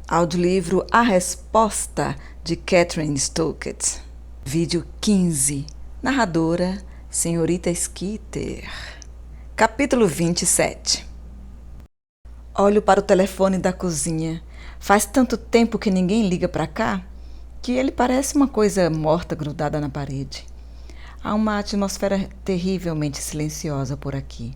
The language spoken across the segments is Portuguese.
Audiolivro A Resposta, de Catherine Stockett. Vídeo 15. Narradora, Senhorita Skeeter. Capítulo 27. Olho para o telefone da cozinha. Faz tanto tempo que ninguém liga para cá que ele parece uma coisa morta grudada na parede. Há uma atmosfera terrivelmente silenciosa por aqui.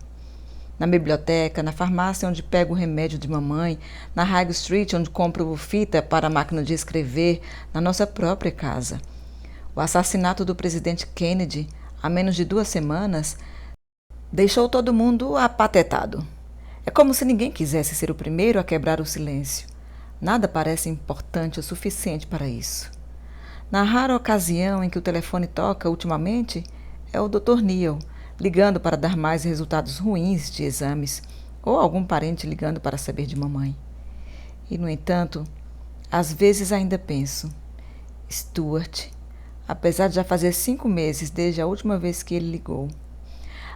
Na biblioteca, na farmácia onde pego o remédio de mamãe, na High Street onde compro fita para a máquina de escrever, na nossa própria casa. O assassinato do presidente Kennedy, há menos de 2 semanas, deixou todo mundo apatetado. É como se ninguém quisesse ser o primeiro a quebrar o silêncio. Nada parece importante o suficiente para isso. Na rara ocasião em que o telefone toca ultimamente, é o Dr. Neil, ligando para dar mais resultados ruins de exames, ou algum parente ligando para saber de mamãe. E, no entanto, às vezes ainda penso, Stuart, apesar de já fazer 5 meses desde a última vez que ele ligou,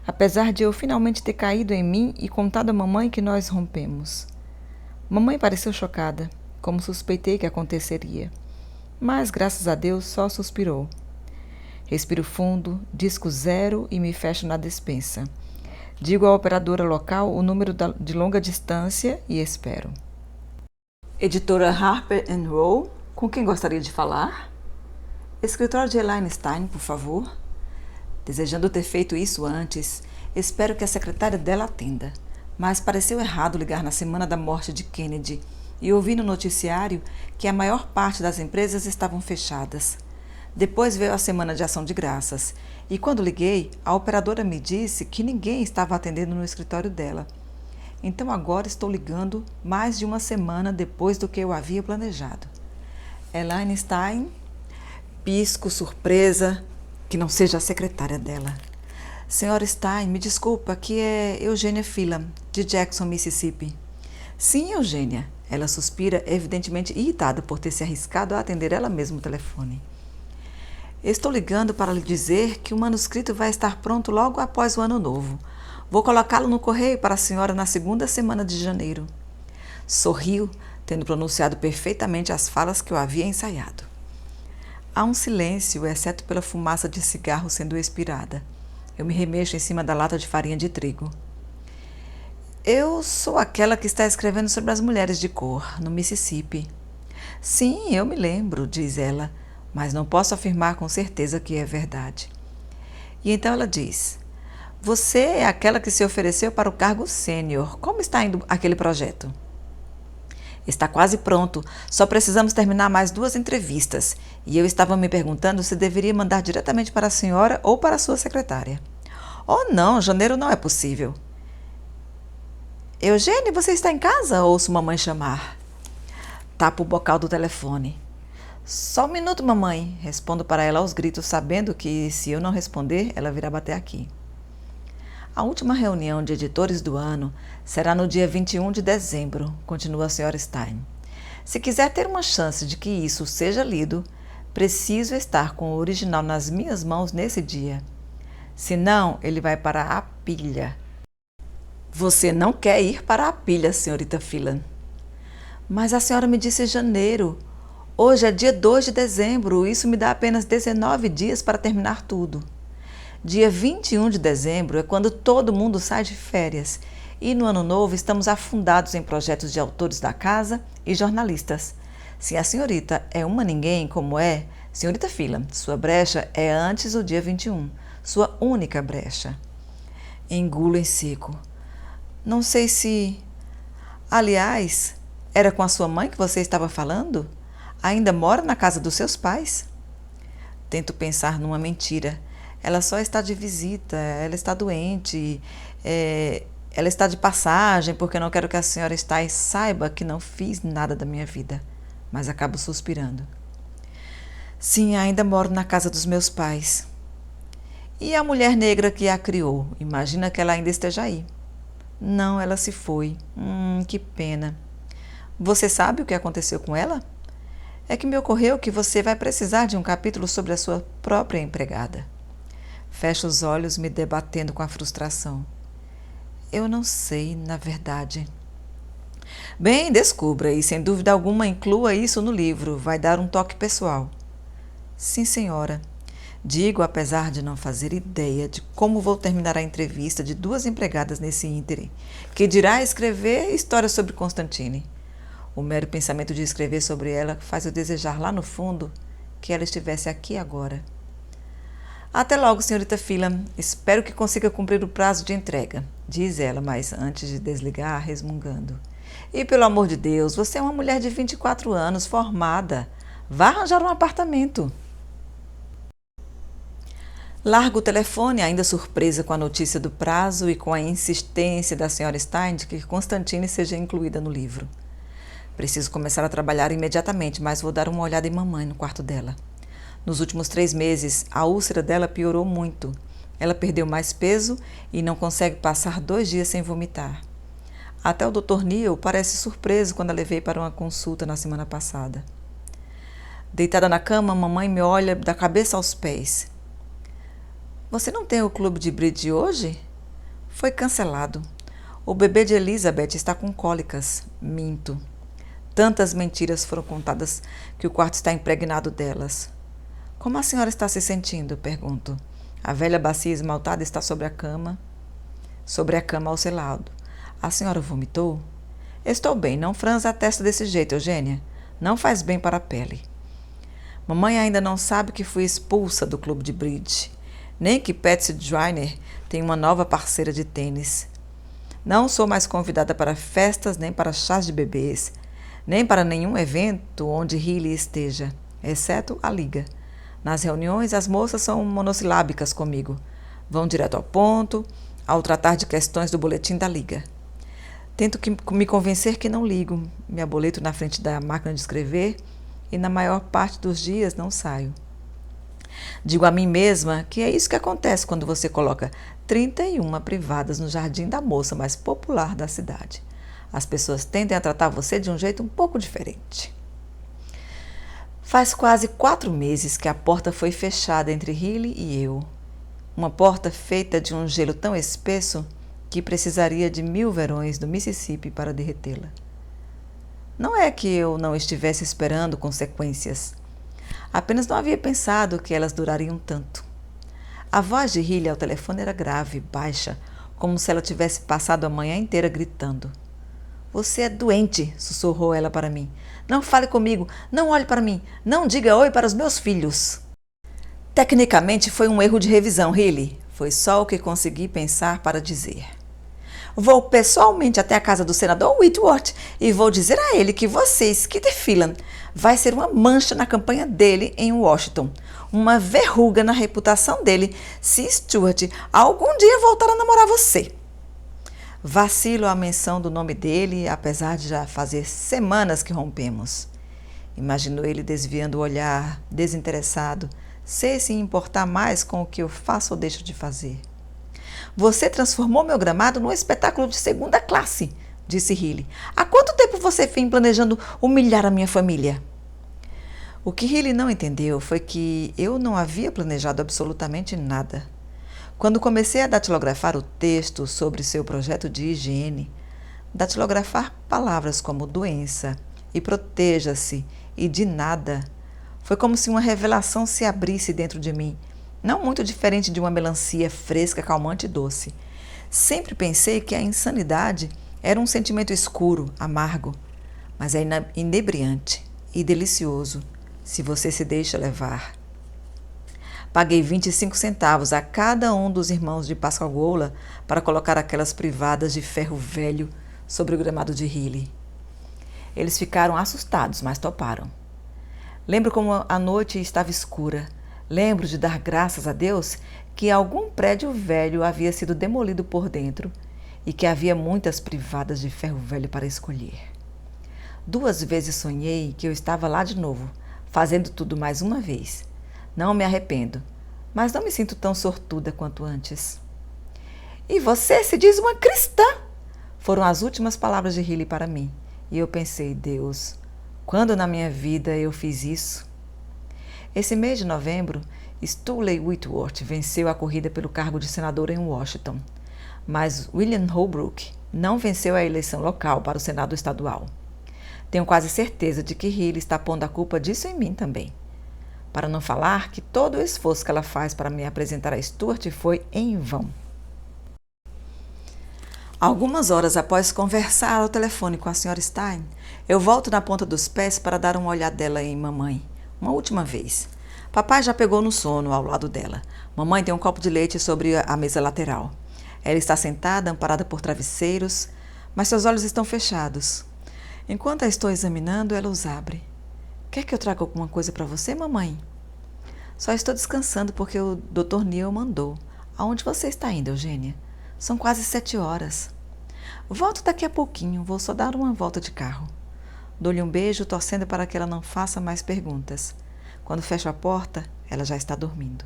apesar de eu finalmente ter caído em mim e contado à mamãe que nós rompemos. Mamãe pareceu chocada, como suspeitei que aconteceria, mas, graças a Deus, só suspirou. Respiro fundo, disco 0 e me fecho na despensa. Digo à operadora local o número de longa distância e espero. Editora Harper & Row, com quem gostaria de falar? Escritório de Elaine Stein, por favor. Desejando ter feito isso antes, espero que a secretária dela atenda. Mas pareceu errado ligar na semana da morte de Kennedy e ouvi no noticiário que a maior parte das empresas estavam fechadas. Depois veio a semana de ação de graças, e quando liguei, a operadora me disse que ninguém estava atendendo no escritório dela. Então agora estou ligando mais de 1 semana depois do que eu havia planejado. Elaine Stein? Pisco, surpresa, que não seja a secretária dela. Senhora Stein, me desculpa, aqui é Eugênia Phelan, de Jackson, Mississippi. Sim, Eugênia. Ela suspira, evidentemente irritada por ter se arriscado a atender ela mesma o telefone. Estou ligando para lhe dizer que o manuscrito vai estar pronto logo após o ano novo. Vou colocá-lo no correio para a senhora na 2ª semana de janeiro. Sorriu, tendo pronunciado perfeitamente as falas que eu havia ensaiado. Há um silêncio, exceto pela fumaça de cigarro sendo expirada. Eu me remexo em cima da lata de farinha de trigo. Eu sou aquela que está escrevendo sobre as mulheres de cor, no Mississippi. Sim, eu me lembro, diz ela, mas não posso afirmar com certeza que é verdade. E então ela diz, você é aquela que se ofereceu para o cargo sênior. Como está indo aquele projeto? Está quase pronto, só precisamos terminar mais 2 entrevistas. E eu estava me perguntando se deveria mandar diretamente para a senhora ou para a sua secretária. Oh não, janeiro não é possível. Eugênia, você está em casa? Ouço mamãe chamar. Tapo o bocal do telefone. Só 1 minuto, mamãe. Respondo para ela aos gritos, sabendo que, se eu não responder, ela virá bater aqui. A última reunião de editores do ano será no dia 21 de dezembro, continua a senhora Stein. Se quiser ter uma chance de que isso seja lido, preciso estar com o original nas minhas mãos nesse dia. Senão, ele vai para a pilha. Você não quer ir para a pilha, senhorita Phelan. Mas a senhora me disse janeiro. Hoje é dia 2 de dezembro, isso me dá apenas 19 dias para terminar tudo. Dia 21 de dezembro é quando todo mundo sai de férias. E no ano novo estamos afundados em projetos de autores da casa e jornalistas. Se a senhorita é uma ninguém como é, senhorita Phelan, sua brecha é antes do dia 21. Sua única brecha. Engulo em seco. Não sei se... Aliás, era com a sua mãe que você estava falando? Ainda mora na casa dos seus pais? Tento pensar numa mentira. Ela só está de visita, ela está doente, ela está de passagem porque não quero que a senhora Stein saiba que não fiz nada da minha vida. Mas acabo suspirando. Sim, ainda moro na casa dos meus pais. E a mulher negra que a criou? Imagina que ela ainda esteja aí. Não, ela se foi. Que pena. Você sabe o que aconteceu com ela? É que me ocorreu que você vai precisar de um capítulo sobre a sua própria empregada. Fecho os olhos, me debatendo com a frustração. Eu não sei, na verdade. Bem, descubra e, sem dúvida alguma, inclua isso no livro. Vai dar um toque pessoal. Sim, senhora. Digo, apesar de não fazer ideia de como vou terminar a entrevista de 2 empregadas nesse ínterim, que dirá escrever histórias sobre Constantine. O mero pensamento de escrever sobre ela faz eu desejar lá no fundo que ela estivesse aqui agora. Até logo, senhorita Phelan. Espero que consiga cumprir o prazo de entrega, diz ela, mas antes de desligar, resmungando. E pelo amor de Deus, você é uma mulher de 24 anos, formada. Vá arranjar um apartamento. Largo o telefone, ainda surpresa com a notícia do prazo e com a insistência da senhora Stein de que Constantine seja incluída no livro. Preciso começar a trabalhar imediatamente, mas vou dar uma olhada em mamãe no quarto dela. Nos últimos 3 meses, a úlcera dela piorou muito. Ela perdeu mais peso e não consegue passar 2 dias sem vomitar. Até o Dr. Neil parece surpreso quando a levei para uma consulta na semana passada. Deitada na cama, mamãe me olha da cabeça aos pés. Você não tem o clube de bridge hoje? Foi cancelado. O bebê de Elizabeth está com cólicas. Minto. Tantas mentiras foram contadas que o quarto está impregnado delas. Como a senhora está se sentindo? Pergunto. A velha bacia esmaltada está sobre a cama ao seu lado. A senhora vomitou? Estou bem, não franza a testa desse jeito, Eugênia. Não faz bem para a pele. Mamãe ainda não sabe que fui expulsa do clube de bridge, nem que Patsy Joyner tem uma nova parceira de tênis. Não sou mais convidada para festas, nem para chás de bebês, nem para nenhum evento onde Riley esteja, exceto a liga. Nas reuniões, as moças são monossilábicas comigo. Vão direto ao ponto, ao tratar de questões do boletim da liga. Tento me convencer que não ligo, me aboleto na frente da máquina de escrever e na maior parte dos dias não saio. Digo a mim mesma que é isso que acontece quando você coloca 31 privadas no jardim da moça mais popular da cidade. As pessoas tendem a tratar você de um jeito um pouco diferente. Faz quase 4 meses que a porta foi fechada entre Riley e eu. Uma porta feita de um gelo tão espesso que precisaria de 1000 verões do Mississippi para derretê-la. Não é que eu não estivesse esperando consequências. Apenas não havia pensado que elas durariam tanto. A voz de Riley ao telefone era grave, baixa, como se ela tivesse passado a manhã inteira gritando. Você é doente, sussurrou ela para mim. Não fale comigo, não olhe para mim, não diga oi para os meus filhos. Tecnicamente foi um erro de revisão, Riley. Foi só o que consegui pensar para dizer. Vou pessoalmente até a casa do senador Whitworth e vou dizer a ele que você, Skeeter Phelan, vai ser uma mancha na campanha dele em Washington, uma verruga na reputação dele se Stuart algum dia voltar a namorar você. Vacilo a menção do nome dele, apesar de já fazer semanas que rompemos. Imagino ele desviando o olhar, desinteressado, sem se importar mais com o que eu faço ou deixo de fazer. Você transformou meu gramado num espetáculo de 2ª classe, disse Riley. Há quanto tempo você vem planejando humilhar a minha família? O que Riley não entendeu foi que eu não havia planejado absolutamente nada. Quando comecei a datilografar o texto sobre seu projeto de higiene, datilografar palavras como doença e proteja-se e de nada, foi como se uma revelação se abrisse dentro de mim, não muito diferente de uma melancia fresca, calmante e doce. Sempre pensei que a insanidade era um sentimento escuro, amargo, mas é inebriante e delicioso se você se deixa levar. Paguei 25 centavos a cada um dos irmãos de Pascagoula para colocar aquelas privadas de ferro velho sobre o gramado de Riley. Eles ficaram assustados, mas toparam. Lembro como a noite estava escura. Lembro de dar graças a Deus que algum prédio velho havia sido demolido por dentro e que havia muitas privadas de ferro velho para escolher. 2 vezes sonhei que eu estava lá de novo, fazendo tudo mais uma vez. Não me arrependo, mas não me sinto tão sortuda quanto antes. E você se diz uma cristã? Foram as últimas palavras de Riley para mim. E eu pensei, Deus, quando na minha vida eu fiz isso? Esse mês de novembro, Stooley Whitworth venceu a corrida pelo cargo de senador em Washington. Mas William Holbrook não venceu a eleição local para o Senado estadual. Tenho quase certeza de que Hilly está pondo a culpa disso em mim também. Para não falar que todo o esforço que ela faz para me apresentar a Stuart foi em vão. Algumas horas após conversar ao telefone com a Sra. Stein, eu volto na ponta dos pés para dar uma olhadela em mamãe, uma última vez. Papai já pegou no sono ao lado dela. Mamãe tem um copo de leite sobre a mesa lateral. Ela está sentada, amparada por travesseiros, mas seus olhos estão fechados. Enquanto a estou examinando, ela os abre. Quer que eu traga alguma coisa para você, mamãe? Só estou descansando porque o Dr. Neil mandou. Aonde você está indo, Eugênia? São quase 7 horas. Volto daqui a pouquinho, vou só dar uma volta de carro. Dou-lhe um beijo, torcendo para que ela não faça mais perguntas. Quando fecho a porta, ela já está dormindo.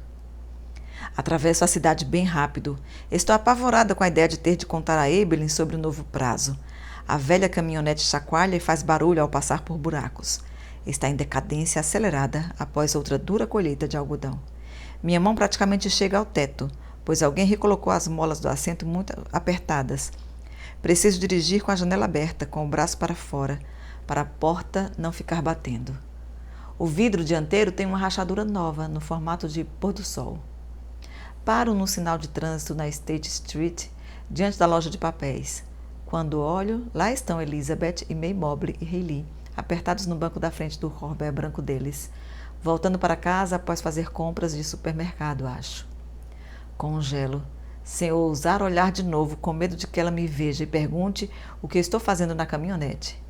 Atravesso a cidade bem rápido. Estou apavorada com a ideia de ter de contar a Evelyn sobre o novo prazo. A velha caminhonete chacoalha e faz barulho ao passar por buracos. Está em decadência acelerada após outra dura colheita de algodão. Minha mão praticamente chega ao teto, pois alguém recolocou as molas do assento muito apertadas. Preciso dirigir com a janela aberta, com o braço para fora, para a porta não ficar batendo. O vidro dianteiro tem uma rachadura nova, no formato de pôr-do-sol. Paro num sinal de trânsito na State Street, diante da loja de papéis. Quando olho, lá estão Elizabeth e May Mobley e Hayley, apertados no banco da frente do Corvair branco deles, voltando para casa após fazer compras de supermercado, acho. Congelo, sem ousar olhar de novo, com medo de que ela me veja e pergunte o que estou fazendo na caminhonete.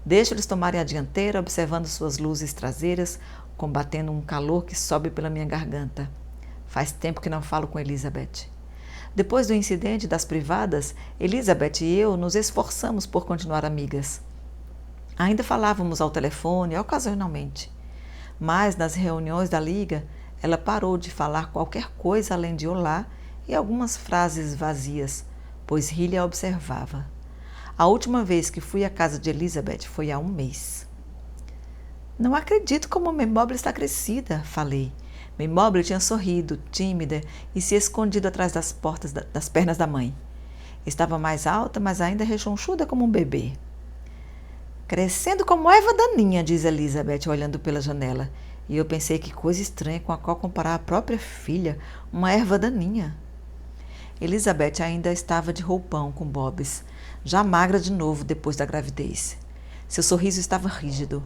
Deixo eles tomarem a dianteira, observando suas luzes traseiras, combatendo um calor que sobe pela minha garganta. Faz tempo que não falo com Elizabeth. Depois do incidente das privadas, Elizabeth e eu nos esforçamos por continuar amigas. Ainda falávamos ao telefone, ocasionalmente. Mas, nas reuniões da Liga, ela parou de falar qualquer coisa além de olá e algumas frases vazias, pois Hilly a observava. A última vez que fui à casa de Elizabeth foi há um mês. Não acredito como May Mobley está crescida, falei. May Mobley tinha sorrido, tímida, e se escondido atrás das portas das pernas da mãe. Estava mais alta, mas ainda rechonchuda como um bebê. Crescendo como erva daninha, diz Elizabeth, olhando pela janela. E eu pensei que coisa estranha com a qual comparar a própria filha, uma erva daninha. Elizabeth ainda estava de roupão com bobs, já magra de novo depois da gravidez. Seu sorriso estava rígido.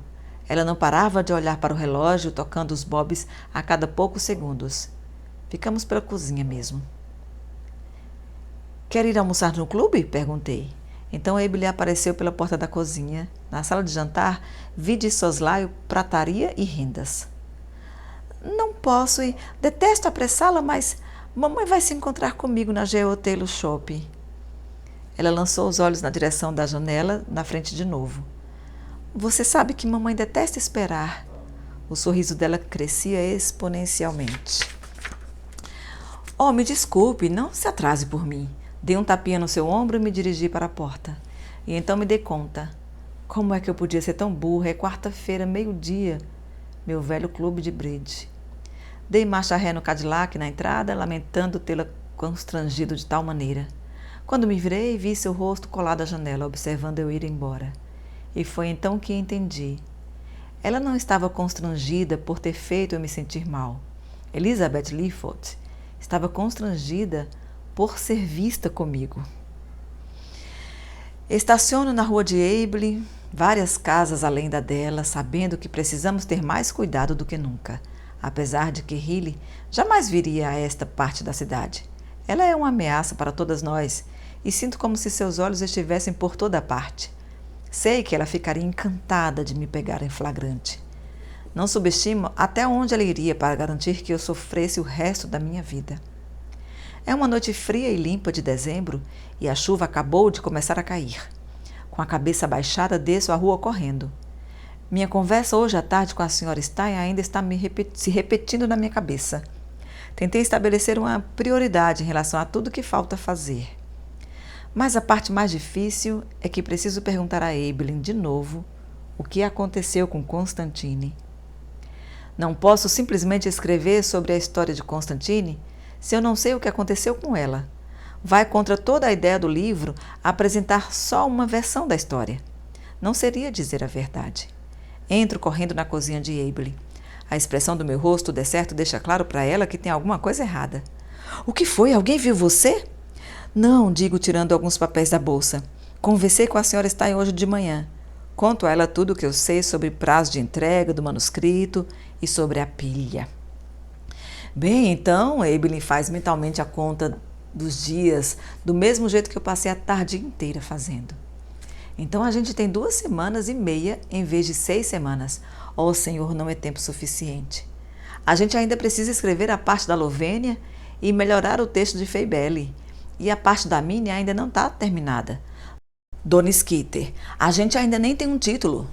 Ela não parava de olhar para o relógio, tocando os bobs a cada poucos segundos. Ficamos pela cozinha mesmo. Quer ir almoçar no clube? Perguntei. Então Evelyn apareceu pela porta da cozinha. Na sala de jantar, vi de soslaio prataria e rendas. Não posso ir. Detesto apressá-la, mas mamãe vai se encontrar comigo na Geotelo Shopping. Ela lançou os olhos na direção da janela, na frente de novo. Você sabe que mamãe detesta esperar. O sorriso dela crescia exponencialmente. Oh, me desculpe, não se atrase por mim. Dei um tapinha no seu ombro e me dirigi para a porta. E então me dei conta. Como é que eu podia ser tão burra? É quarta-feira, meio-dia. Meu velho clube de bridge. Dei marcha ré no Cadillac na entrada, lamentando tê-la constrangido de tal maneira. Quando me virei, vi seu rosto colado à janela, observando eu ir embora. E foi então que entendi. Ela não estava constrangida por ter feito eu me sentir mal. Elizabeth Leafoot estava constrangida por ser vista comigo. Estaciono na rua de Abley, várias casas além da dela, sabendo que precisamos ter mais cuidado do que nunca, apesar de que Hilly jamais viria a esta parte da cidade. Ela é uma ameaça para todas nós e sinto como se seus olhos estivessem por toda parte. Sei que ela ficaria encantada de me pegar em flagrante. Não subestimo até onde ela iria para garantir que eu sofresse o resto da minha vida. É uma noite fria e limpa de dezembro e a chuva acabou de começar a cair. Com a cabeça baixada, desço a rua correndo. Minha conversa hoje à tarde com a Sra. Stein ainda está se repetindo na minha cabeça. Tentei estabelecer uma prioridade em relação a tudo que falta fazer. Mas a parte mais difícil é que preciso perguntar a Evelyn de novo o que aconteceu com Constantine. Não posso simplesmente escrever sobre a história de Constantine se eu não sei o que aconteceu com ela. Vai contra toda a ideia do livro apresentar só uma versão da história. Não seria dizer a verdade. Entro correndo na cozinha de Abeline. A expressão do meu rosto, de certo, deixa claro para ela que tem alguma coisa errada. O que foi? Alguém viu você? Não, digo tirando alguns papéis da bolsa. Conversei com a senhora Stein hoje de manhã. Conto a ela tudo o que eu sei sobre prazo de entrega do manuscrito e sobre a pilha. Bem, então, Abeline faz mentalmente a conta dos dias, do mesmo jeito que eu passei a tarde inteira fazendo. Então a gente tem 2 semanas e meia em vez de 6 semanas. Oh, Senhor, não é tempo suficiente. A gente ainda precisa escrever a parte da Lovênia e melhorar o texto de Feibele. E a parte da Minnie ainda não está terminada. Dona Skeeter, a gente ainda nem tem um título.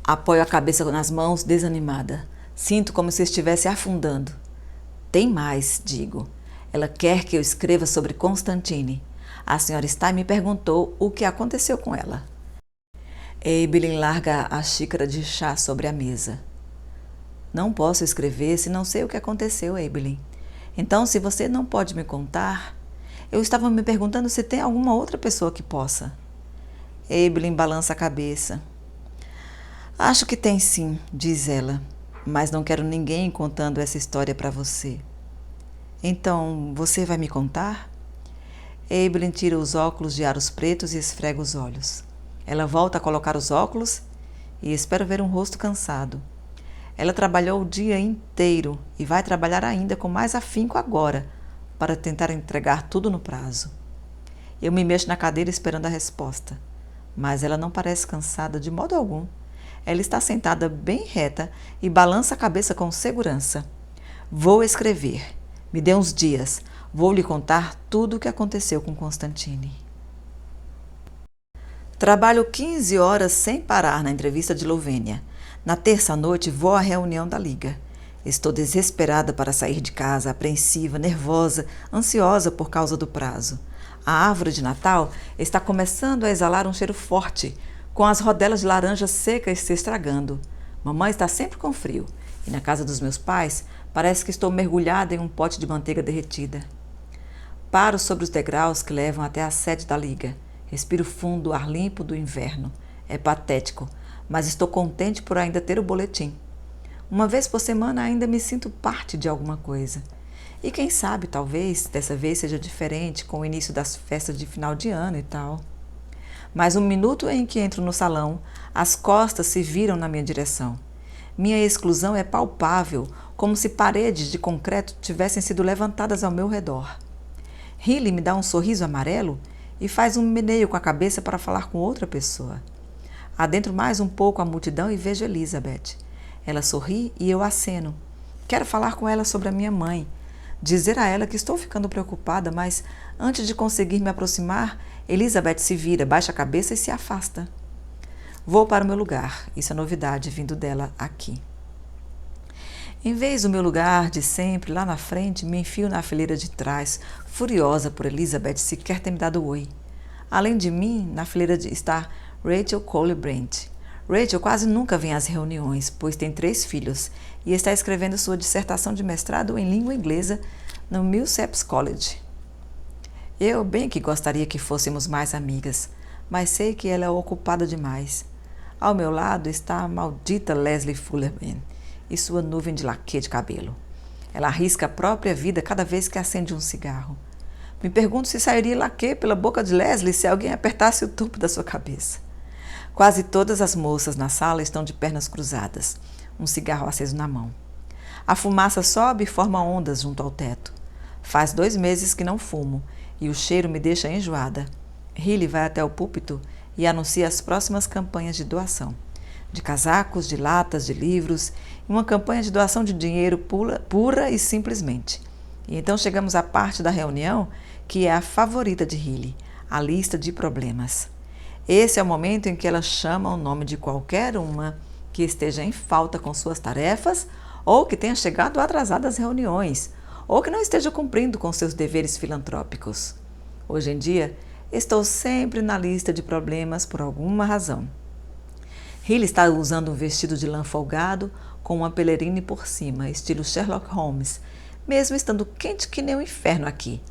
Apoio a cabeça nas mãos, desanimada. Sinto como se estivesse afundando. Tem mais, digo. Ela quer que eu escreva sobre Constantine. A senhora Stein me perguntou o que aconteceu com ela. Abeline larga a xícara de chá sobre a mesa. Não posso escrever se não sei o que aconteceu, Abeline. Então, se você não pode me contar... Eu estava me perguntando se tem alguma outra pessoa que possa. Abeline balança a cabeça. Acho que tem sim, diz ela, mas não quero ninguém contando essa história para você. Então, você vai me contar? Abeline tira os óculos de aros pretos e esfrega os olhos. Ela volta a colocar os óculos e espero ver um rosto cansado. Ela trabalhou o dia inteiro e vai trabalhar ainda com mais afinco agora, para tentar entregar tudo no prazo. Eu me mexo na cadeira esperando a resposta, mas ela não parece cansada de modo algum. Ela está sentada bem reta e balança a cabeça com segurança. Vou escrever. Me dê uns dias. Vou lhe contar tudo o que aconteceu com Constantine. Trabalho 15 horas sem parar na entrevista de Lovênia. Na terça à noite vou à reunião da Liga. Estou desesperada para sair de casa, apreensiva, nervosa, ansiosa por causa do prazo. A árvore de Natal está começando a exalar um cheiro forte, com as rodelas de laranja secas se estragando. Mamãe está sempre com frio, e na casa dos meus pais parece que estou mergulhada em um pote de manteiga derretida. Paro sobre os degraus que levam até a sede da Liga. Respiro fundo o ar limpo do inverno. É patético, mas estou contente por ainda ter o boletim. Uma vez por semana ainda me sinto parte de alguma coisa. E quem sabe, talvez, dessa vez seja diferente com o início das festas de final de ano e tal. Mas um minuto em que entro no salão, as costas se viram na minha direção. Minha exclusão é palpável, como se paredes de concreto tivessem sido levantadas ao meu redor. Riley me dá um sorriso amarelo e faz um meneio com a cabeça para falar com outra pessoa. Adentro mais um pouco a multidão e vejo Elizabeth. Ela sorri e eu aceno. Quero falar com ela sobre a minha mãe. Dizer a ela que estou ficando preocupada, mas antes de conseguir me aproximar, Elizabeth se vira, baixa a cabeça e se afasta. Vou para o meu lugar. Isso é novidade vindo dela aqui. Em vez do meu lugar de sempre, lá na frente, me enfio na fileira de trás, furiosa por Elizabeth sequer ter me dado oi. Além de mim, na fileira está Rachel Cole Brent. Rachel quase nunca vem às reuniões, pois tem 3 filhos e está escrevendo sua dissertação de mestrado em língua inglesa no Millsaps College. Eu bem que gostaria que fôssemos mais amigas, mas sei que ela é ocupada demais. Ao meu lado está a maldita Leslie Fullerman e sua nuvem de laque de cabelo. Ela arrisca a própria vida cada vez que acende um cigarro. Me pergunto se sairia laque pela boca de Leslie se alguém apertasse o topo da sua cabeça. Quase todas as moças na sala estão de pernas cruzadas, um cigarro aceso na mão. A fumaça sobe e forma ondas junto ao teto. Faz 2 meses que não fumo e o cheiro me deixa enjoada. Riley vai até o púlpito e anuncia as próximas campanhas de doação. De casacos, de latas, de livros, e uma campanha de doação de dinheiro pura e simplesmente. E então chegamos à parte da reunião que é a favorita de Riley, a lista de problemas. Esse é o momento em que ela chama o nome de qualquer uma que esteja em falta com suas tarefas ou que tenha chegado atrasada às reuniões ou que não esteja cumprindo com seus deveres filantrópicos. Hoje em dia, estou sempre na lista de problemas por alguma razão. Riley está usando um vestido de lã folgado com uma pelerine por cima, estilo Sherlock Holmes, mesmo estando quente que nem o inferno aqui.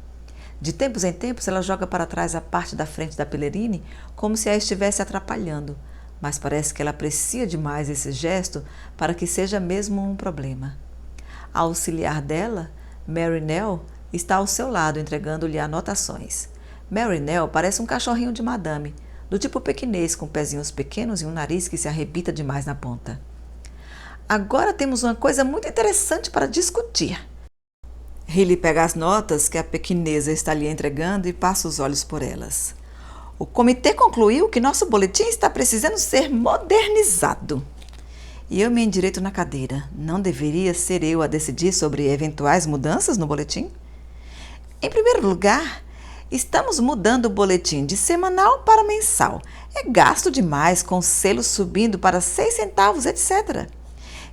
De tempos em tempos, ela joga para trás a parte da frente da Pelerine como se a estivesse atrapalhando, mas parece que ela aprecia demais esse gesto para que seja mesmo um problema. A auxiliar dela, Mary Nell, está ao seu lado entregando-lhe anotações. Mary Nell parece um cachorrinho de madame, do tipo pequinês com pezinhos pequenos e um nariz que se arrebita demais na ponta. Agora temos uma coisa muito interessante para discutir. Riley pega as notas que a pequinesa está lhe entregando e passa os olhos por elas. O comitê concluiu que nosso boletim está precisando ser modernizado. E eu me endireito na cadeira. Não deveria ser eu a decidir sobre eventuais mudanças no boletim? Em primeiro lugar, estamos mudando o boletim de semanal para mensal. É gasto demais, com selos subindo para 6 centavos, etc.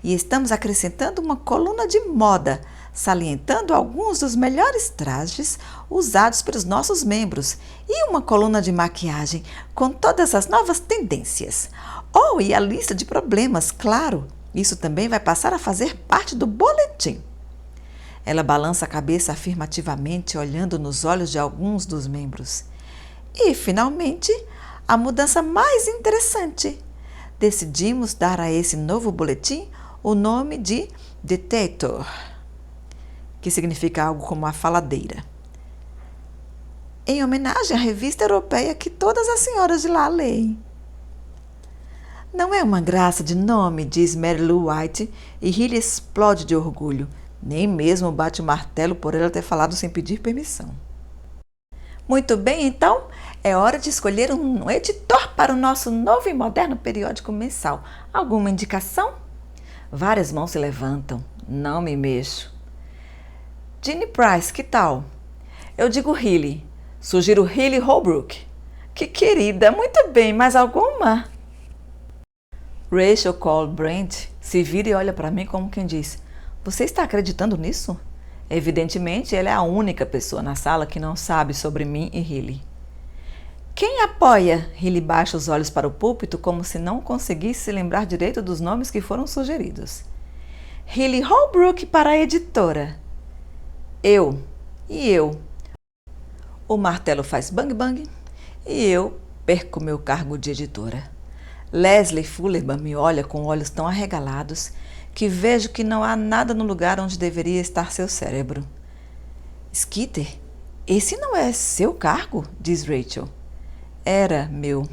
E estamos acrescentando uma coluna de moda, salientando alguns dos melhores trajes usados pelos nossos membros e uma coluna de maquiagem com todas as novas tendências. Oh, e a lista de problemas, claro, isso também vai passar a fazer parte do boletim. Ela balança a cabeça afirmativamente, olhando nos olhos de alguns dos membros. E, finalmente, a mudança mais interessante. Decidimos dar a esse novo boletim o nome de Dictator, que significa algo como a faladeira, em homenagem à revista europeia que todas as senhoras de lá leem. Não é uma graça de nome, diz Mary Lou White, e Riley explode de orgulho. Nem mesmo bate o martelo por ela ter falado sem pedir permissão. Muito bem, então, é hora de escolher um editor para o nosso novo e moderno periódico mensal. Alguma indicação? Várias mãos se levantam. Não me mexo. Jeannie Price, que tal? Eu digo Riley. Sugiro Riley Holbrook. Que querida, muito bem, mais alguma? Rachel Cole Brent se vira e olha para mim como quem diz: você está acreditando nisso? Evidentemente, ela é a única pessoa na sala que não sabe sobre mim e Riley. Quem apoia? Riley baixa os olhos para o púlpito como se não conseguisse se lembrar direito dos nomes que foram sugeridos. Riley Holbrook para a editora. Eu. E eu. O martelo faz bang bang e eu perco meu cargo de editora. Leslie Fullerman me olha com olhos tão arregalados que vejo que não há nada no lugar onde deveria estar seu cérebro. Skeeter, esse não é seu cargo? Diz Rachel. Era meu.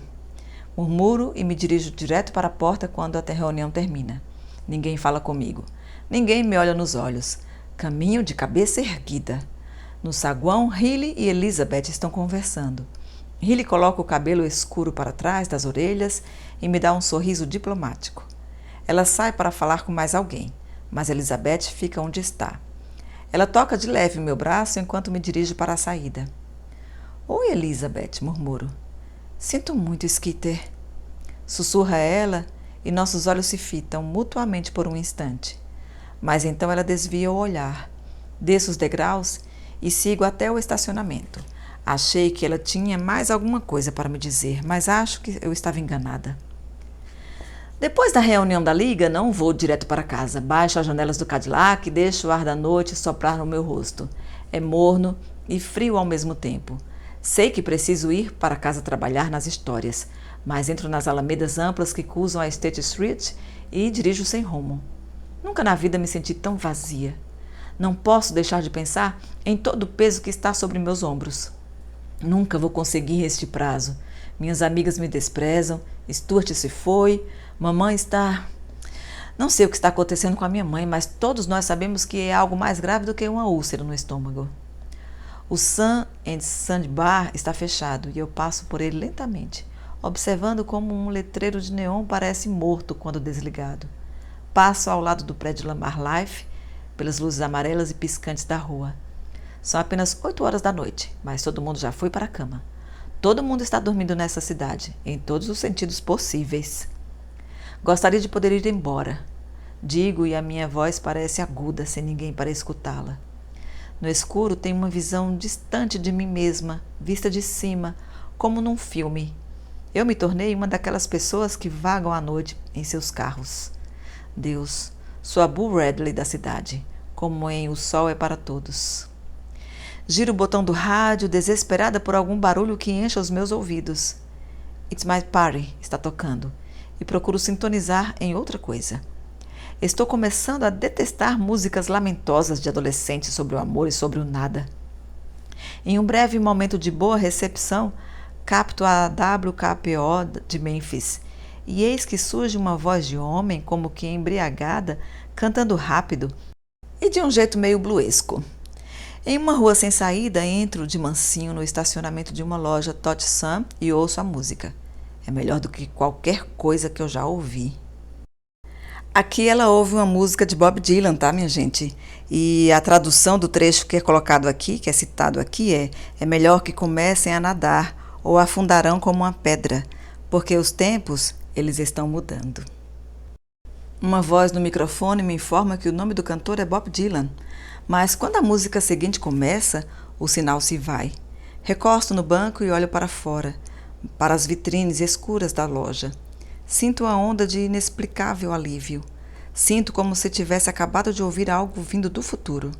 Murmuro e me dirijo direto para a porta quando a reunião termina. Ninguém fala comigo. Ninguém me olha nos olhos. Caminho de cabeça erguida. No saguão, Riley e Elizabeth estão conversando. Riley coloca o cabelo escuro para trás das orelhas e me dá um sorriso diplomático. Ela sai para falar com mais alguém, mas Elizabeth fica onde está. Ela toca de leve meu braço enquanto me dirijo para a saída. Oi, Elizabeth, murmuro. Sinto muito, Skeeter. Sussurra ela e nossos olhos se fitam mutuamente por um instante. Mas então ela desvia o olhar. Desço os degraus e sigo até o estacionamento. Achei que ela tinha mais alguma coisa para me dizer, mas acho que eu estava enganada. Depois da reunião da liga, não vou direto para casa. Baixo as janelas do Cadillac e deixo o ar da noite soprar no meu rosto. É morno e frio ao mesmo tempo. Sei que preciso ir para casa trabalhar nas histórias, mas entro nas alamedas amplas que cruzam a State Street e dirijo sem rumo. Nunca na vida me senti tão vazia. Não posso deixar de pensar em todo o peso que está sobre meus ombros. Nunca vou conseguir este prazo. Minhas amigas me desprezam, Stuart se foi, mamãe está... Não sei o que está acontecendo com a minha mãe, mas todos nós sabemos que é algo mais grave do que uma úlcera no estômago. O Sun and Sand Bar está fechado e eu passo por ele lentamente, observando como um letreiro de neon parece morto quando desligado. Passo ao lado do prédio Lamar Life, pelas luzes amarelas e piscantes da rua. São apenas 8 horas da noite, mas todo mundo já foi para a cama. Todo mundo está dormindo nessa cidade, em todos os sentidos possíveis. Gostaria de poder ir embora. Digo e a minha voz parece aguda, sem ninguém para escutá-la. No escuro tenho uma visão distante de mim mesma, vista de cima, como num filme. Eu me tornei uma daquelas pessoas que vagam à noite em seus carros. Deus, sou a Boo Radley da cidade, como em O Sol é para Todos. Giro o botão do rádio, desesperada por algum barulho que encha os meus ouvidos. It's My Party está tocando e procuro sintonizar em outra coisa. Estou começando a detestar músicas lamentosas de adolescentes sobre o amor e sobre o nada. Em um breve momento de boa recepção, capto a WKPO de Memphis, e eis que surge uma voz de homem, como que embriagada, cantando rápido e de um jeito meio bluesco. Em uma rua sem saída, entro de mansinho no estacionamento de uma loja Touch Sam e ouço a música. É melhor do que qualquer coisa que eu já ouvi. Aqui ela ouve uma música de Bob Dylan, tá, minha gente? E a tradução do trecho que é colocado aqui, que é citado aqui, é melhor que comecem a nadar ou afundarão como uma pedra, porque os tempos, eles estão mudando. Uma voz no microfone me informa que o nome do cantor é Bob Dylan, mas quando a música seguinte começa, o sinal se vai. Recosto no banco e olho para fora, para as vitrines escuras da loja. Sinto a onda de inexplicável alívio. Sinto como se tivesse acabado de ouvir algo vindo do futuro.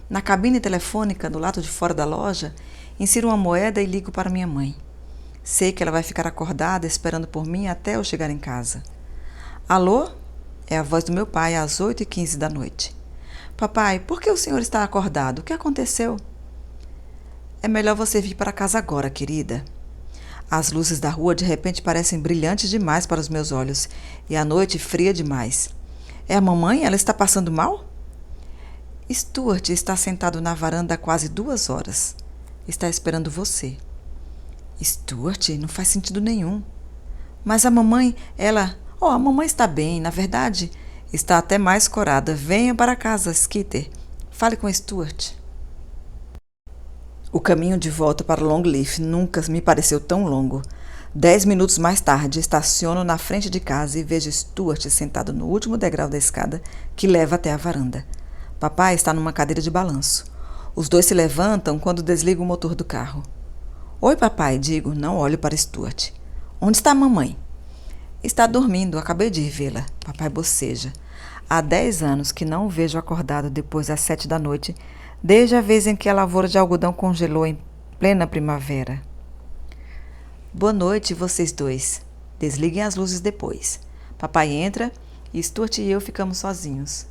Na cabine telefônica, do lado de fora da loja, insiro uma moeda e ligo para minha mãe. Sei que ela vai ficar acordada esperando por mim até eu chegar em casa. Alô? É a voz do meu pai às 8h15 da noite. Papai, por que o senhor está acordado? O que aconteceu? É melhor você vir para casa agora, querida. As luzes da rua de repente parecem brilhantes demais para os meus olhos e a noite fria demais. É a mamãe? Ela está passando mal? Stuart está sentado na varanda há quase 2 horas. Está esperando você. Stuart? Não faz sentido nenhum. Mas a mamãe, ela... Oh, a mamãe está bem, na verdade, está até mais corada. Venha para casa, Skeeter. Fale com Stuart. O caminho de volta para Longleaf nunca me pareceu tão longo. 10 minutos mais tarde, estaciono na frente de casa e vejo Stuart sentado no último degrau da escada que leva até a varanda. Papai está numa cadeira de balanço. Os dois se levantam quando desligo o motor do carro. Oi, papai, digo, não olho para Stuart. Onde está a mamãe? Está dormindo, acabei de ir vê-la. Papai boceja. Há 10 anos que não o vejo acordado depois das 7 da noite, desde a vez em que a lavoura de algodão congelou em plena primavera. Boa noite, vocês dois. Desliguem as luzes depois. Papai entra e Stuart e eu ficamos sozinhos.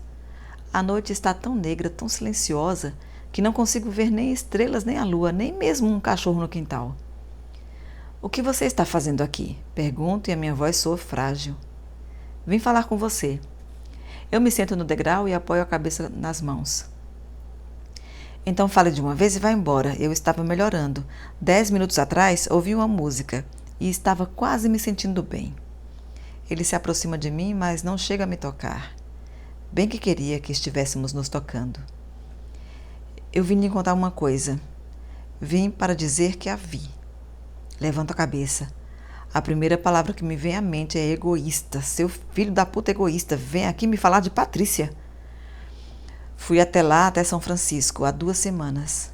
A noite está tão negra, tão silenciosa, que não consigo ver nem estrelas, nem a lua, nem mesmo um cachorro no quintal. O que você está fazendo aqui? Pergunto e a minha voz soa frágil. Vim falar com você. Eu me sento no degrau e apoio a cabeça nas mãos. Então fale de uma vez e vá embora. Eu estava melhorando. 10 minutos atrás ouvi uma música e estava quase me sentindo bem. Ele se aproxima de mim, mas não chega a me tocar. Bem que queria que estivéssemos nos tocando. Eu vim lhe contar uma coisa. Vim para dizer que a vi. Levanto a cabeça. A primeira palavra que me vem à mente é egoísta. Seu filho da puta egoísta, vem aqui me falar de Patrícia. Fui até lá, até São Francisco, há 2 semanas.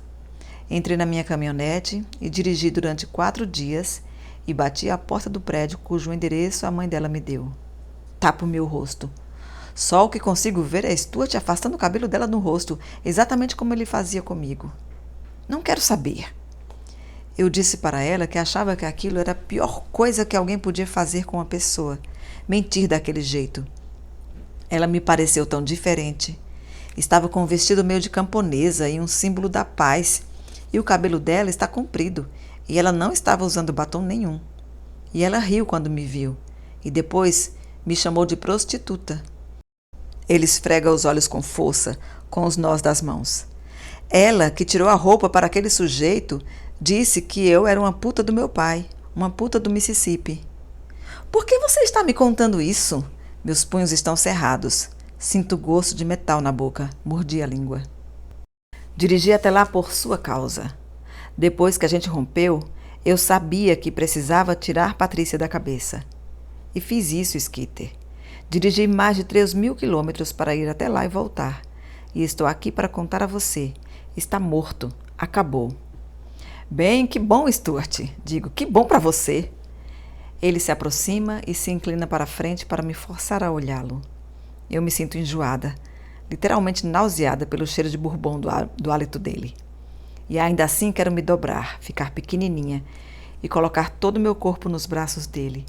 Entrei na minha caminhonete e dirigi durante 4 dias e bati à porta do prédio cujo endereço a mãe dela me deu. Tapo meu rosto. Só o que consigo ver é Stuart afastando o cabelo dela no rosto, exatamente como ele fazia comigo. Não quero saber. Eu disse para ela que achava que aquilo era a pior coisa que alguém podia fazer com uma pessoa. Mentir daquele jeito. Ela me pareceu tão diferente. Estava com um vestido meio de camponesa e um símbolo da paz. E o cabelo dela está comprido. E ela não estava usando batom nenhum. E ela riu quando me viu. E depois me chamou de prostituta. Ele esfrega os olhos com força, com os nós das mãos. Ela, que tirou a roupa para aquele sujeito, disse que eu era uma puta do meu pai, uma puta do Mississippi. Por que você está me contando isso? Meus punhos estão cerrados. Sinto gosto de metal na boca. Mordi a língua. Dirigi até lá por sua causa. Depois que a gente rompeu, eu sabia que precisava tirar Patrícia da cabeça. E fiz isso, Skeeter. Dirigi mais de 3.000 quilômetros para ir até lá e voltar. E estou aqui para contar a você. Está morto. Acabou. Bem, que bom, Stuart. Digo, que bom para você. Ele se aproxima e se inclina para a frente para me forçar a olhá-lo. Eu me sinto enjoada, literalmente nauseada pelo cheiro de bourbon do hálito dele. E ainda assim quero me dobrar, ficar pequenininha e colocar todo o meu corpo nos braços dele.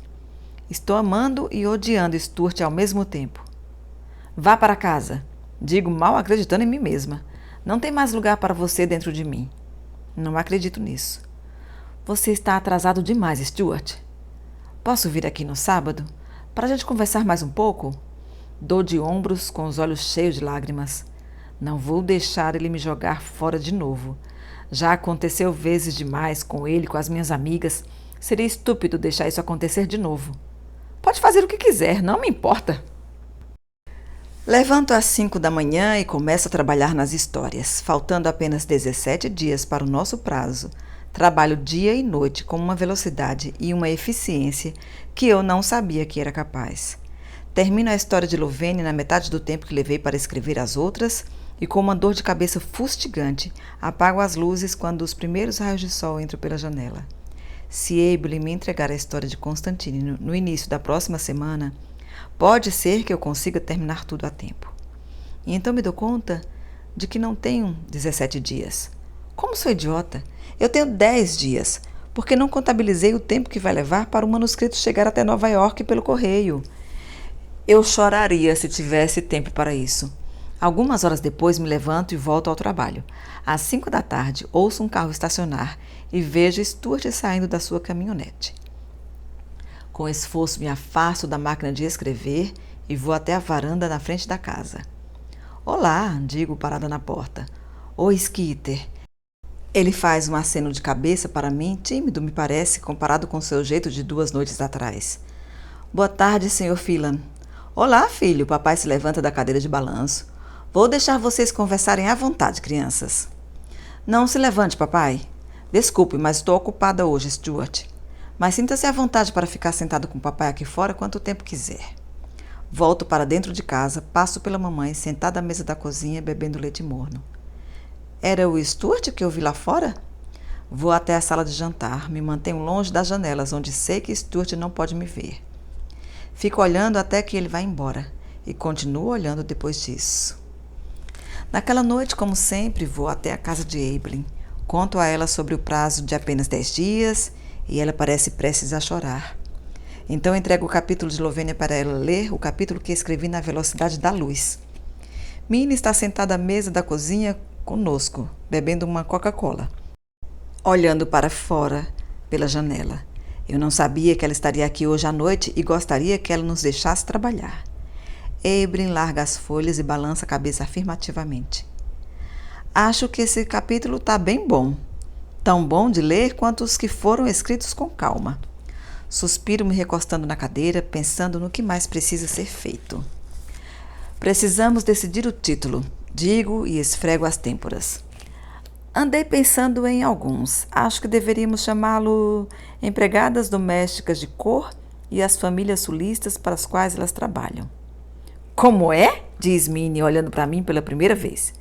Estou amando e odiando Stuart ao mesmo tempo. Vá para casa, digo mal acreditando em mim mesma. Não tem mais lugar para você dentro de mim. Não acredito nisso. Você está atrasado demais, Stuart. Posso vir aqui no sábado? Para a gente conversar mais um pouco? Dou de ombros com os olhos cheios de lágrimas. Não vou deixar ele me jogar fora de novo. Já aconteceu vezes demais com ele, com as minhas amigas. Seria estúpido deixar isso acontecer de novo. Pode fazer o que quiser, não me importa. Levanto às 5 da manhã e começo a trabalhar nas histórias. Faltando apenas 17 dias para o nosso prazo, trabalho dia e noite com uma velocidade e uma eficiência que eu não sabia que era capaz. Termino a história de Lovene na metade do tempo que levei para escrever as outras e, com uma dor de cabeça fustigante, apago as luzes quando os primeiros raios de sol entram pela janela. Se Eibhlin me entregar a história de Constantine no início da próxima semana, pode ser que eu consiga terminar tudo a tempo. E então me dou conta de que não tenho 17 dias. Como sou idiota! Eu tenho 10 dias, porque não contabilizei o tempo que vai levar para o manuscrito chegar até Nova York pelo correio. Eu choraria se tivesse tempo para isso. Algumas horas depois me levanto e volto ao trabalho. Às 5 da tarde, ouço um carro estacionar e vejo Stuart saindo da sua caminhonete. Com esforço me afasto da máquina de escrever e vou até a varanda na frente da casa. Olá, digo parada na porta. Oi, Skeeter. Ele faz um aceno de cabeça para mim, tímido me parece, comparado com seu jeito de 2 noites atrás. Boa tarde, Sr. Phelan. Olá, filho. Papai se levanta da cadeira de balanço. Vou deixar vocês conversarem à vontade, crianças. Não se levante, papai. Desculpe, mas estou ocupada hoje, Stuart. Mas sinta-se à vontade para ficar sentado com o papai aqui fora quanto tempo quiser. Volto para dentro de casa, passo pela mamãe, sentada à mesa da cozinha, bebendo leite morno. Era o Stuart que eu vi lá fora? Vou até a sala de jantar, me mantenho longe das janelas, onde sei que Stuart não pode me ver. Fico olhando até que ele vai embora, e continuo olhando depois disso. Naquela noite, como sempre, vou até a casa de Eibhlin. Conto a ela sobre o prazo de apenas 10 dias, e ela parece prestes a chorar. Então entrego o capítulo de Lovene para ela ler, o capítulo que escrevi na velocidade da luz. Minnie está sentada à mesa da cozinha conosco, bebendo uma Coca-Cola, olhando para fora pela janela. Eu não sabia que ela estaria aqui hoje à noite e gostaria que ela nos deixasse trabalhar. Eibhlin larga as folhas e balança a cabeça afirmativamente. Acho que esse capítulo está bem bom. Tão bom de ler quanto os que foram escritos com calma. Suspiro me recostando na cadeira, pensando no que mais precisa ser feito. Precisamos decidir o título, digo e esfrego as têmporas. Andei pensando em alguns. Acho que deveríamos chamá-lo Empregadas Domésticas de Cor e as Famílias Sulistas para as quais elas trabalham. Como é? Diz Minnie, olhando para mim pela primeira vez.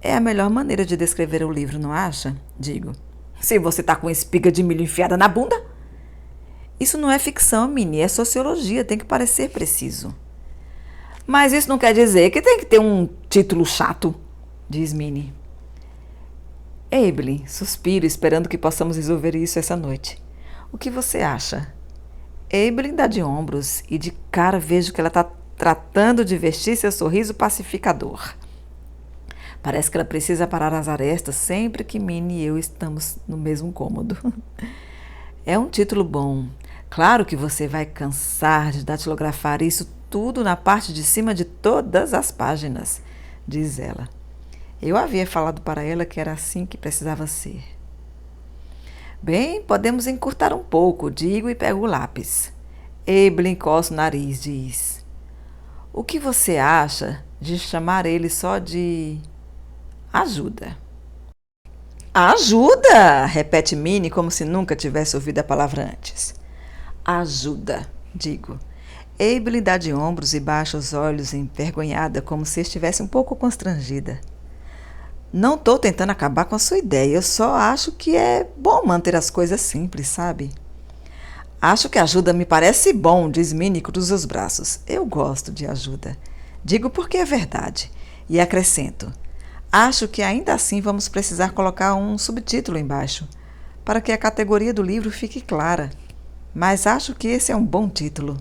É a melhor maneira de descrever o livro, não acha? Digo. Se você está com espiga de milho enfiada na bunda? Isso não é ficção, Minnie, é sociologia, tem que parecer preciso. Mas isso não quer dizer que tem que ter um título chato, diz Minnie. Eibhlin, suspiro, esperando que possamos resolver isso essa noite. O que você acha? Eibhlin dá de ombros e de cara vejo que ela está tratando de vestir seu sorriso pacificador. Parece que ela precisa parar as arestas sempre que Minnie e eu estamos no mesmo cômodo. É um título bom. Claro que você vai cansar de datilografar isso tudo na parte de cima de todas as páginas, diz ela. Eu havia falado para ela que era assim que precisava ser. Bem, podemos encurtar um pouco, digo e pego o lápis. Eibhlin coça o nariz, diz. O que você acha de chamar ele só de ajuda? Ajuda! Repete Minnie como se nunca tivesse ouvido a palavra antes. Ajuda, digo. Eibhlin dá de ombros e baixa os olhos envergonhada, como se estivesse um pouco constrangida. Não estou tentando acabar com a sua ideia, eu só acho que é bom manter as coisas simples, sabe? Acho que ajuda me parece bom, diz Minnie e cruza os braços. Eu gosto de ajuda. Digo porque é verdade. E acrescento. Acho que ainda assim vamos precisar colocar um subtítulo embaixo, para que a categoria do livro fique clara. Mas acho que esse é um bom título.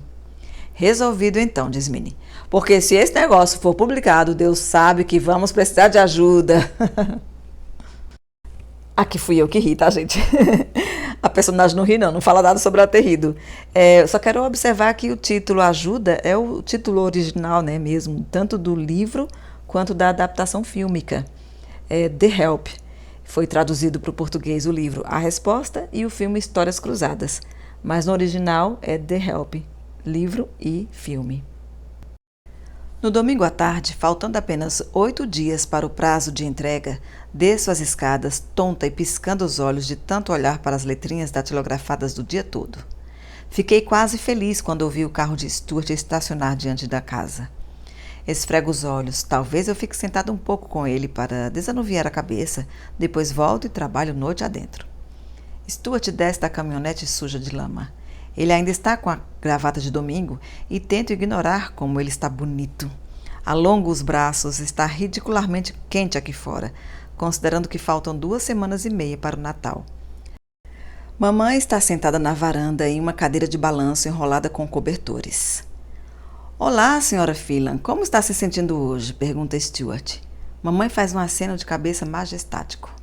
Resolvido então, diz Minnie. Porque se esse negócio for publicado, Deus sabe que vamos precisar de ajuda. Aqui fui eu que ri, tá, gente? A personagem não ri, não fala nada sobre ela ter rido. Eu só quero observar que o título Ajuda é o título original, né, mesmo, tanto do livro quanto da adaptação fílmica. The Help. Foi traduzido para o português o livro A Resposta e o filme Histórias Cruzadas. Mas no original é The Help, livro e filme. No domingo à tarde, faltando apenas 8 dias para o prazo de entrega, desço as escadas, tonta e piscando os olhos de tanto olhar para as letrinhas datilografadas do dia todo. Fiquei quase feliz quando ouvi o carro de Stuart estacionar diante da casa. Esfrego os olhos, talvez eu fique sentado um pouco com ele para desanuviar a cabeça, depois volto e trabalho noite adentro. Stuart desce da caminhonete suja de lama. Ele ainda está com a gravata de domingo e tento ignorar como ele está bonito. Alongo os braços, está ridicularmente quente aqui fora, considerando que faltam 2 semanas e meia para o Natal. Mamãe está sentada na varanda em uma cadeira de balanço enrolada com cobertores. Olá, senhora Phelan, como está se sentindo hoje? Pergunta Stuart. Mamãe faz um aceno de cabeça majestático.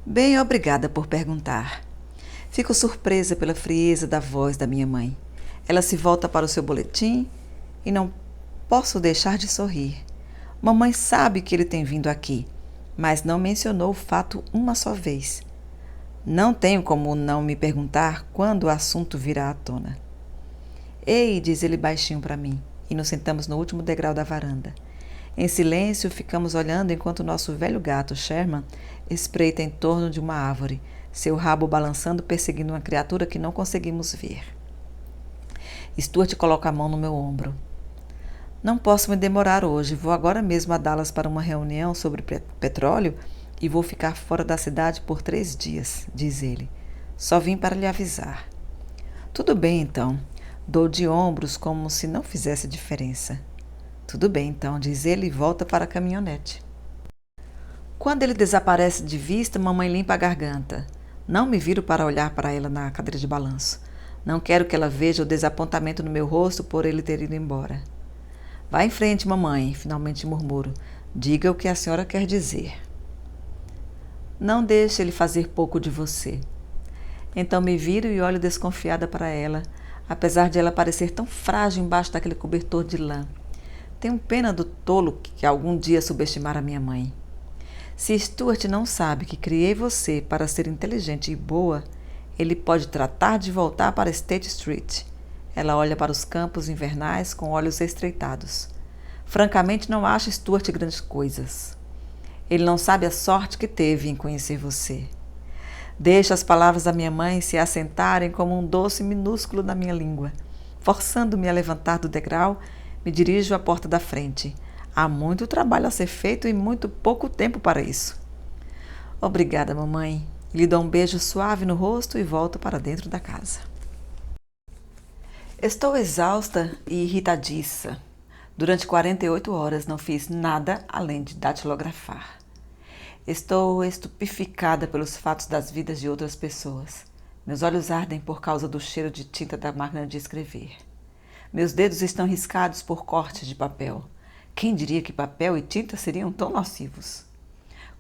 Bem, obrigada por perguntar. Fico surpresa pela frieza da voz da minha mãe. Ela se volta para o seu boletim e não posso deixar de sorrir. Mamãe sabe que ele tem vindo aqui, mas não mencionou o fato uma só vez. Não tenho como não me perguntar quando o assunto virá à tona. Ei, diz ele baixinho para mim, e nos sentamos no último degrau da varanda. Em silêncio, ficamos olhando enquanto nosso velho gato, Sherman, espreita em torno de uma árvore, seu rabo balançando perseguindo uma criatura que não conseguimos ver. Stuart coloca a mão no meu ombro. Não posso me demorar hoje, vou agora mesmo a Dallas para uma reunião sobre petróleo e vou ficar fora da cidade por 3 dias, diz ele. Só vim para lhe avisar. Tudo bem, então. Dou de ombros como se não fizesse diferença. Tudo bem, então, diz ele e volta para a caminhonete. Quando ele desaparece de vista, mamãe limpa a garganta. Não me viro para olhar para ela na cadeira de balanço. Não quero que ela veja o desapontamento no meu rosto por ele ter ido embora. Vá em frente, mamãe, finalmente murmuro. Diga o que a senhora quer dizer. Não deixe ele fazer pouco de você. Então me viro e olho desconfiada para ela, apesar de ela parecer tão frágil embaixo daquele cobertor de lã. Tenho pena do tolo que algum dia subestimara minha mãe. Se Stuart não sabe que criei você para ser inteligente e boa, ele pode tratar de voltar para State Street. Ela olha para os campos invernais com olhos estreitados. Francamente, não acho Stuart grandes coisas. Ele não sabe a sorte que teve em conhecer você. Deixo as palavras da minha mãe se assentarem como um doce minúsculo na minha língua. Forçando-me a levantar do degrau, me dirijo à porta da frente. Há muito trabalho a ser feito e muito pouco tempo para isso. Obrigada, mamãe. Lhe dou um beijo suave no rosto e volto para dentro da casa. Estou exausta e irritadiça. Durante 48 horas não fiz nada além de datilografar. Estou estupeficada pelos fatos das vidas de outras pessoas. Meus olhos ardem por causa do cheiro de tinta da máquina de escrever. Meus dedos estão riscados por cortes de papel. Quem diria que papel e tinta seriam tão nocivos?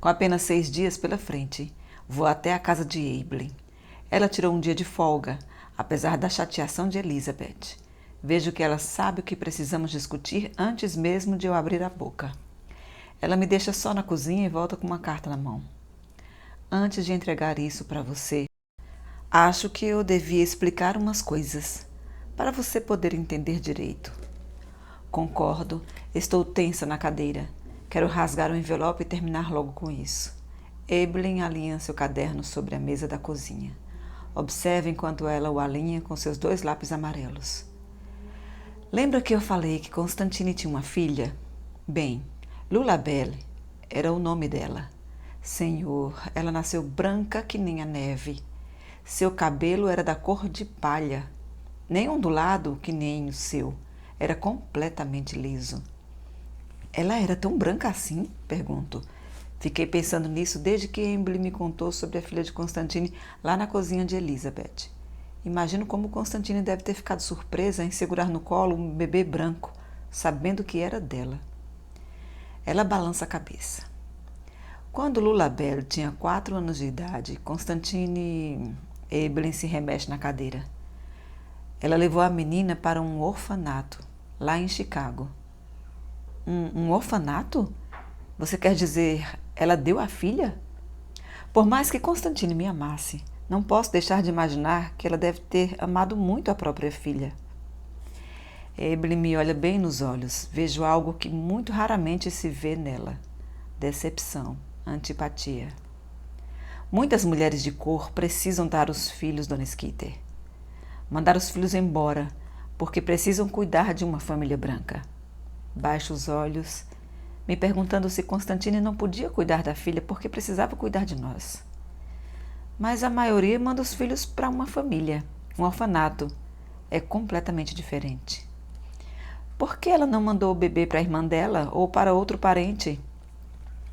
Com apenas 6 dias pela frente, vou até a casa de Evelyn. Ela tirou um dia de folga, apesar da chateação de Elizabeth. Vejo que ela sabe o que precisamos discutir antes mesmo de eu abrir a boca. Ela me deixa só na cozinha e volta com uma carta na mão. Antes de entregar isso para você, acho que eu devia explicar umas coisas, para você poder entender direito. Concordo, estou tensa na cadeira. Quero rasgar o envelope e terminar logo com isso. Evelyn alinha seu caderno sobre a mesa da cozinha. Observe enquanto ela o alinha com seus 2 lápis amarelos. Lembra que eu falei que Constantine tinha uma filha? Bem, Lullabelle era o nome dela. Senhor, ela nasceu branca que nem a neve. Seu cabelo era da cor de palha. Nem ondulado que nem o seu. Era completamente liso. Ela era tão branca assim? Pergunto. Fiquei pensando nisso desde que Emily me contou sobre a filha de Constantine lá na cozinha de Elizabeth. Imagino como Constantine deve ter ficado surpresa em segurar no colo um bebê branco, sabendo que era dela. Ela balança a cabeça. Quando Lullabelle tinha 4 anos de idade, Constantine... Evelyn se remexe na cadeira. Ela levou a menina para um orfanato, lá em Chicago. Um orfanato? Você quer dizer, ela deu a filha? Por mais que Constantine me amasse, não posso deixar de imaginar que ela deve ter amado muito a própria filha. Evelyn me olha bem nos olhos. Vejo algo que muito raramente se vê nela. Decepção, antipatia. Muitas mulheres de cor precisam dar os filhos, Dona Skeeter. Mandar os filhos embora, porque precisam cuidar de uma família branca. Baixo os olhos, me perguntando se Constantine não podia cuidar da filha porque precisava cuidar de nós. Mas a maioria manda os filhos para uma família, um orfanato. É completamente diferente. Por que ela não mandou o bebê para a irmã dela ou para outro parente?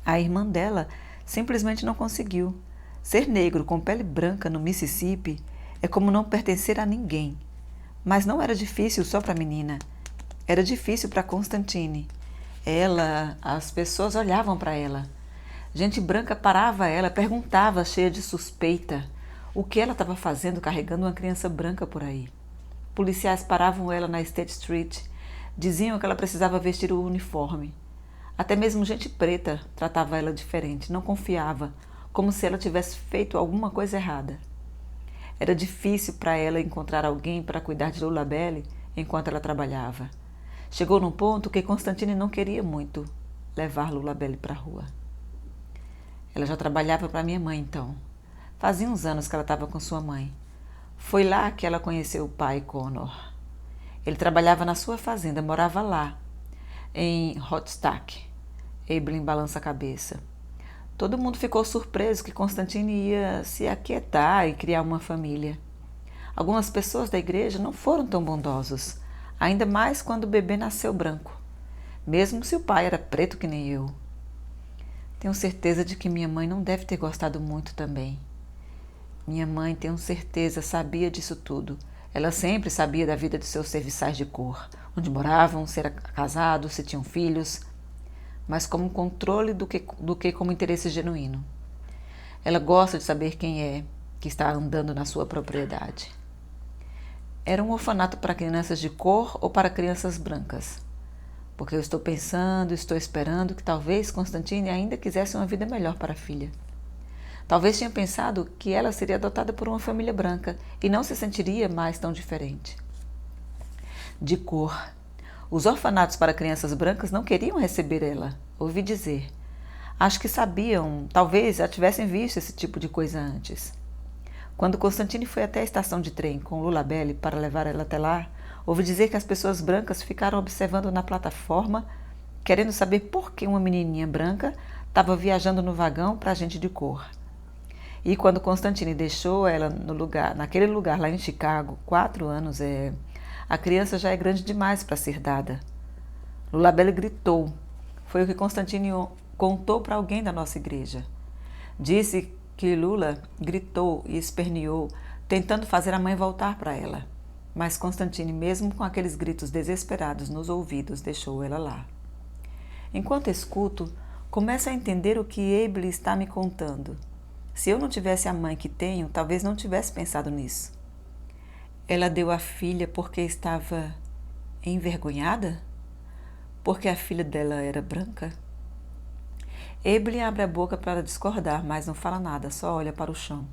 A irmã dela simplesmente não conseguiu. Ser negro com pele branca no Mississippi é como não pertencer a ninguém. Mas não era difícil só para a menina. Era difícil para Constantine. As pessoas olhavam para ela. Gente branca parava ela, perguntava, cheia de suspeita, o que ela estava fazendo carregando uma criança branca por aí. Policiais paravam ela na State Street, diziam que ela precisava vestir o uniforme. Até mesmo gente preta tratava ela diferente, não confiava, como se ela tivesse feito alguma coisa errada. Era difícil para ela encontrar alguém para cuidar de Lullabelle enquanto ela trabalhava. Chegou num ponto que Constantine não queria muito levar Lullabelle para a rua. Ela já trabalhava para minha mãe então. Fazia uns anos que ela estava com sua mãe. Foi lá que ela conheceu o pai Connor. Ele trabalhava na sua fazenda, morava lá, em Hotstack. Evelyn balança a cabeça. Todo mundo ficou surpreso que Constantine ia se aquietar e criar uma família. Algumas pessoas da igreja não foram tão bondosos, ainda mais quando o bebê nasceu branco, mesmo se o pai era preto que nem eu. Tenho certeza de que minha mãe não deve ter gostado muito também. Minha mãe, tenho certeza, sabia disso tudo. Ela sempre sabia da vida de seus serviçais de cor, onde moravam, se eram casados, se tinham filhos, mas como controle do que como interesse genuíno. Ela gosta de saber quem é que está andando na sua propriedade. Era um orfanato para crianças de cor ou para crianças brancas? Porque eu estou pensando, estou esperando que talvez Constantine ainda quisesse uma vida melhor para a filha. Talvez tenha pensado que ela seria adotada por uma família branca e não se sentiria mais tão diferente. De cor. Os orfanatos para crianças brancas não queriam receber ela, ouvi dizer. Acho que sabiam, talvez já tivessem visto esse tipo de coisa antes. Quando Constantine foi até a estação de trem com Lullabelle para levar ela até lá, ouvi dizer que as pessoas brancas ficaram observando na plataforma, querendo saber por que uma menininha branca estava viajando no vagão para gente de cor. E quando Constantine deixou ela naquele lugar lá em Chicago, 4 anos, a criança já é grande demais para ser dada. Lullabelle gritou. Foi o que Constantine contou para alguém da nossa igreja. Disse que Lula gritou e esperneou, tentando fazer a mãe voltar para ela. Mas Constantine, mesmo com aqueles gritos desesperados nos ouvidos, deixou ela lá. Enquanto escuto, começo a entender o que Evelyn está me contando. Se eu não tivesse a mãe que tenho, talvez não tivesse pensado nisso. Ela deu a filha porque estava envergonhada? Porque a filha dela era branca? Evelyn abre a boca para discordar, mas não fala nada, só olha para o chão.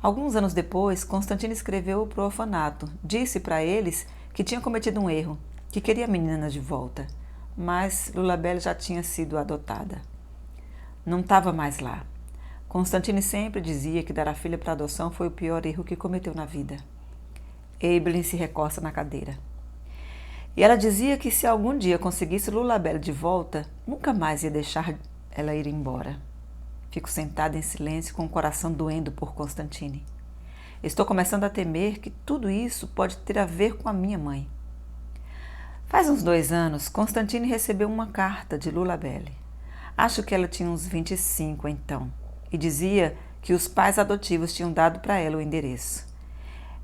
Alguns anos depois, Constantine escreveu para o orfanato. Disse para eles que tinha cometido um erro, que queria a menina de volta, mas Lullabelle já tinha sido adotada. Não estava mais lá. Constantine sempre dizia que dar a filha para adoção foi o pior erro que cometeu na vida. Evelyn se recosta na cadeira. E ela dizia que se algum dia conseguisse Lullabelle de volta, nunca mais ia deixar ela ir embora. Fico sentada em silêncio com o coração doendo por Constantine. Estou começando a temer que tudo isso pode ter a ver com a minha mãe. Faz uns 2 anos, Constantine recebeu uma carta de Lullabelle. Acho que ela tinha uns 25 então, e dizia que os pais adotivos tinham dado para ela o endereço.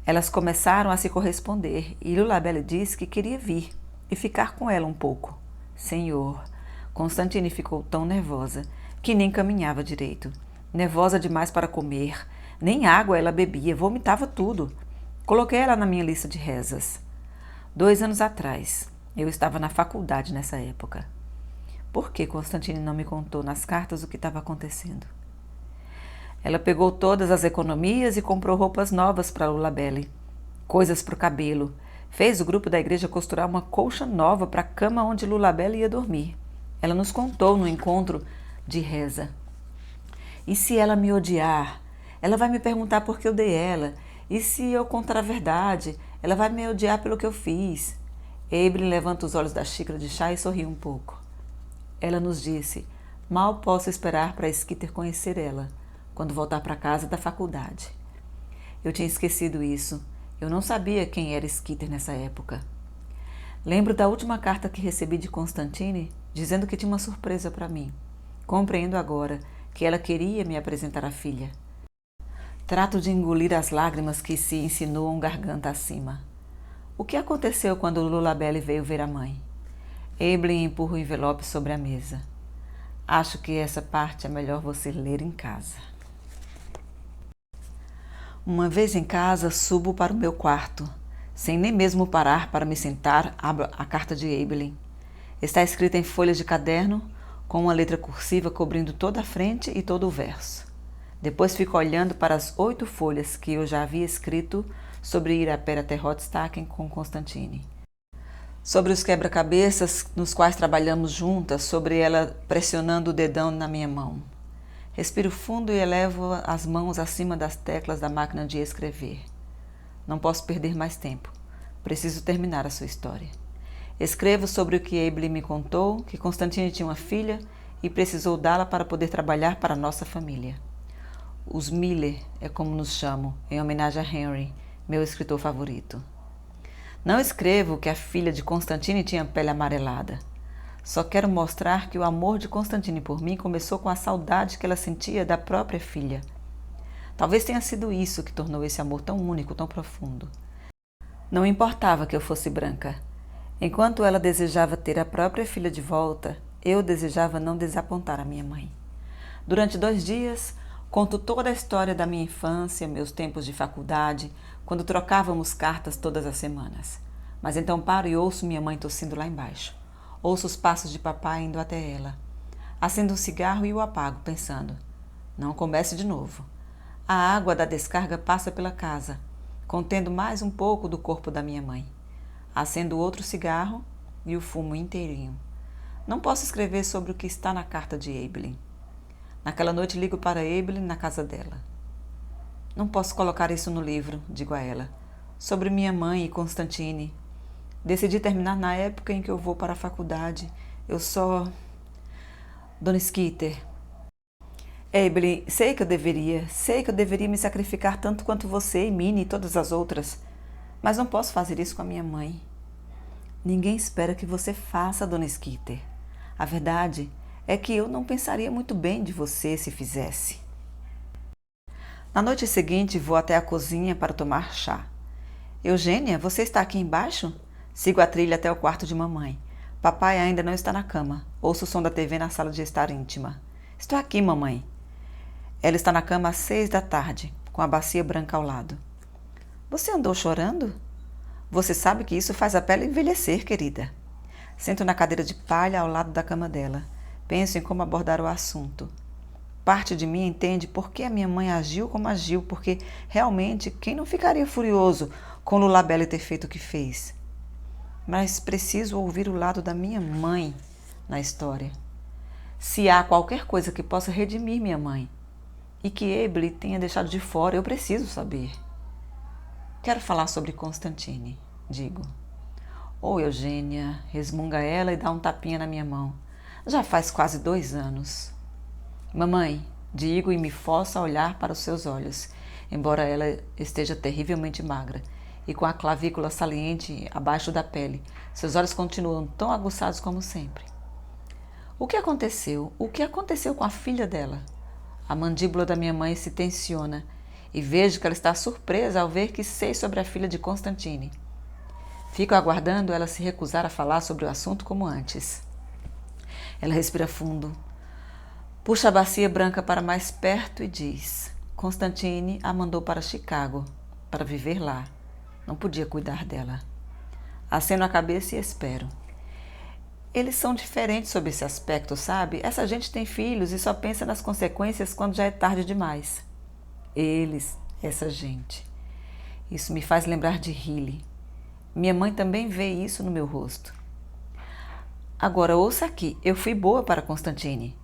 Elas começaram a se corresponder e Lullabelle disse que queria vir e ficar com ela um pouco. Senhor, Constantine ficou tão nervosa que nem caminhava direito. Nervosa demais para comer, nem água ela bebia, vomitava tudo. Coloquei ela na minha lista de rezas. 2 anos atrás, eu estava na faculdade nessa época. Por que Constantine não me contou nas cartas o que estava acontecendo? Ela pegou todas as economias e comprou roupas novas para Lullabelle, coisas para o cabelo. Fez o grupo da igreja costurar uma colcha nova para a cama onde Lullabelle ia dormir. Ela nos contou no encontro de reza. E se ela me odiar? Ela vai me perguntar por que eu dei ela. E se eu contar a verdade? Ela vai me odiar pelo que eu fiz. Evelyn levanta os olhos da xícara de chá e sorri um pouco. Ela nos disse, mal posso esperar para Skeeter conhecer ela, quando voltar para casa da faculdade. Eu tinha esquecido isso. Eu não sabia quem era Skeeter nessa época. Lembro da última carta que recebi de Constantine, dizendo que tinha uma surpresa para mim. Compreendo agora que ela queria me apresentar a filha. Trato de engolir as lágrimas que se insinuam garganta acima. O que aconteceu quando Lullabelle veio ver a mãe? Evelyn empurra o envelope sobre a mesa. Acho que essa parte é melhor você ler em casa. Uma vez em casa, subo para o meu quarto. Sem nem mesmo parar para me sentar, abro a carta de Evelyn. Está escrita em folhas de caderno, com uma letra cursiva cobrindo toda a frente e todo o verso. Depois fico olhando para as 8 folhas que eu já havia escrito sobre ir a pé até Rottstakken com Constantine. Sobre os quebra-cabeças nos quais trabalhamos juntas, sobre ela pressionando o dedão na minha mão. Respiro fundo e elevo as mãos acima das teclas da máquina de escrever. Não posso perder mais tempo. Preciso terminar a sua história. Escrevo sobre o que Evelyn me contou, que Constantine tinha uma filha e precisou dá-la para poder trabalhar para a nossa família. Os Miller é como nos chamam, em homenagem a Henry, meu escritor favorito. Não escrevo que a filha de Constantine tinha pele amarelada. Só quero mostrar que o amor de Constantine por mim começou com a saudade que ela sentia da própria filha. Talvez tenha sido isso que tornou esse amor tão único, tão profundo. Não importava que eu fosse branca. Enquanto ela desejava ter a própria filha de volta, eu desejava não desapontar a minha mãe. Durante 2 dias, conto toda a história da minha infância, meus tempos de faculdade, quando trocávamos cartas todas as semanas. Mas então paro e ouço minha mãe tossindo lá embaixo. Ouço os passos de papai indo até ela. Acendo um cigarro e o apago, pensando, não comece de novo. A água da descarga passa pela casa, contendo mais um pouco do corpo da minha mãe. Acendo outro cigarro e o fumo inteirinho. Não posso escrever sobre o que está na carta de Evelyn. Naquela noite ligo para Evelyn na casa dela. Não posso colocar isso no livro, digo a ela. Sobre minha mãe e Constantine. Decidi terminar na época em que eu vou para a faculdade. Eu só... Dona Skeeter. Evelyn, sei que eu deveria me sacrificar tanto quanto você e Minnie e todas as outras. Mas não posso fazer isso com a minha mãe. Ninguém espera que você faça, Dona Skeeter. A verdade é que eu não pensaria muito bem de você se fizesse. Na noite seguinte, vou até a cozinha para tomar chá. Eugênia, você está aqui embaixo? Sigo a trilha até o quarto de mamãe. Papai ainda não está na cama. Ouço o som da TV na sala de estar íntima. Estou aqui, mamãe. Ela está na cama às 6 da tarde, com a bacia branca ao lado. Você andou chorando? Você sabe que isso faz a pele envelhecer, querida. Sento na cadeira de palha ao lado da cama dela. Penso em como abordar o assunto. Parte de mim entende por que a minha mãe agiu como agiu, porque realmente quem não ficaria furioso com Lullabelle ter feito o que fez? Mas preciso ouvir o lado da minha mãe na história. Se há qualquer coisa que possa redimir minha mãe e que Evelyn tenha deixado de fora, eu preciso saber. Quero falar sobre Constantine, digo. Ô, Eugênia, resmunga ela e dá um tapinha na minha mão. Já faz quase 2 anos. Mamãe, digo e me forço a olhar para os seus olhos, embora ela esteja terrivelmente magra e com a clavícula saliente abaixo da pele. Seus olhos continuam tão aguçados como sempre. O que aconteceu? O que aconteceu com a filha dela? A mandíbula da minha mãe se tensiona e vejo que ela está surpresa ao ver que sei sobre a filha de Constantine. Fico aguardando ela se recusar a falar sobre o assunto como antes. Ela respira fundo, puxa a bacia branca para mais perto e diz: Constantine a mandou para Chicago, para viver lá. Não podia cuidar dela. Aceno a cabeça e espero. Eles são diferentes sob esse aspecto, sabe? Essa gente tem filhos e só pensa nas consequências quando já é tarde demais. Eles, essa gente. Isso me faz lembrar de Riley. Minha mãe também vê isso no meu rosto. Agora, ouça aqui, eu fui boa para Constantine.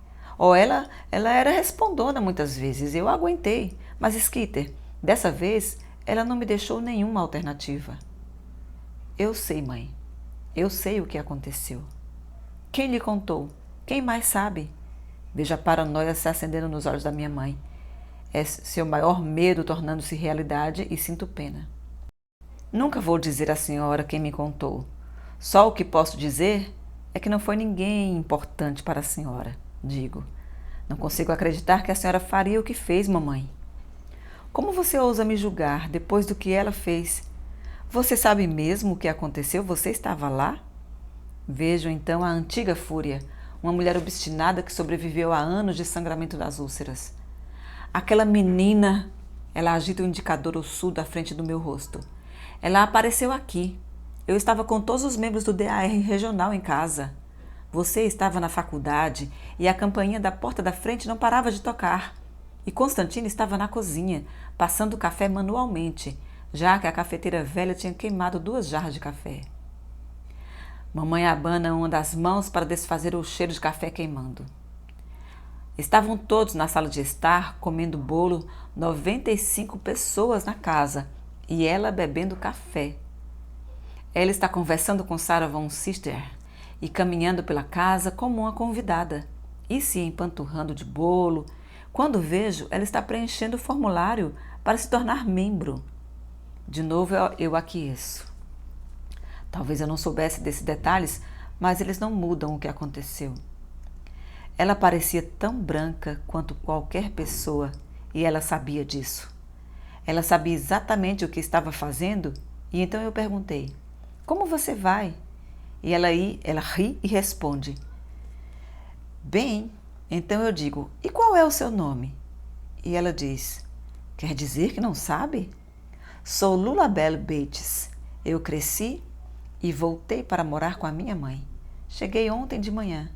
Ela era respondona muitas vezes, eu aguentei. Mas Skeeter, dessa vez, ela não me deixou nenhuma alternativa. Eu sei, mãe. Eu sei o que aconteceu. Quem lhe contou? Quem mais sabe? Vejo a paranoia se acendendo nos olhos da minha mãe. É seu maior medo tornando-se realidade e sinto pena. Nunca vou dizer à senhora quem me contou. Só o que posso dizer é que não foi ninguém importante para a senhora, digo. Não consigo acreditar que a senhora faria o que fez, mamãe. Como você ousa me julgar depois do que ela fez? Você sabe mesmo o que aconteceu? Você estava lá? Vejo então a antiga Fúria, uma mulher obstinada que sobreviveu a anos de sangramento das úlceras. Aquela menina, ela agita o indicador ossudo à frente do meu rosto. Ela apareceu aqui. Eu estava com todos os membros do DAR regional em casa. Você estava na faculdade e a campainha da porta da frente não parava de tocar. E Constantine estava na cozinha, passando o café manualmente, já que a cafeteira velha tinha queimado 2 jarras de café. Mamãe abana uma das mãos para desfazer o cheiro de café queimando. Estavam todos na sala de estar, comendo bolo, 95 pessoas na casa, e ela bebendo café. Ela está conversando com Sarah von Sister e caminhando pela casa como uma convidada, e se empanturrando de bolo. Quando vejo, ela está preenchendo o formulário para se tornar membro. De novo eu aqueço. Talvez eu não soubesse desses detalhes, mas eles não mudam o que aconteceu. Ela parecia tão branca quanto qualquer pessoa e ela sabia disso. Ela sabia exatamente o que estava fazendo e então eu perguntei: como você vai? E ela ri e responde: bem. Então eu digo: e qual é o seu nome? E ela diz: quer dizer que não sabe? Sou Lullaby Bates. Eu cresci e voltei para morar com a minha mãe. Cheguei ontem de manhã.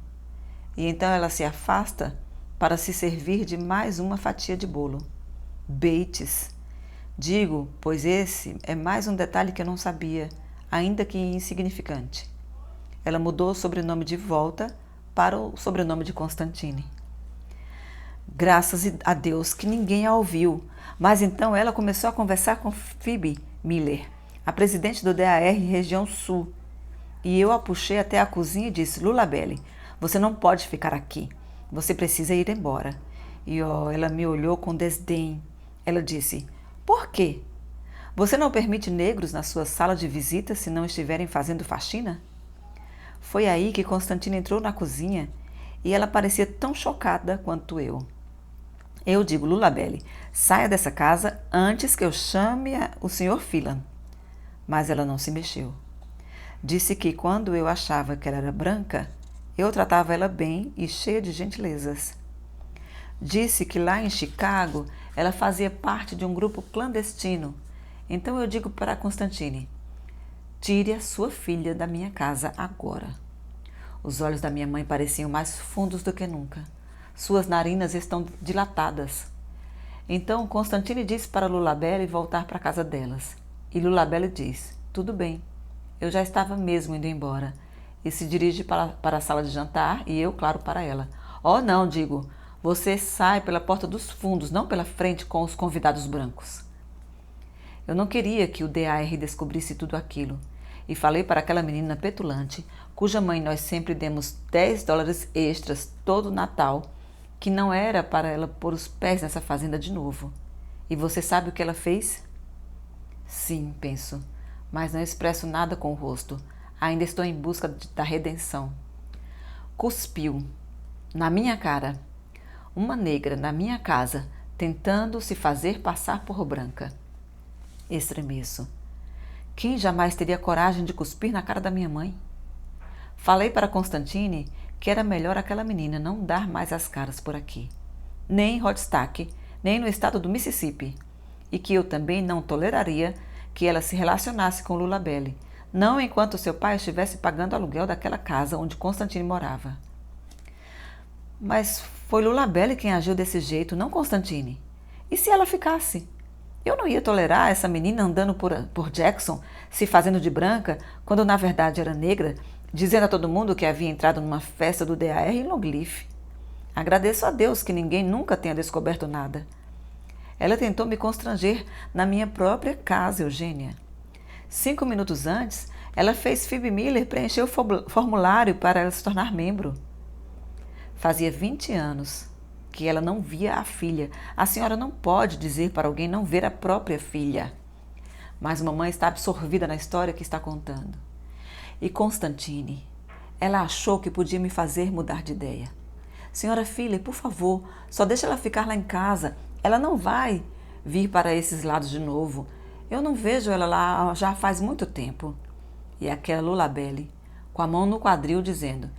E então ela se afasta para se servir de mais uma fatia de bolo. Bates. Digo, pois esse é mais um detalhe que eu não sabia, ainda que insignificante. Ela mudou o sobrenome de volta para o sobrenome de Constantine. Graças a Deus que ninguém a ouviu, mas então ela começou a conversar com Phoebe Miller, a presidente do DAR Região Sul, e eu a puxei até a cozinha e disse: Lullaby, você não pode ficar aqui, você precisa ir embora. E ela me olhou com desdém. Ela disse: por quê? Você não permite negros na sua sala de visita se não estiverem fazendo faxina? Foi aí que Constantine entrou na cozinha e ela parecia tão chocada quanto eu. Eu digo: Lullaby, saia dessa casa antes que eu chame o Sr. Phelan. Mas ela não se mexeu. Disse que quando eu achava que ela era branca, eu tratava ela bem e cheia de gentilezas. Disse que lá em Chicago ela fazia parte de um grupo clandestino. Então eu digo para Constantine: tire a sua filha da minha casa agora. Os olhos da minha mãe pareciam mais fundos do que nunca. Suas narinas estão dilatadas. Então Constantine disse para Lullaby voltar para a casa delas. E Lullaby diz: tudo bem, eu já estava mesmo indo embora. E se dirige para a sala de jantar e eu, claro, para ela. Oh, não, digo, você sai pela porta dos fundos, não pela frente com os convidados brancos. Eu não queria que o DAR descobrisse tudo aquilo. E falei para aquela menina petulante, cuja mãe nós sempre demos $10 extras todo Natal, que não era para ela pôr os pés nessa fazenda de novo. E você sabe o que ela fez? Sim, penso, mas não expresso nada com o rosto. Ainda estou em busca da redenção. Cuspiu. Na minha cara. Uma negra na minha casa, tentando se fazer passar por branca. Estremeço. Quem jamais teria coragem de cuspir na cara da minha mãe? Falei para Constantine que era melhor aquela menina não dar mais as caras por aqui. Nem em Rodstack, nem no estado do Mississippi. E que eu também não toleraria que ela se relacionasse com Lullaby, não enquanto seu pai estivesse pagando o aluguel daquela casa onde Constantine morava. Mas foi Lullaby quem agiu desse jeito, não Constantine. E se ela ficasse? Eu não ia tolerar essa menina andando por Jackson, se fazendo de branca, quando na verdade era negra, dizendo a todo mundo que havia entrado numa festa do DAR em Longleaf. Agradeço a Deus que ninguém nunca tenha descoberto nada. Ela tentou me constranger na minha própria casa, Eugênia. 5 minutos antes, ela fez Phoebe Miller preencher o formulário para ela se tornar membro. Fazia 20 anos que ela não via a filha. A senhora não pode dizer para alguém não ver a própria filha. Mas mamãe está absorvida na história que está contando. E Constantine, ela achou que podia me fazer mudar de ideia. Senhora Philly, por favor, só deixa ela ficar lá em casa. Ela não vai vir para esses lados de novo. Eu não vejo ela lá já faz muito tempo. E aquela Lullaby, com a mão no quadril, dizendo: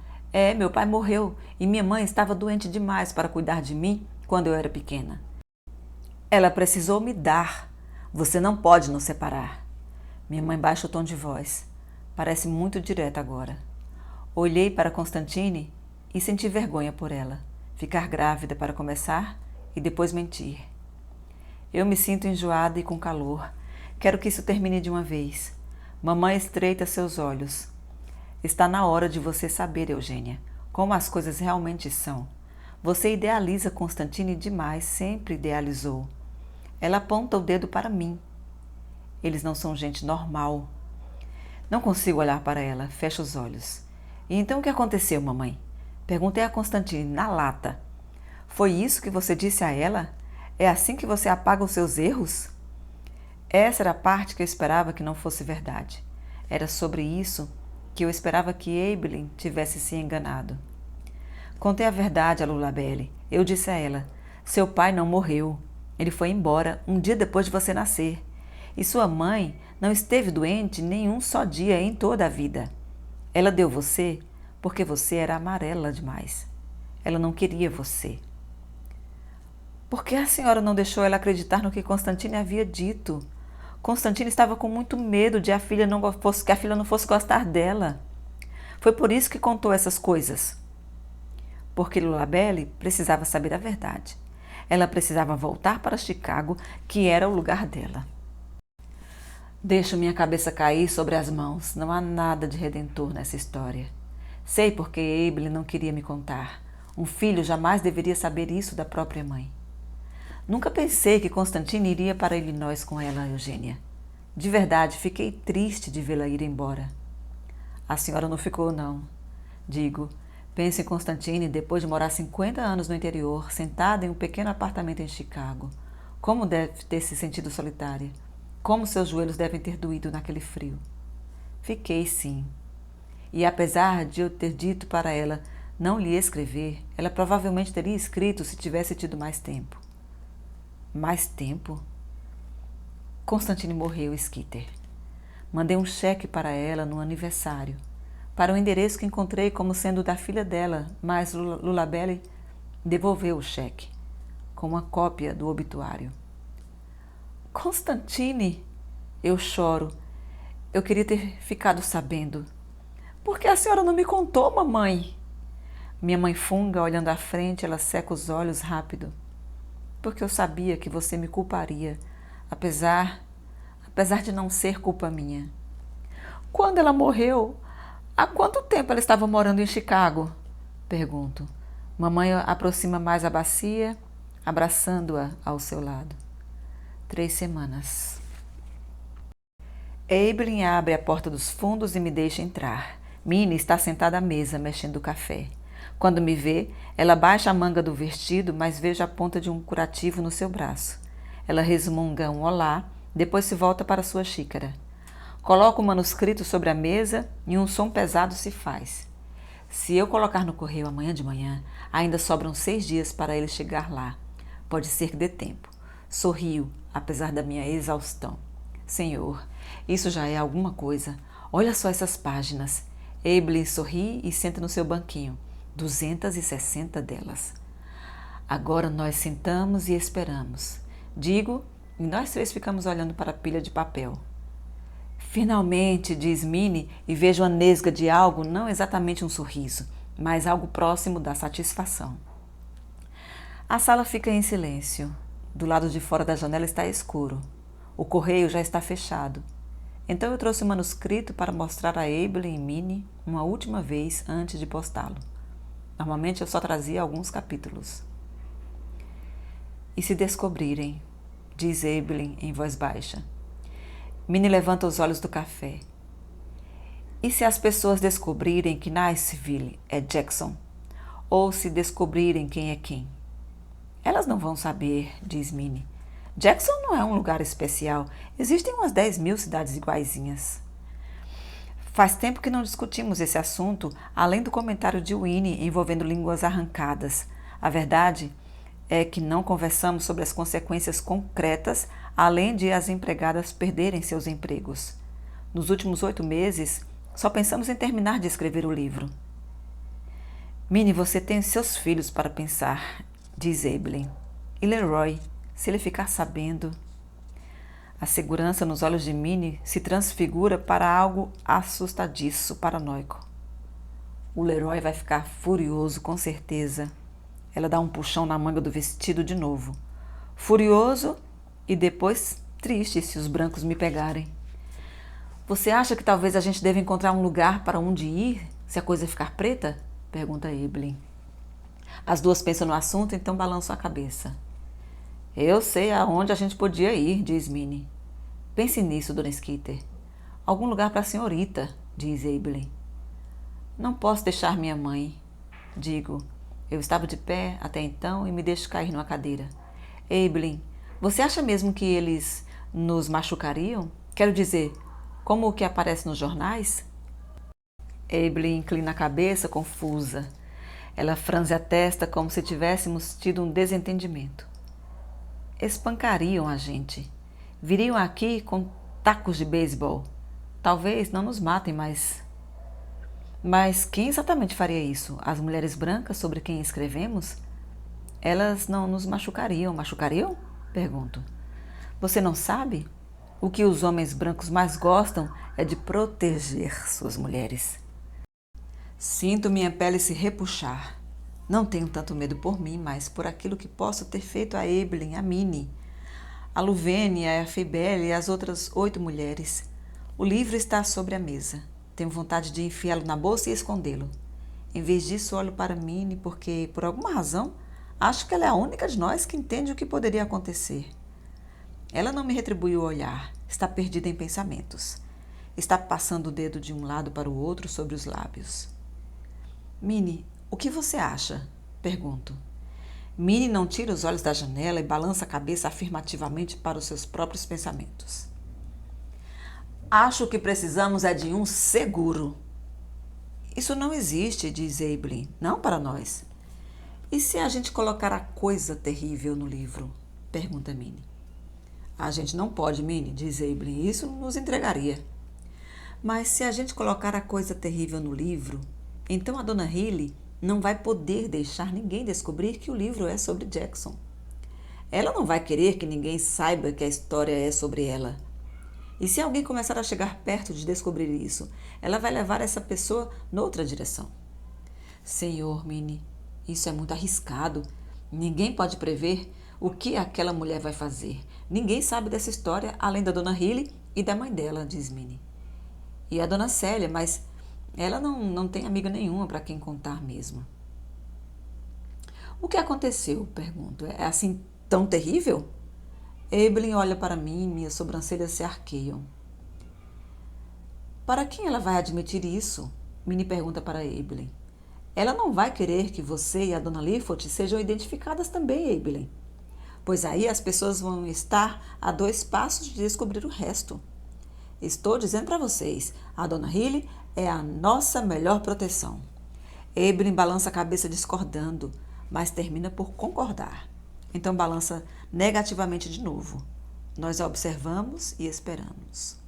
meu pai morreu e minha mãe estava doente demais para cuidar de mim quando eu era pequena. Ela precisou me dar. Você não pode nos separar. Minha mãe baixa o tom de voz. Parece muito direta agora. Olhei para Constantine e senti vergonha por ela. Ficar grávida para começar e depois mentir. Eu me sinto enjoada e com calor. Quero que isso termine de uma vez. Mamãe estreita seus olhos. Está na hora de você saber, Eugênia, como as coisas realmente são. Você idealiza Constantine demais, sempre idealizou. Ela aponta o dedo para mim. Eles não são gente normal. Não consigo olhar para ela, fecho os olhos. E então o que aconteceu, mamãe? Perguntei a Constantine na lata. Foi isso que você disse a ela? É assim que você apaga os seus erros? Essa era a parte que eu esperava que não fosse verdade. Era sobre isso que eu esperava que Eibelin tivesse se enganado. Contei a verdade a Lullaby. Eu disse a ela: seu pai não morreu. Ele foi embora um dia depois de você nascer. E sua mãe não esteve doente nenhum só dia em toda a vida. Ela deu você porque você era amarela demais. Ela não queria você. Por que a senhora não deixou ela acreditar no que Constantine havia dito? Constantine estava com muito medo de que a filha não fosse gostar dela. Foi por isso que contou essas coisas. Porque Lullaby precisava saber a verdade. Ela precisava voltar para Chicago, que era o lugar dela. Deixo minha cabeça cair sobre as mãos. Não há nada de redentor nessa história. Sei porque Eibelin não queria me contar. Um filho jamais deveria saber isso da própria mãe. Nunca pensei que Constantine iria para Illinois com ela, Eugênia. De verdade, fiquei triste de vê-la ir embora. A senhora não ficou, não. Digo, penso em Constantine depois de morar 50 anos no interior, sentada em um pequeno apartamento em Chicago. Como deve ter se sentido solitária. Como seus joelhos devem ter doído naquele frio. Fiquei, sim. E apesar de eu ter dito para ela não lhe escrever, ela provavelmente teria escrito se tivesse tido mais tempo. Mais tempo? Constantine morreu, Skeeter. Mandei um cheque para ela no aniversário, para o endereço que encontrei como sendo da filha dela, mas Lullaby devolveu o cheque, com uma cópia do obituário. Constantine! Eu choro. Eu queria ter ficado sabendo. Por que a senhora não me contou, mamãe? Minha mãe funga, olhando à frente, ela seca os olhos rápido. Porque eu sabia que você me culparia, apesar de não ser culpa minha. Quando ela morreu, há quanto tempo ela estava morando em Chicago? Pergunto. Mamãe aproxima mais a bacia, abraçando-a ao seu lado. 3 semanas. Eibelin abre a porta dos fundos e me deixa entrar. Minnie está sentada à mesa, mexendo o café. Quando me vê, ela baixa a manga do vestido, mas vejo a ponta de um curativo no seu braço. Ela resmunga um olá, depois se volta para sua xícara. Coloca o manuscrito sobre a mesa e um som pesado se faz. Se eu colocar no correio amanhã de manhã, ainda sobram 6 dias para ele chegar lá. Pode ser que dê tempo. Sorrio, apesar da minha exaustão. Senhor, isso já é alguma coisa. Olha só essas páginas. Evelyn sorri e senta no seu banquinho. 260 delas. Agora nós sentamos e esperamos. Digo, e nós três ficamos olhando para a pilha de papel. Finalmente, diz Minnie, e vejo a nesga de algo, não exatamente um sorriso, mas algo próximo da satisfação. A sala fica em silêncio. Do lado de fora da janela está escuro. O correio já está fechado. Então eu trouxe o manuscrito para mostrar a Evelyn e Minnie uma última vez antes de postá-lo. Normalmente eu só trazia alguns capítulos. E se descobrirem, diz Evelyn em voz baixa. Minnie levanta os olhos do café. E se as pessoas descobrirem que Niceville é Jackson? Ou se descobrirem quem é quem? Elas não vão saber, diz Minnie. Jackson não é um lugar especial. Existem umas 10.000 cidades iguaizinhas. Faz tempo que não discutimos esse assunto, além do comentário de Winnie envolvendo línguas arrancadas. A verdade é que não conversamos sobre as consequências concretas, além de as empregadas perderem seus empregos. Nos últimos 8 meses, só pensamos em terminar de escrever o livro. Minnie, você tem seus filhos para pensar, diz Evelyn. E Leroy, se ele ficar sabendo... A segurança nos olhos de Minnie se transfigura para algo assustadiço, paranoico. O Leroy vai ficar furioso, com certeza. Ela dá um puxão na manga do vestido de novo. Furioso e depois triste se os brancos me pegarem. Você acha que talvez a gente deva encontrar um lugar para onde ir se a coisa ficar preta? Pergunta Evelyn. As duas pensam no assunto, então balançam a cabeça. Eu sei aonde a gente podia ir, diz Minnie. Pense nisso, Dona Skeeter. Algum lugar para a senhorita, diz Evelyn. Não posso deixar minha mãe, digo. Eu estava de pé até então e me deixo cair numa cadeira. Evelyn, você acha mesmo que eles nos machucariam? Quero dizer, como o que aparece nos jornais? Evelyn inclina a cabeça, confusa. Ela franze a testa como se tivéssemos tido um desentendimento. Espancariam a gente. Viriam aqui com tacos de beisebol. Talvez não nos matem, mas... Mas quem exatamente faria isso? As mulheres brancas sobre quem escrevemos? Elas não nos machucariam. Machucariam? Pergunto. Você não sabe? O que os homens brancos mais gostam é de proteger suas mulheres. Sinto minha pele se repuxar. Não tenho tanto medo por mim, mas por aquilo que posso ter feito a Evelyn, a Minnie, a Luvênia, a Fibele e as outras 8 mulheres. O livro está sobre a mesa. Tenho vontade de enfiá-lo na bolsa e escondê-lo. Em vez disso, olho para Minnie porque, por alguma razão, acho que ela é a única de nós que entende o que poderia acontecer. Ela não me retribui o olhar. Está perdida em pensamentos. Está passando o dedo de um lado para o outro sobre os lábios. Minnie, o que você acha? Pergunto. Minnie não tira os olhos da janela e balança a cabeça afirmativamente para os seus próprios pensamentos. Acho que precisamos é de um seguro. Isso não existe, diz Evelyn. Não para nós. E se a gente colocar a coisa terrível no livro? Pergunta Minnie. A gente não pode, Minnie, diz Evelyn. Isso nos entregaria. Mas se a gente colocar a coisa terrível no livro, então a Dona Healy não vai poder deixar ninguém descobrir que o livro é sobre Jackson. Ela não vai querer que ninguém saiba que a história é sobre ela. E se alguém começar a chegar perto de descobrir isso, ela vai levar essa pessoa noutra direção. Senhor, Minnie, isso é muito arriscado. Ninguém pode prever o que aquela mulher vai fazer. Ninguém sabe dessa história além da Dona Healy e da mãe dela, diz Minnie. E a Dona Célia, mas ela não tem amiga nenhuma para quem contar mesmo. O que aconteceu? Pergunto. É assim tão terrível? Evelyn olha para mim e minhas sobrancelhas se arqueiam. Para quem ela vai admitir isso? Minnie pergunta para Evelyn. Ela não vai querer que você e a Dona Lifford sejam identificadas também, Evelyn. Pois aí as pessoas vão estar a 2 passos de descobrir o resto. Estou dizendo para vocês, a Dona Healy é a nossa melhor proteção. Evelyn balança a cabeça discordando, mas termina por concordar. Então balança negativamente de novo. Nós a observamos e esperamos.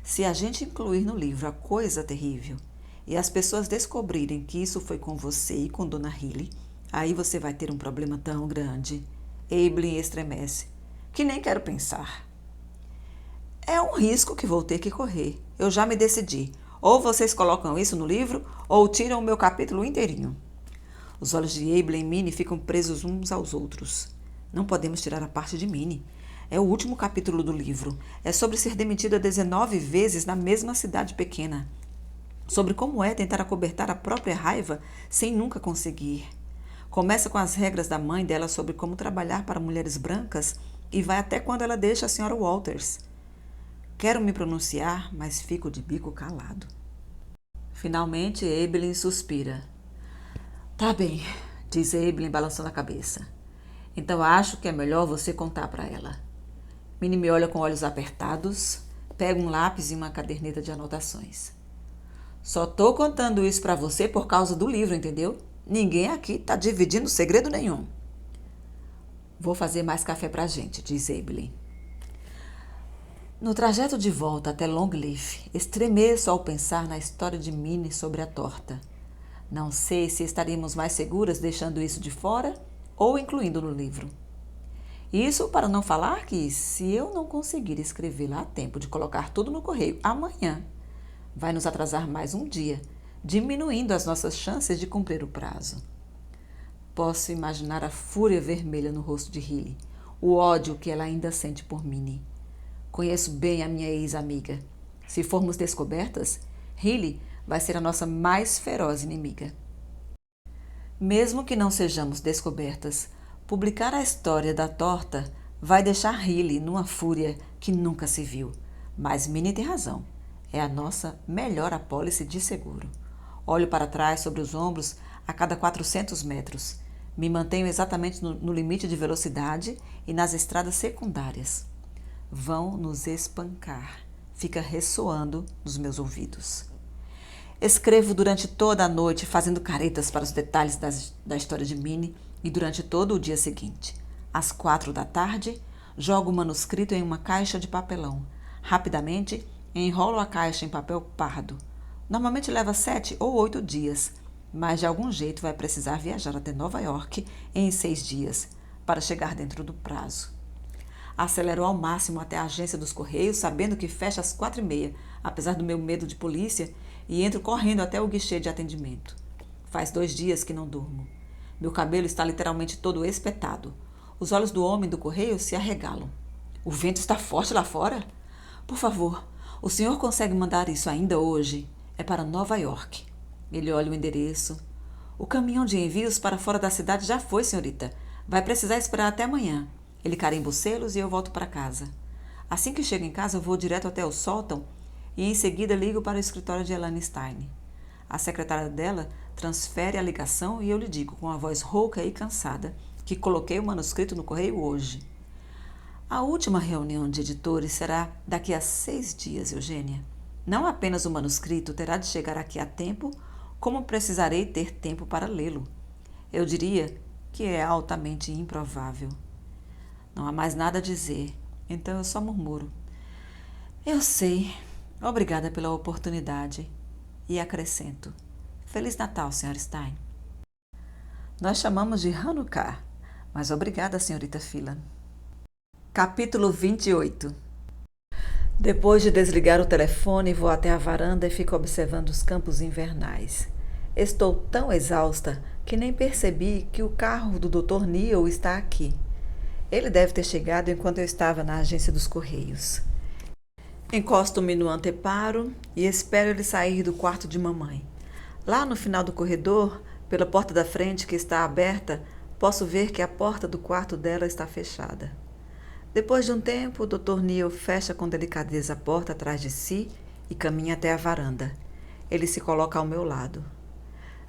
Se a gente incluir no livro a coisa terrível e as pessoas descobrirem que isso foi com você e com Dona Hilly, aí você vai ter um problema tão grande. Evelyn estremece, que nem quero pensar. É um risco que vou ter que correr. Eu já me decidi. Ou vocês colocam isso no livro, ou tiram o meu capítulo inteirinho. Os olhos de Evelyn e Minnie ficam presos uns aos outros. Não podemos tirar a parte de Minnie. É o último capítulo do livro. É sobre ser demitida 19 vezes na mesma cidade pequena. Sobre como é tentar acobertar a própria raiva sem nunca conseguir. Começa com as regras da mãe dela sobre como trabalhar para mulheres brancas e vai até quando ela deixa a senhora Walters. Quero me pronunciar, mas fico de bico calado. Finalmente, Evelyn suspira. Tá bem, diz Evelyn balançando a cabeça. Então acho que é melhor você contar para ela. Minnie me olha com olhos apertados, pega um lápis e uma caderneta de anotações. Só tô contando isso para você por causa do livro, entendeu? Ninguém aqui tá dividindo segredo nenhum. Vou fazer mais café pra gente, diz Evelyn. No trajeto de volta até Longleaf, estremeço ao pensar na história de Minnie sobre a torta. Não sei se estaríamos mais seguras deixando isso de fora ou incluindo no livro. Isso para não falar que, se eu não conseguir escrevê-la a tempo de colocar tudo no correio amanhã, vai nos atrasar mais um dia, diminuindo as nossas chances de cumprir o prazo. Posso imaginar a fúria vermelha no rosto de Hilly, o ódio que ela ainda sente por Minnie. Conheço bem a minha ex-amiga. Se formos descobertas, Hilly vai ser a nossa mais feroz inimiga. Mesmo que não sejamos descobertas, publicar a história da torta vai deixar Hilly numa fúria que nunca se viu. Mas Minnie tem razão. É a nossa melhor apólice de seguro. Olho para trás sobre os ombros a cada 400 metros. Me mantenho exatamente no limite de velocidade e nas estradas secundárias. Vão nos espancar. Fica ressoando nos meus ouvidos. Escrevo durante toda a noite, fazendo caretas para os detalhes da história de Minnie e durante todo o dia seguinte. Às 4 da tarde, jogo o manuscrito em uma caixa de papelão. Rapidamente, enrolo a caixa em papel pardo. Normalmente leva 7 ou 8 dias, mas de algum jeito vai precisar viajar até Nova York em 6 dias, para chegar dentro do prazo. Acelero ao máximo até a agência dos Correios, sabendo que fecha às 4h30, apesar do meu medo de polícia, e entro correndo até o guichê de atendimento. Faz 2 dias que não durmo. Meu cabelo está literalmente todo espetado. Os olhos do homem do correio se arregalam. O vento está forte lá fora? Por favor, o senhor consegue mandar isso ainda hoje? É para Nova York. Ele olha o endereço. O caminhão de envios para fora da cidade já foi, senhorita. Vai precisar esperar até amanhã. Ele carimba os selos e eu volto para casa. Assim que chego em casa, vou direto até o sótão e em seguida ligo para o escritório de Elaine Stein. A secretária dela transfere a ligação e eu lhe digo, com a voz rouca e cansada, que coloquei o manuscrito no correio hoje. A última reunião de editores será daqui a 6 dias, Eugênia. Não apenas o manuscrito terá de chegar aqui a tempo, como precisarei ter tempo para lê-lo. Eu diria que é altamente improvável. Não há mais nada a dizer, então eu só murmuro. Eu sei. Obrigada pela oportunidade. E acrescento. Feliz Natal, Sr. Stein. Nós chamamos de Hanukkah, mas obrigada, senhorita Phelan. Capítulo 28. Depois de desligar o telefone, vou até a varanda e fico observando os campos invernais. Estou tão exausta que nem percebi que o carro do Dr. Neal está aqui. Ele deve ter chegado enquanto eu estava na agência dos Correios. Encosto-me no anteparo e espero ele sair do quarto de mamãe. Lá no final do corredor, pela porta da frente que está aberta, posso ver que a porta do quarto dela está fechada. Depois de um tempo, o Dr. Neal fecha com delicadeza a porta atrás de si e caminha até a varanda. Ele se coloca ao meu lado.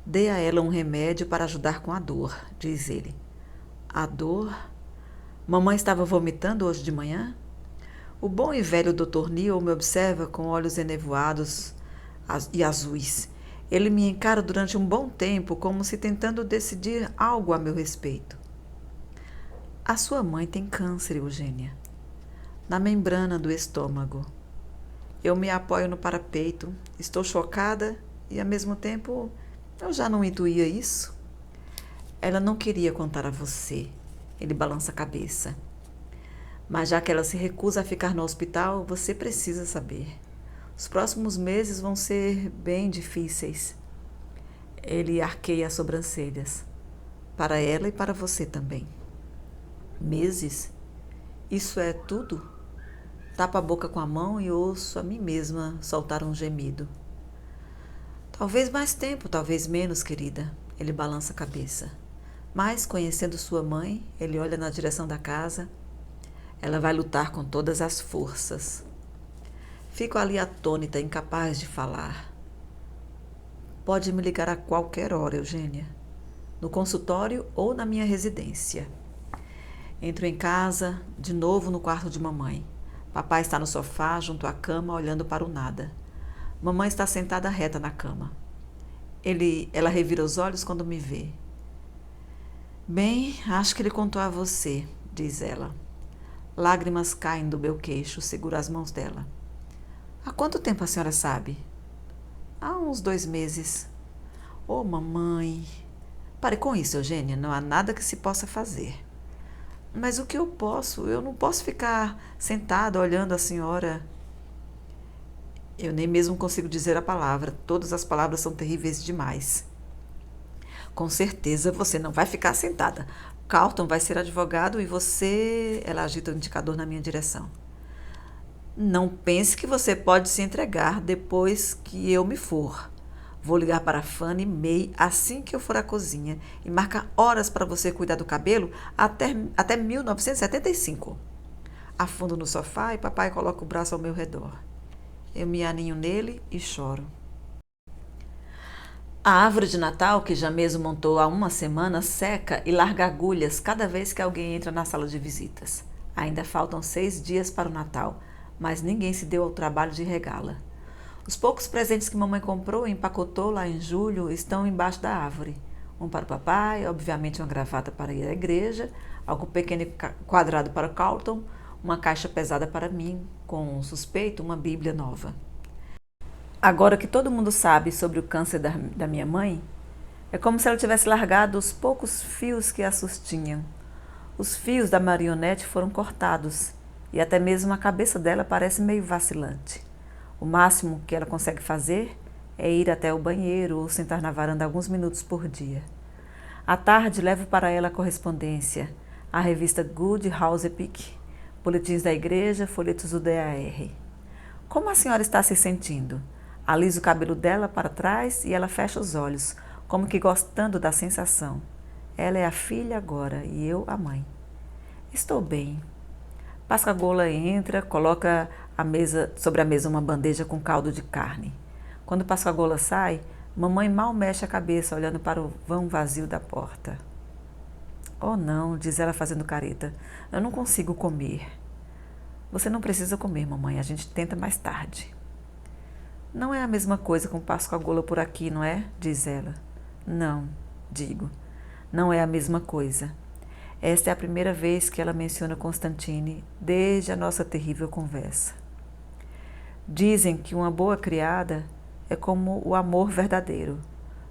Dê a ela um remédio para ajudar com a dor, diz ele. A dor? Mamãe estava vomitando hoje de manhã? O bom e velho Dr. Neal me observa com olhos enevoados e azuis. Ele me encara durante um bom tempo como se tentando decidir algo a meu respeito. A sua mãe tem câncer, Eugênia, na membrana do estômago. Eu me apoio no parapeito, estou chocada e, ao mesmo tempo, eu já não intuía isso. Ela não queria contar a você. Ele balança a cabeça. Mas já que ela se recusa a ficar no hospital, você precisa saber. Os próximos meses vão ser bem difíceis. Ele arqueia as sobrancelhas. Para ela e para você também. Meses? Isso é tudo? Tapo a boca com a mão e ouço a mim mesma soltar um gemido. Talvez mais tempo, talvez menos, querida. Ele balança a cabeça. Mas, conhecendo sua mãe, ele olha na direção da casa. Ela vai lutar com todas as forças. Fico ali atônita, incapaz de falar. Pode me ligar a qualquer hora, Eugênia. No consultório ou na minha residência. Entro em casa, de novo no quarto de mamãe. Papai está no sofá, junto à cama, olhando para o nada. Mamãe está sentada reta na cama. Ela revira os olhos quando me vê. Bem, acho que ele contou a você, diz ela. Lágrimas caem do meu queixo, seguro as mãos dela. Há quanto tempo a senhora sabe? Há uns 2 meses. Oh, mamãe. Pare com isso, Eugênia, não há nada que se possa fazer. Mas o que eu posso? Eu não posso ficar sentada olhando a senhora. Eu nem mesmo consigo dizer a palavra. Todas as palavras são terríveis demais. Com certeza você não vai ficar sentada. Carlton vai ser advogado e você... Ela agita o indicador na minha direção. Não pense que você pode se entregar depois que eu me for. Vou ligar para Fanny May assim que eu for à cozinha e marcar horas para você cuidar do cabelo até 1975. Afundo no sofá e papai coloca o braço ao meu redor. Eu me aninho nele e choro. A árvore de Natal, que Jameso montou há 1 semana, seca e larga agulhas cada vez que alguém entra na sala de visitas. Ainda faltam 6 dias para o Natal, mas ninguém se deu ao trabalho de regá-la. Os poucos presentes que mamãe comprou e empacotou lá em julho estão embaixo da árvore. Um para o papai, obviamente uma gravata para ir à igreja, algo pequeno e quadrado para o Carlton, uma caixa pesada para mim, com suspeito, uma Bíblia nova. Agora que todo mundo sabe sobre o câncer da minha mãe, é como se ela tivesse largado os poucos fios que a sustinham. Os fios da marionete foram cortados e até mesmo a cabeça dela parece meio vacilante. O máximo que ela consegue fazer é ir até o banheiro ou sentar na varanda alguns minutos por dia. À tarde, levo para ela a correspondência, a revista Good Housepick, boletins da igreja, folhetos do DAR. Como a senhora está se sentindo? Aliso o cabelo dela para trás e ela fecha os olhos, como que gostando da sensação. Ela é a filha agora e eu a mãe. Estou bem. Pascagoula entra, coloca sobre a mesa uma bandeja com caldo de carne. Quando Pascagoula sai, mamãe mal mexe a cabeça, olhando para o vão vazio da porta. Oh não, diz ela fazendo careta, eu não consigo comer. Você não precisa comer, mamãe, a gente tenta mais tarde. Não é a mesma coisa com Pascagoula por aqui, não é? Diz ela. Não, digo, não é a mesma coisa. Esta é a primeira vez que ela menciona Constantine desde a nossa terrível conversa. Dizem que uma boa criada é como o amor verdadeiro.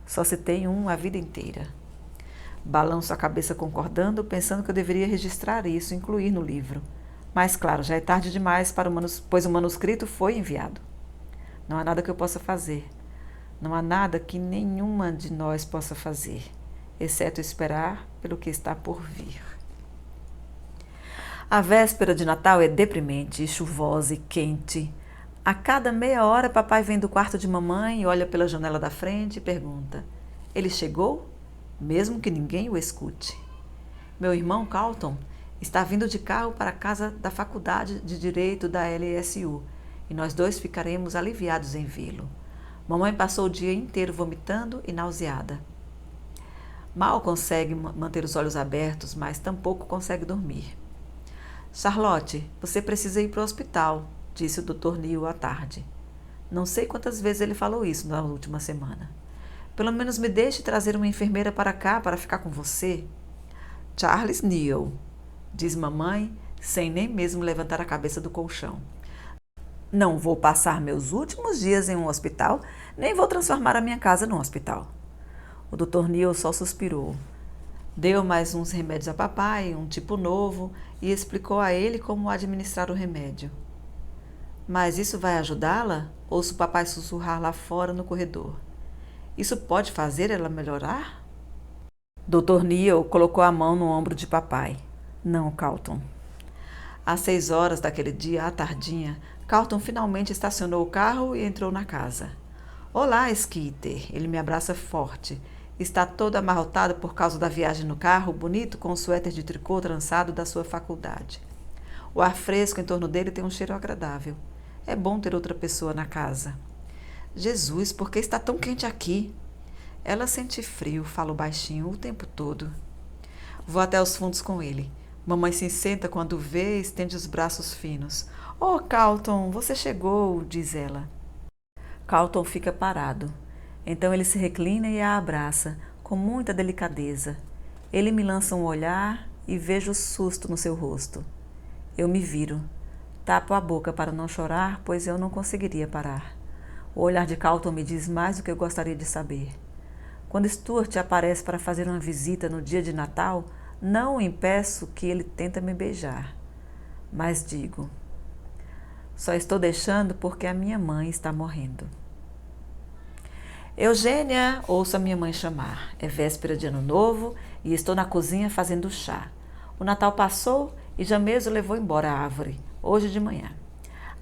Só se tem um a vida inteira. Balanço a cabeça concordando, pensando que eu deveria registrar isso, incluir no livro. Mas, claro, já é tarde demais pois o manuscrito foi enviado. Não há nada que eu possa fazer. Não há nada que nenhuma de nós possa fazer, exceto esperar pelo que está por vir. A véspera de Natal é deprimente, chuvosa e quente. A cada meia hora, papai vem do quarto de mamãe, olha pela janela da frente e pergunta: ele chegou? Mesmo que ninguém o escute. Meu irmão Carlton está vindo de carro para a casa da Faculdade de Direito da LSU e nós 2 ficaremos aliviados em vê-lo. Mamãe passou o dia inteiro vomitando e nauseada. Mal consegue manter os olhos abertos, mas tampouco consegue dormir. Charlotte, você precisa ir para o hospital, disse o Dr. Neal à tarde. Não sei quantas vezes ele falou isso na última semana. Pelo menos me deixe trazer uma enfermeira para cá para ficar com você. Charles Neal, diz mamãe, sem nem mesmo levantar a cabeça do colchão. Não vou passar meus últimos dias em um hospital, nem vou transformar a minha casa num hospital. O Dr. Neal só suspirou. Deu mais uns remédios a papai, um tipo novo, e explicou a ele como administrar o remédio. Mas isso vai ajudá-la? Ouço o papai sussurrar lá fora no corredor. Isso pode fazer ela melhorar? Dr. Neal colocou a mão no ombro de papai. Não, Carlton. Às 6 horas daquele dia, à tardinha, Carlton finalmente estacionou o carro e entrou na casa. Olá, Skeeter. Ele me abraça forte. Está todo amarrotado por causa da viagem no carro, bonito com o suéter de tricô trançado da sua faculdade. O ar fresco em torno dele tem um cheiro agradável. É bom ter outra pessoa na casa. Jesus, por que está tão quente aqui? Ela sente frio, falo baixinho o tempo todo. Vou até os fundos com ele. Mamãe se senta quando vê e estende os braços finos. Oh, Carlton, você chegou, diz ela. Carlton fica parado. Então ele se reclina e a abraça, com muita delicadeza. Ele me lança um olhar e vejo o susto no seu rosto. Eu me viro. Tapo a boca para não chorar, pois eu não conseguiria parar. O olhar de Carlton me diz mais do que eu gostaria de saber. Quando Stuart aparece para fazer uma visita no dia de Natal, não o impeço que ele tenta me beijar. Mas digo, só estou deixando porque a minha mãe está morrendo. Eugênia, ouço a minha mãe chamar. É véspera de Ano Novo e estou na cozinha fazendo chá. O Natal passou e Jameso levou embora a árvore, hoje de manhã.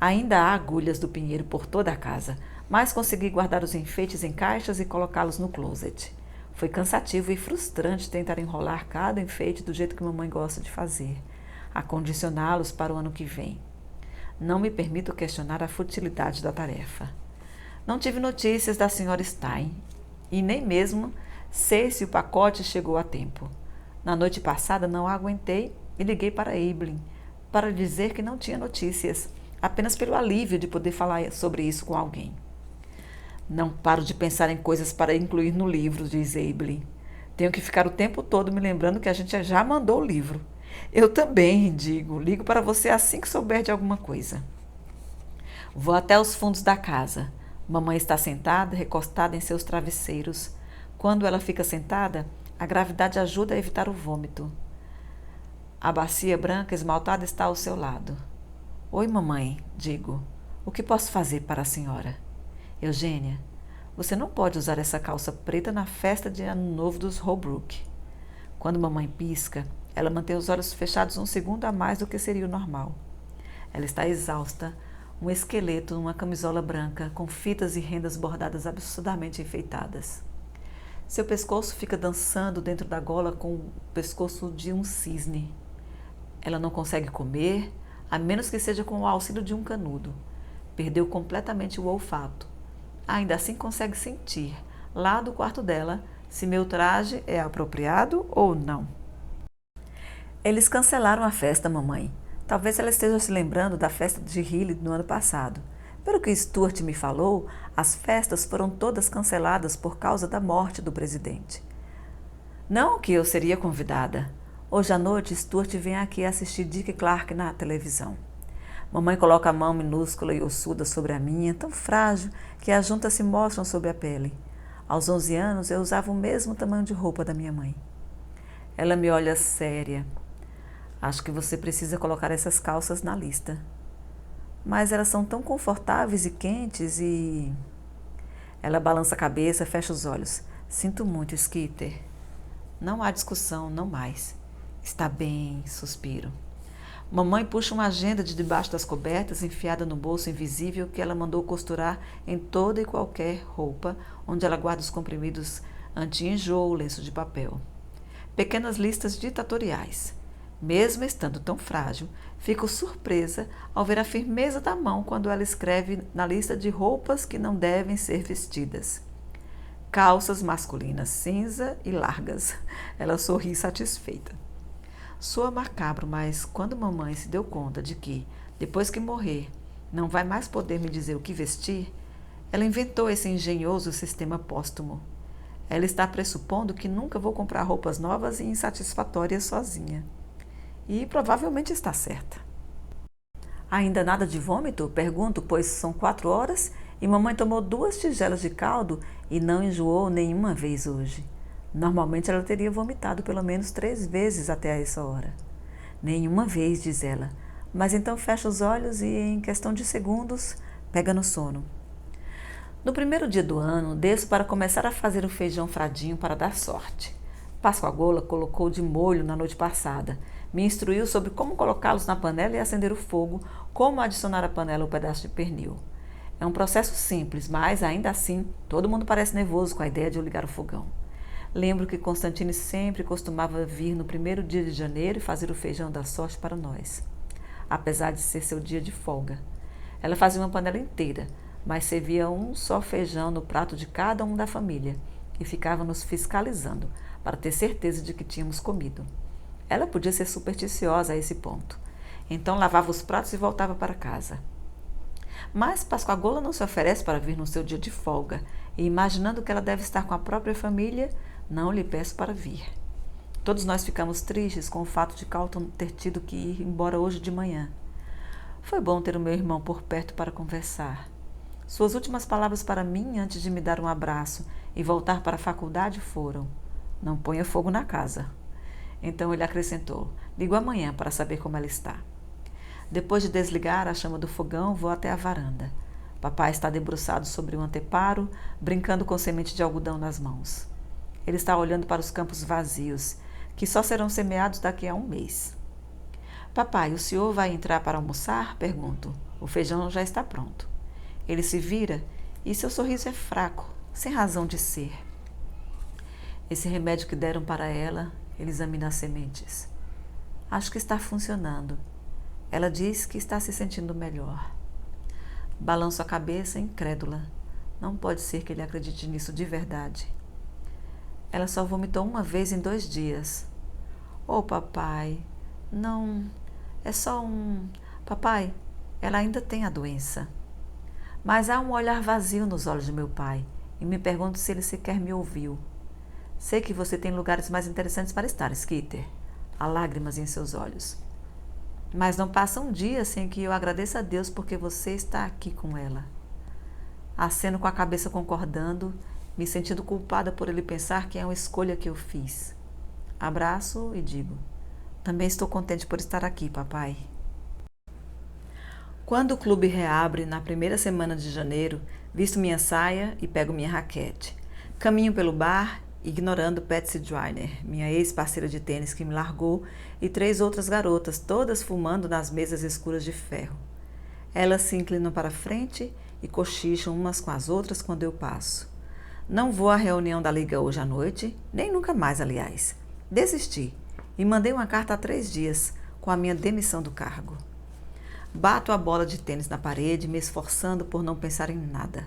Ainda há agulhas do pinheiro por toda a casa, mas consegui guardar os enfeites em caixas e colocá-los no closet. Foi cansativo e frustrante tentar enrolar cada enfeite do jeito que mamãe gosta de fazer, acondicioná-los para o ano que vem. Não me permito questionar a futilidade da tarefa. Não tive notícias da Sra. Stein e nem mesmo sei se o pacote chegou a tempo. Na noite passada não aguentei e liguei para Evelyn para dizer que não tinha notícias, apenas pelo alívio de poder falar sobre isso com alguém. Não paro de pensar em coisas para incluir no livro, diz Evelyn. Tenho que ficar o tempo todo me lembrando que a gente já mandou o livro. Eu também, digo, ligo para você assim que souber de alguma coisa. Vou até os fundos da casa. Mamãe está sentada, recostada em seus travesseiros. Quando ela fica sentada, a gravidade ajuda a evitar o vômito. A bacia branca esmaltada está ao seu lado. Oi, mamãe, digo. O que posso fazer para a senhora? Eugênia, você não pode usar essa calça preta na festa de Ano Novo dos Holbrook. Quando mamãe pisca, ela mantém os olhos fechados um segundo a mais do que seria o normal. Ela está exausta, um esqueleto numa camisola branca, com fitas e rendas bordadas absurdamente enfeitadas. Seu pescoço fica dançando dentro da gola com o pescoço de um cisne. Ela não consegue comer, a menos que seja com o auxílio de um canudo. Perdeu completamente o olfato. Ainda assim consegue sentir, lá do quarto dela, se meu traje é apropriado ou não. Eles cancelaram a festa, mamãe. Talvez ela esteja se lembrando da festa de Healy no ano passado. Pelo que Stuart me falou, as festas foram todas canceladas por causa da morte do presidente. Não que eu seria convidada. Hoje à noite, Stuart vem aqui assistir Dick Clark na televisão. Mamãe coloca a mão minúscula e ossuda sobre a minha, tão frágil que as juntas se mostram sob a pele. Aos 11 anos, eu usava o mesmo tamanho de roupa da minha mãe. Ela me olha séria. Acho que você precisa colocar essas calças na lista. Mas elas são tão confortáveis e quentes e... Ela balança a cabeça, fecha os olhos. Sinto muito, Skeeter. Não há discussão, não mais. Está bem, suspiro. Mamãe puxa uma agenda de debaixo das cobertas, enfiada no bolso invisível que ela mandou costurar em toda e qualquer roupa, onde ela guarda os comprimidos anti-enjoo, lenço de papel. Pequenas listas ditatoriais. Mesmo estando tão frágil, fico surpresa ao ver a firmeza da mão quando ela escreve na lista de roupas que não devem ser vestidas. Calças masculinas cinza e largas. Ela sorri satisfeita. Soa macabro, mas quando mamãe se deu conta de que, depois que morrer, não vai mais poder me dizer o que vestir, ela inventou esse engenhoso sistema póstumo. Ela está pressupondo que nunca vou comprar roupas novas e insatisfatórias sozinha. E provavelmente está certa. Ainda nada de vômito? Pergunto, pois são 4 horas e mamãe tomou 2 tigelas de caldo e não enjoou nenhuma vez hoje. Normalmente ela teria vomitado pelo menos 3 vezes até essa hora. Nenhuma vez, diz ela, mas então fecha os olhos e, em questão de segundos, pega no sono. No primeiro dia do ano, desço para começar a fazer o feijão fradinho para dar sorte. Pascoagola colocou de molho na noite passada. Me instruiu sobre como colocá-los na panela e acender o fogo, como adicionar à panela um pedaço de pernil. É um processo simples, mas, ainda assim, todo mundo parece nervoso com a ideia de eu ligar o fogão. Lembro que Constantine sempre costumava vir no primeiro dia de janeiro e fazer o feijão da sorte para nós, apesar de ser seu dia de folga. Ela fazia uma panela inteira, mas servia um só feijão no prato de cada um da família e ficava nos fiscalizando para ter certeza de que tínhamos comido. Ela podia ser supersticiosa a esse ponto. Então lavava os pratos e voltava para casa. Mas Pascoagola não se oferece para vir no seu dia de folga, e imaginando que ela deve estar com a própria família, não lhe peço para vir. Todos nós ficamos tristes com o fato de Carlton ter tido que ir embora hoje de manhã. Foi bom ter o meu irmão por perto para conversar. Suas últimas palavras para mim antes de me dar um abraço e voltar para a faculdade foram: "Não ponha fogo na casa." Então ele acrescentou: "Ligo amanhã para saber como ela está." Depois de desligar a chama do fogão, vou até a varanda. Papai está debruçado sobre um anteparo, brincando com semente de algodão nas mãos. Ele está olhando para os campos vazios, que só serão semeados daqui a um mês. "Papai, o senhor vai entrar para almoçar?" pergunto. "O feijão já está pronto." Ele se vira e seu sorriso é fraco, sem razão de ser. "Esse remédio que deram para ela," ele examina as sementes. "Acho que está funcionando." Ela diz que está se sentindo melhor. Balanço a cabeça, incrédula. Não pode ser que ele acredite nisso de verdade. "Ela só vomitou uma vez em 2 dias." "Oh, papai, não, é só um... Papai, ela ainda tem a doença." Mas há um olhar vazio nos olhos de meu pai e me pergunto se ele sequer me ouviu. "Sei que você tem lugares mais interessantes para estar, Skeeter." Há lágrimas em seus olhos. "Mas não passa um dia sem que eu agradeça a Deus porque você está aqui com ela." Aceno com a cabeça concordando, me sentindo culpada por ele pensar que é uma escolha que eu fiz. Abraço e digo: "Também estou contente por estar aqui, papai." Quando o clube reabre na primeira semana de janeiro, visto minha saia e pego minha raquete. Caminho pelo bar, ignorando Patsy Joyner, minha ex-parceira de tênis que me largou, e 3 outras garotas, todas fumando nas mesas escuras de ferro. Elas se inclinam para frente e cochicham umas com as outras quando eu passo. Não vou à reunião da liga hoje à noite, nem nunca mais, aliás. Desisti e mandei uma carta há 3 dias, com a minha demissão do cargo. Bato a bola de tênis na parede, me esforçando por não pensar em nada.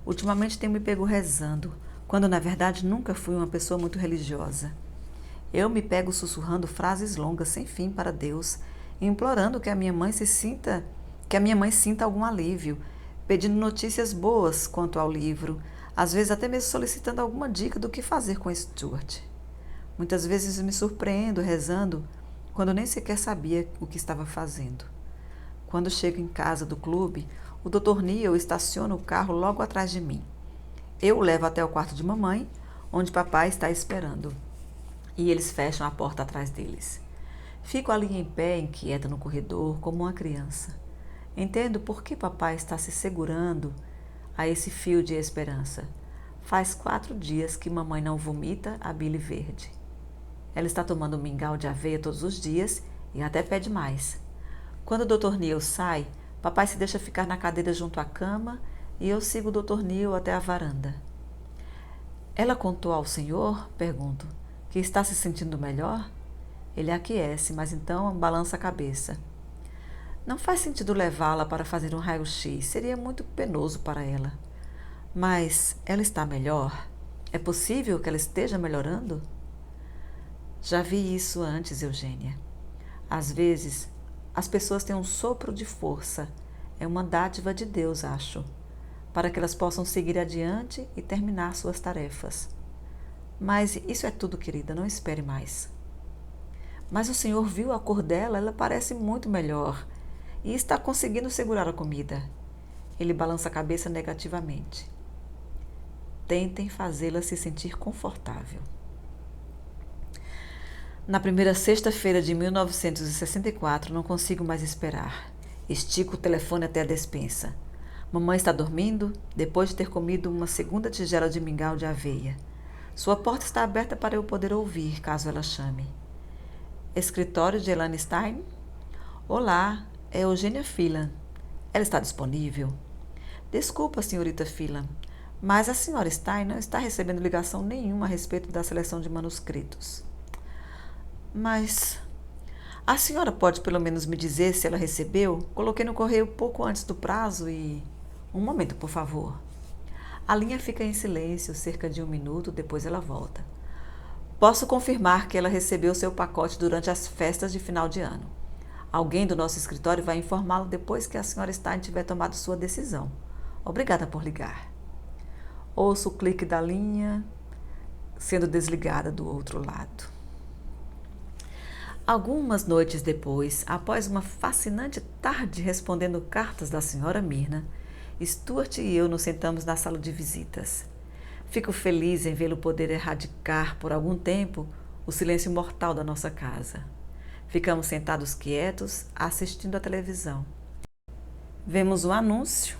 Ultimamente tenho me pego rezando, quando na verdade nunca fui uma pessoa muito religiosa. Eu me pego sussurrando frases longas sem fim para Deus, implorando que a minha mãe sinta algum alívio, pedindo notícias boas quanto ao livro, às vezes até mesmo solicitando alguma dica do que fazer com Stuart. Muitas vezes me surpreendo rezando, quando nem sequer sabia o que estava fazendo. Quando chego em casa do clube, o Dr. Neil estaciona o carro logo atrás de mim. Eu o levo até o quarto de mamãe, onde papai está esperando. E eles fecham a porta atrás deles. Fico ali em pé, inquieta no corredor, como uma criança. Entendo por que papai está se segurando a esse fio de esperança. Faz 4 dias que mamãe não vomita a bile verde. Ela está tomando um mingau de aveia todos os dias e até pede mais. Quando o Dr. Neil sai, papai se deixa ficar na cadeira junto à cama e eu sigo o Dr. Neil até a varanda. "Ela contou ao senhor?" pergunto. "Que está se sentindo melhor?" Ele aquece, mas então balança a cabeça. "Não faz sentido levá-la para fazer um raio-x, seria muito penoso para ela." "Mas ela está melhor? É possível que ela esteja melhorando?" "Já vi isso antes, Eugênia. Às vezes, as pessoas têm um sopro de força. É uma dádiva de Deus, acho, para que elas possam seguir adiante e terminar suas tarefas." Mas isso é tudo, querida, não espere mais. Mas o senhor viu a cor dela? Ela parece muito melhor. E está conseguindo segurar a comida. Ele balança a cabeça negativamente. Tentem fazê-la se sentir confortável. Na primeira sexta-feira de 1964, não consigo mais esperar. Estico o telefone até a despensa. Mamãe está dormindo, depois de ter comido uma segunda tigela de mingau de aveia. Sua porta está aberta para eu poder ouvir, caso ela chame. Escritório de Elaine Stein? Olá, é Eugênia Phelan. Ela está disponível? Desculpa, senhorita Phelan, mas a senhora Stein não está recebendo ligação nenhuma a respeito da seleção de manuscritos. Mas a senhora pode pelo menos me dizer se ela recebeu? Coloquei no correio pouco antes do prazo e... Um momento, por favor. A linha fica em silêncio cerca de 1 minuto, depois ela volta. Posso confirmar que ela recebeu seu pacote durante as festas de final de ano. Alguém do nosso escritório vai informá-lo depois que a senhora Stein tiver tomado sua decisão. Obrigada por ligar. Ouço o clique da linha sendo desligada do outro lado. Algumas noites depois, após uma fascinante tarde respondendo cartas da senhora Myrna, Stuart e eu nos sentamos na sala de visitas. Fico feliz em vê-lo poder erradicar por algum tempo o silêncio mortal da nossa casa. Ficamos sentados quietos, assistindo à televisão. Vemos um anúncio,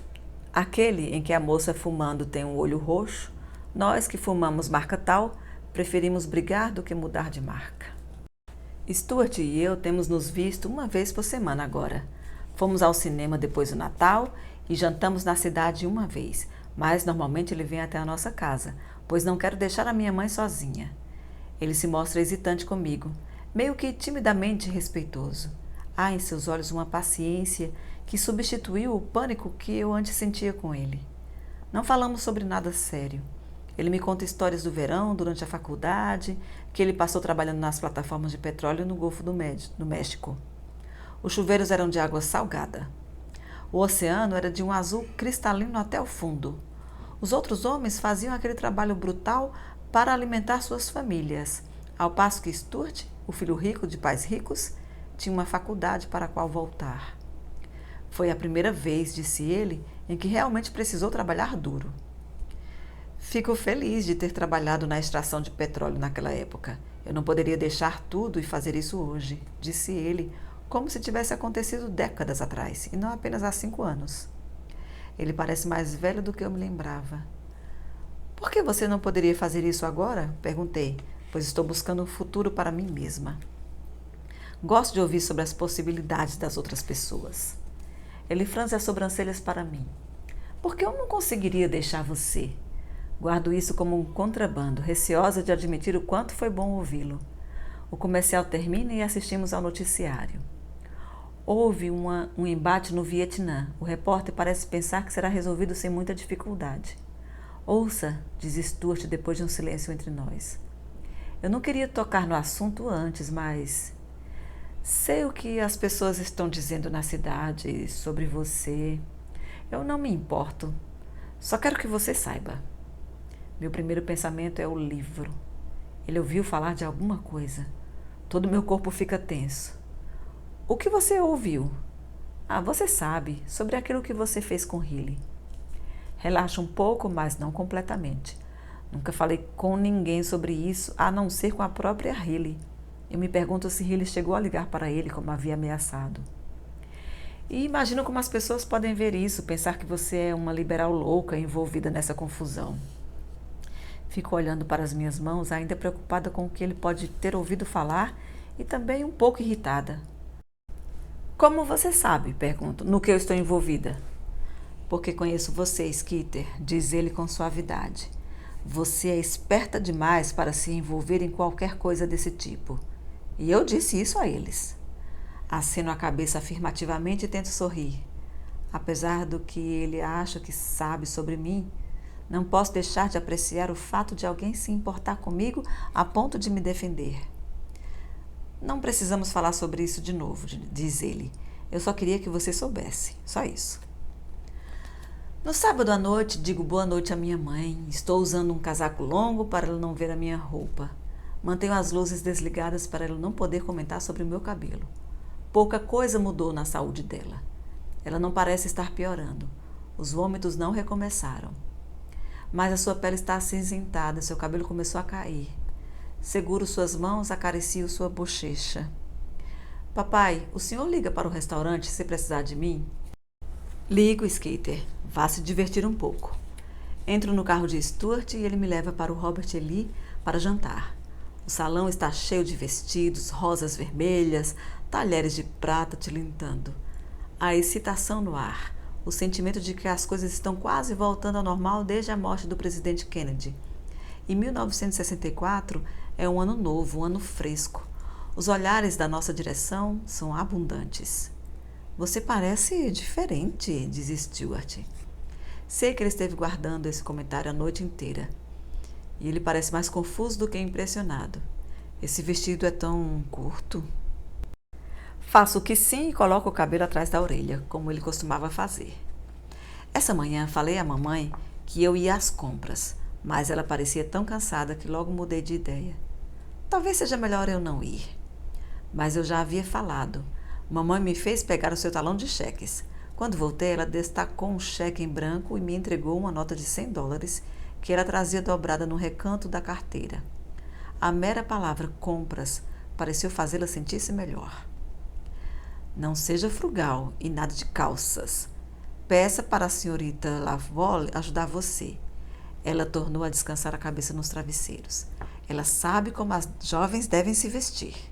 aquele em que a moça fumando tem um olho roxo. Nós que fumamos marca tal, preferimos brigar do que mudar de marca. Stuart e eu temos nos visto uma vez por semana agora. Fomos ao cinema depois do Natal e jantamos na cidade uma vez, mas normalmente ele vem até a nossa casa, pois não quero deixar a minha mãe sozinha. Ele se mostra hesitante comigo, meio que timidamente respeitoso. Há em seus olhos uma paciência que substituiu o pânico que eu antes sentia com ele. Não falamos sobre nada sério. Ele me conta histórias do verão, durante a faculdade, que ele passou trabalhando nas plataformas de petróleo no Golfo do México. Os chuveiros eram de água salgada. O oceano era de um azul cristalino até o fundo. Os outros homens faziam aquele trabalho brutal para alimentar suas famílias, ao passo que Stuart, o filho rico de pais ricos, tinha uma faculdade para a qual voltar. Foi a primeira vez, disse ele, em que realmente precisou trabalhar duro. Fico feliz de ter trabalhado na extração de petróleo naquela época. Eu não poderia deixar tudo e fazer isso hoje, disse ele, como se tivesse acontecido décadas atrás, e não apenas há 5 anos. Ele parece mais velho do que eu me lembrava. Por que você não poderia fazer isso agora? Perguntei, pois estou buscando um futuro para mim mesma. Gosto de ouvir sobre as possibilidades das outras pessoas. Ele franze as sobrancelhas para mim. Por que eu não conseguiria deixar você? Guardo isso como um contrabando, receosa de admitir o quanto foi bom ouvi-lo. O comercial termina e assistimos ao noticiário. Houve um embate no Vietnã. O repórter parece pensar que será resolvido sem muita dificuldade. Ouça, diz Stuart depois de um silêncio entre nós. Eu não queria tocar no assunto antes, mas... Sei o que as pessoas estão dizendo na cidade sobre você. Eu não me importo. Só quero que você saiba. Meu primeiro pensamento é o livro. Ele ouviu falar de alguma coisa. Todo meu corpo fica tenso. O que você ouviu? Você sabe, sobre aquilo que você fez com Hilly. Relaxa um pouco, mas não completamente. Nunca falei com ninguém sobre isso, a não ser com a própria Hilly. Eu me pergunto se Hilly chegou a ligar para ele como havia ameaçado. E imagino como as pessoas podem ver isso, pensar que você é uma liberal louca envolvida nessa confusão. Fico olhando para as minhas mãos, ainda preocupada com o que ele pode ter ouvido falar e também um pouco irritada. Como você sabe, pergunto, no que eu estou envolvida? Porque conheço você, Skeeter, diz ele com suavidade. Você é esperta demais para se envolver em qualquer coisa desse tipo. E eu disse isso a eles. Aceno a cabeça afirmativamente e tento sorrir. Apesar do que ele acha que sabe sobre mim, não posso deixar de apreciar o fato de alguém se importar comigo a ponto de me defender. Não precisamos falar sobre isso de novo, diz ele. Eu só queria que você soubesse, só isso. No sábado à noite, digo boa noite à minha mãe. Estou usando um casaco longo para ela não ver a minha roupa. Mantenho as luzes desligadas para ela não poder comentar sobre o meu cabelo. Pouca coisa mudou na saúde dela. Ela não parece estar piorando. Os vômitos não recomeçaram. Mas a sua pele está acinzentada, seu cabelo começou a cair. Seguro suas mãos, acaricio sua bochecha. Papai, o senhor liga para o restaurante se precisar de mim? Ligo, Skater. Vá se divertir um pouco. Entro no carro de Stuart e ele me leva para o Robert E. Lee para jantar. O salão está cheio de vestidos, rosas vermelhas, talheres de prata tilintando. A excitação no ar, o sentimento de que as coisas estão quase voltando ao normal desde a morte do presidente Kennedy. E 1964 é um ano novo, um ano fresco. Os olhares da nossa direção são abundantes. Você parece diferente, diz Stuart. Sei que ele esteve guardando esse comentário a noite inteira. E ele parece mais confuso do que impressionado. Esse vestido é tão curto. Faço que sim e coloco o cabelo atrás da orelha, como ele costumava fazer. Essa manhã falei à mamãe que eu ia às compras, mas ela parecia tão cansada que logo mudei de ideia. Talvez seja melhor eu não ir. Mas eu já havia falado. Mamãe me fez pegar o seu talão de cheques. Quando voltei, ela destacou um cheque em branco e me entregou uma nota de $100 que ela trazia dobrada no recanto da carteira. A mera palavra compras pareceu fazê-la sentir-se melhor. Não seja frugal e nada de calças. Peça para a senhorita Lavol ajudar você. Ela tornou a descansar a cabeça nos travesseiros. Ela sabe como as jovens devem se vestir.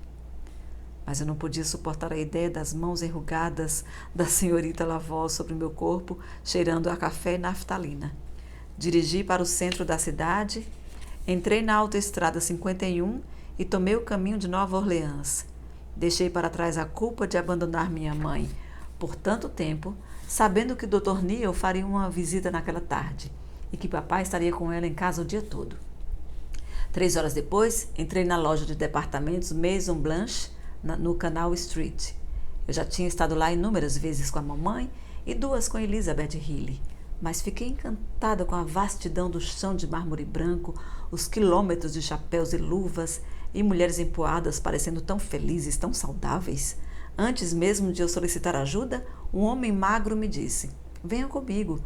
Mas eu não podia suportar a ideia das mãos enrugadas da senhorita Lavol sobre o meu corpo, cheirando a café e naftalina. Dirigi para o centro da cidade, entrei na autoestrada 51 e tomei o caminho de Nova Orleans. Deixei para trás a culpa de abandonar minha mãe por tanto tempo, sabendo que o Dr. Neal faria uma visita naquela tarde e que papai estaria com ela em casa o dia todo. 3 horas depois, entrei na loja de departamentos Maison Blanche, no Canal Street. Eu já tinha estado lá inúmeras vezes com a mamãe e 2 com Elizabeth Healy, mas fiquei encantada com a vastidão do chão de mármore branco, os quilômetros de chapéus e luvas e mulheres empoadas parecendo tão felizes, tão saudáveis. Antes mesmo de eu solicitar ajuda, um homem magro me disse: "Venha comigo,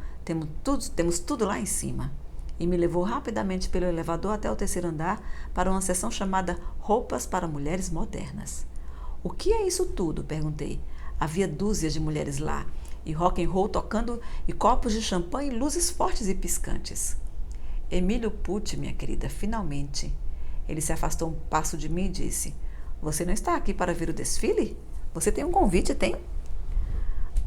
temos tudo lá em cima." E me levou rapidamente pelo elevador até o 3º andar para uma seção chamada Roupas para Mulheres Modernas. "O que é isso tudo?" perguntei. Havia dúzias de mulheres lá, e rock and roll tocando, e copos de champanhe e luzes fortes e piscantes. "Emílio Pucci, minha querida, finalmente." Ele se afastou um passo de mim e disse: "Você não está aqui para ver o desfile? Você tem um convite, tem?"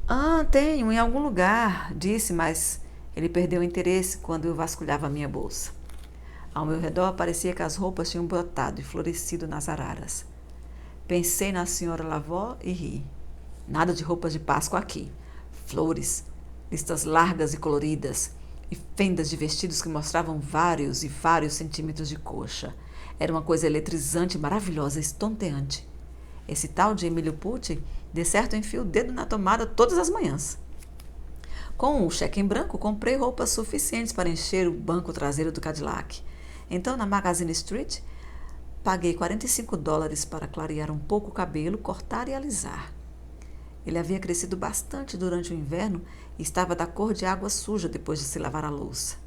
"Ah, tenho, em algum lugar", disse, mas ele perdeu o interesse quando eu vasculhava a minha bolsa. Ao meu redor parecia que as roupas tinham brotado e florescido nas araras. Pensei na senhora Lavol e ri. Nada de roupas de Páscoa aqui. Flores, listas largas e coloridas, e fendas de vestidos que mostravam vários e vários centímetros de coxa. Era uma coisa eletrizante, maravilhosa, estonteante. Esse tal de Emílio Pucci, de certo, enfia o dedo na tomada todas as manhãs. Com o cheque em branco, comprei roupas suficientes para encher o banco traseiro do Cadillac. Então, na Magazine Street, paguei $45 para clarear um pouco o cabelo, cortar e alisar. Ele havia crescido bastante durante o inverno e estava da cor de água suja depois de se lavar a louça.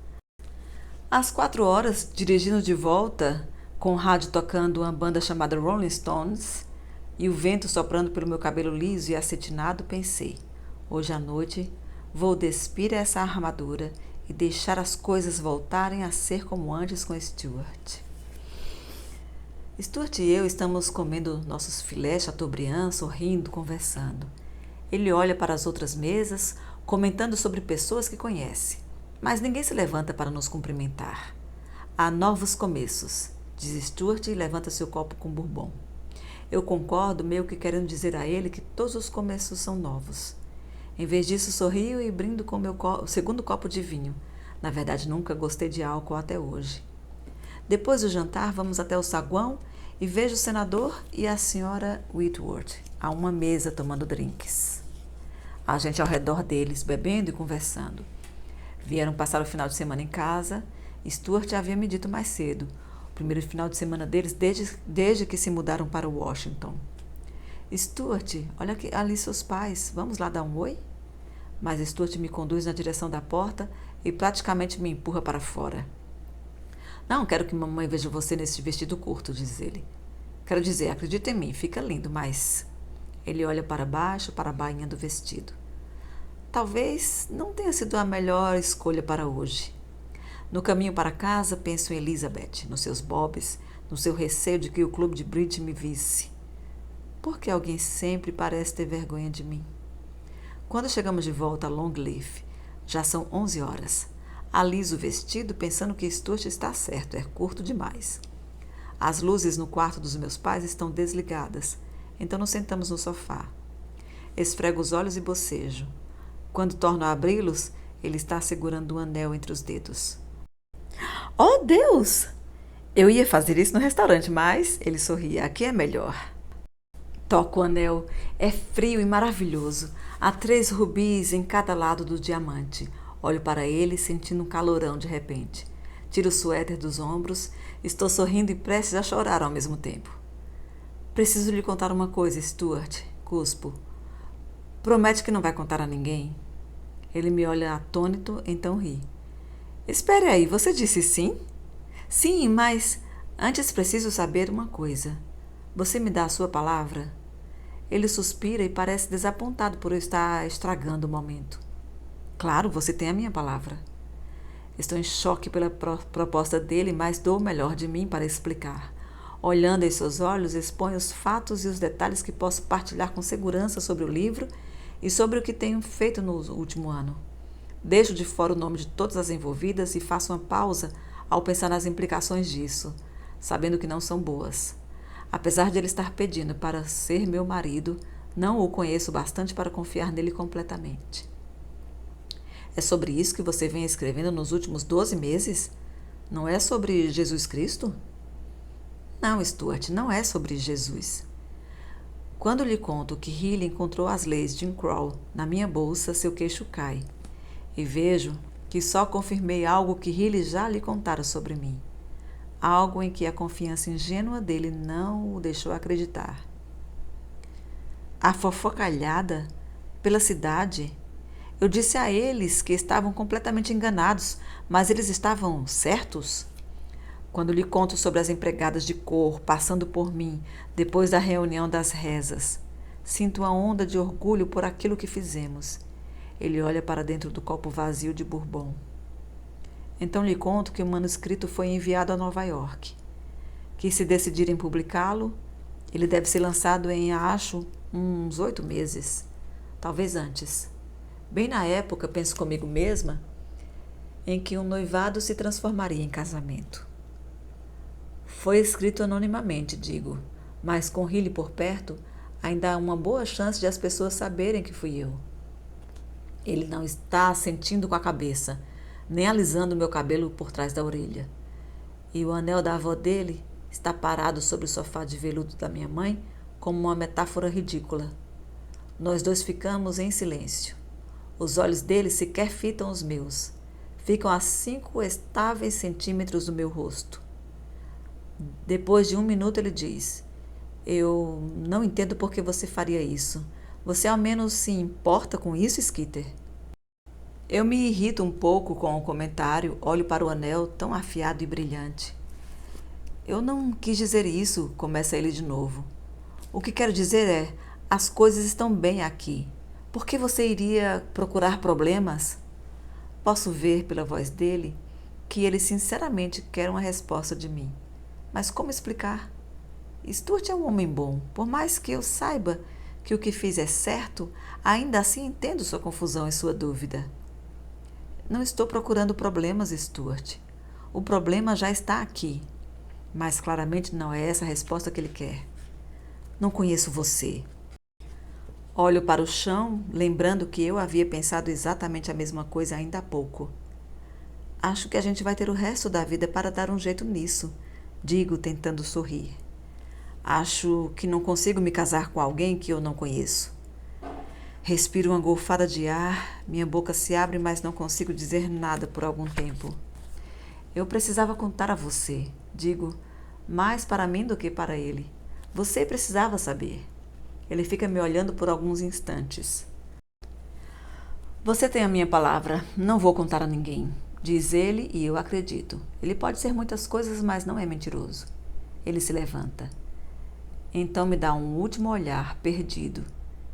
Às 4 horas, dirigindo de volta, com o rádio tocando uma banda chamada Rolling Stones e o vento soprando pelo meu cabelo liso e acetinado, pensei: hoje à noite vou despir essa armadura e deixar as coisas voltarem a ser como antes com Stuart. Stuart e eu estamos comendo nossos filés Chateaubriand, sorrindo, conversando. Ele olha para as outras mesas, comentando sobre pessoas que conhece, mas ninguém se levanta para nos cumprimentar. Há novos começos, diz Stuart e levanta seu copo com bourbon. Eu concordo, meio que querendo dizer a ele que todos os começos são novos. Em vez disso, sorrio e brindo com meu segundo copo de vinho. Na verdade, nunca gostei de álcool até hoje. Depois do jantar, vamos até o saguão e vejo o senador e a senhora Whitworth a uma mesa tomando drinks. A gente ao redor deles, bebendo e conversando. Vieram passar o final de semana em casa. Stuart havia me dito mais cedo. O primeiro final de semana deles desde que se mudaram para Washington. Stuart, olha ali seus pais. Vamos lá dar um oi? Mas Stuart me conduz na direção da porta e praticamente me empurra para fora. Não quero que mamãe veja você nesse vestido curto, diz ele. Quero dizer, acredita em mim, fica lindo, mas... Ele olha para baixo, para a bainha do vestido. Talvez não tenha sido a melhor escolha para hoje. No caminho para casa, penso em Elizabeth, nos seus bobs, no seu receio de que o clube de bridge me visse. Por que alguém sempre parece ter vergonha de mim? Quando chegamos de volta a Longleaf, já são 11 horas. Aliso o vestido pensando que Stuart está certo, é curto demais. As luzes no quarto dos meus pais estão desligadas, então nos sentamos no sofá. Esfrego os olhos e bocejo. Quando torno a abri-los, ele está segurando um anel entre os dedos. Oh, Deus! Eu ia fazer isso no restaurante, mas ele sorria. Aqui é melhor. Toco o anel. É frio e maravilhoso. Há 3 rubis em cada lado do diamante. Olho para ele, sentindo um calorão de repente. Tiro o suéter dos ombros. Estou sorrindo e prestes a chorar ao mesmo tempo. Preciso lhe contar uma coisa, Stuart. Cuspo. Promete que não vai contar a ninguém? Ele me olha atônito, então ri. Espere aí, você disse sim? Sim, mas antes preciso saber uma coisa. Você me dá a sua palavra? Ele suspira e parece desapontado por eu estar estragando o momento. Claro, você tem a minha palavra. Estou em choque pela proposta dele, mas dou o melhor de mim para explicar. Olhando em seus olhos, exponho os fatos e os detalhes que posso partilhar com segurança sobre o livro e sobre o que tenho feito no último ano. Deixo de fora o nome de todas as envolvidas e faço uma pausa ao pensar nas implicações disso, sabendo que não são boas. Apesar de ele estar pedindo para ser meu marido, não o conheço bastante para confiar nele completamente. É sobre isso que você vem escrevendo nos últimos 12 meses? Não é sobre Jesus Cristo? Não, Stuart, não é sobre Jesus. Quando lhe conto que Healy encontrou as leis de Jim Crow na minha bolsa, seu queixo cai. E vejo que só confirmei algo que Healy já lhe contara sobre mim. Algo em que a confiança ingênua dele não o deixou acreditar. A fofocalhada pela cidade. Eu disse a eles que estavam completamente enganados, mas eles estavam certos? Quando lhe conto sobre as empregadas de cor passando por mim depois da reunião das rezas, sinto uma onda de orgulho por aquilo que fizemos. Ele olha para dentro do copo vazio de bourbon. Então lhe conto que o manuscrito foi enviado a Nova York, que se decidirem publicá-lo, ele deve ser lançado em, acho, uns 8 meses, talvez antes. Bem na época, penso comigo mesma, em que um noivado se transformaria em casamento. Foi escrito anonimamente, digo, mas com Healy por perto, ainda há uma boa chance de as pessoas saberem que fui eu. Ele não está sentindo com a cabeça, nem alisando meu cabelo por trás da orelha. E o anel da avó dele está parado sobre o sofá de veludo da minha mãe como uma metáfora ridícula. Nós dois ficamos em silêncio. Os olhos dele sequer fitam os meus. Ficam a 5 estáveis centímetros do meu rosto. Depois de 1 minuto ele diz: Eu não entendo por que você faria isso. Você ao menos se importa com isso, Skeeter? Eu me irrito um pouco com o comentário, olho para o anel tão afiado e brilhante. Eu não quis dizer isso, começa ele de novo. O que quero dizer é, as coisas estão bem aqui. Por que você iria procurar problemas? Posso ver pela voz dele que ele sinceramente quer uma resposta de mim. Mas como explicar? Stuart é um homem bom. Por mais que eu saiba que o que fiz é certo, ainda assim entendo sua confusão e sua dúvida. Não estou procurando problemas, Stuart. O problema já está aqui. Mas claramente não é essa a resposta que ele quer. Não conheço você. Olho para o chão, lembrando que eu havia pensado exatamente a mesma coisa ainda há pouco. Acho que a gente vai ter o resto da vida para dar um jeito nisso, digo, tentando sorrir. Acho que não consigo me casar com alguém que eu não conheço. Respiro uma golfada de ar, minha boca se abre, mas não consigo dizer nada por algum tempo. Eu precisava contar a você, digo, mais para mim do que para ele. Você precisava saber. Ele fica me olhando por alguns instantes. Você tem a minha palavra, não vou contar a ninguém, diz ele e eu acredito. Ele pode ser muitas coisas, mas não é mentiroso. Ele se levanta. Então me dá um último olhar perdido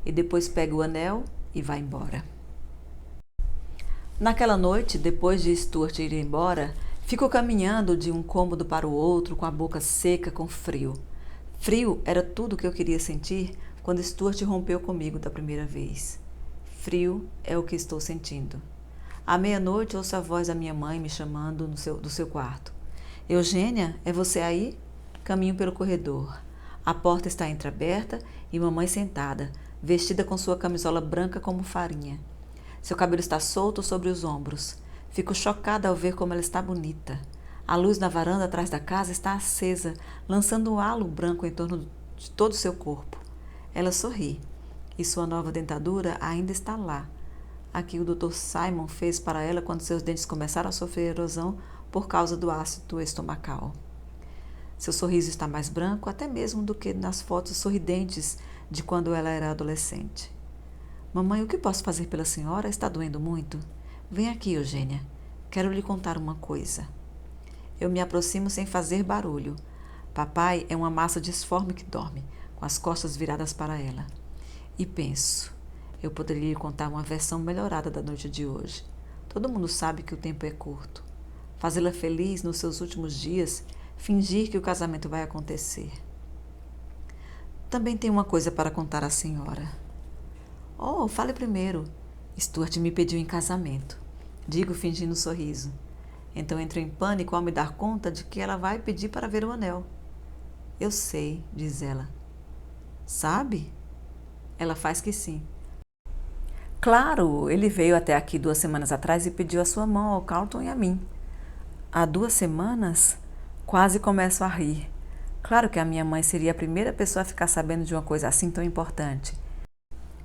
e depois pega o anel e vai embora. Naquela noite, depois de Stuart ir embora, fico caminhando de um cômodo para o outro com a boca seca com frio. Frio era tudo o que eu queria sentir quando Stuart rompeu comigo da primeira vez. Frio é o que estou sentindo. À meia-noite ouço a voz da minha mãe me chamando do seu quarto. Eugênia, é você aí? Caminho pelo corredor. A porta está entreaberta e mamãe sentada, vestida com sua camisola branca como farinha. Seu cabelo está solto sobre os ombros. Fico chocada ao ver como ela está bonita. A luz na varanda atrás da casa está acesa, lançando um halo branco em torno de todo o seu corpo. Ela sorri, e sua nova dentadura ainda está lá. A que o Dr. Simon fez para ela quando seus dentes começaram a sofrer erosão por causa do ácido estomacal. Seu sorriso está mais branco até mesmo do que nas fotos sorridentes de quando ela era adolescente. Mamãe, o que posso fazer pela senhora? Está doendo muito? Vem aqui, Eugênia. Quero lhe contar uma coisa. Eu me aproximo sem fazer barulho. Papai é uma massa disforme que dorme, com as costas viradas para ela. E penso, eu poderia lhe contar uma versão melhorada da noite de hoje. Todo mundo sabe que o tempo é curto. Fazê-la feliz nos seus últimos dias, fingir que o casamento vai acontecer. Também tenho uma coisa para contar à senhora. Oh, fale primeiro. Stuart me pediu em casamento. Digo fingindo um sorriso. Então entro em pânico ao me dar conta de que ela vai pedir para ver o anel. Eu sei, diz ela. Sabe? Ela faz que sim. Claro, ele veio até aqui 2 semanas atrás e pediu a sua mão ao Carlton e a mim. Há 2 semanas? Quase começo a rir. Claro que a minha mãe seria a primeira pessoa a ficar sabendo de uma coisa assim tão importante.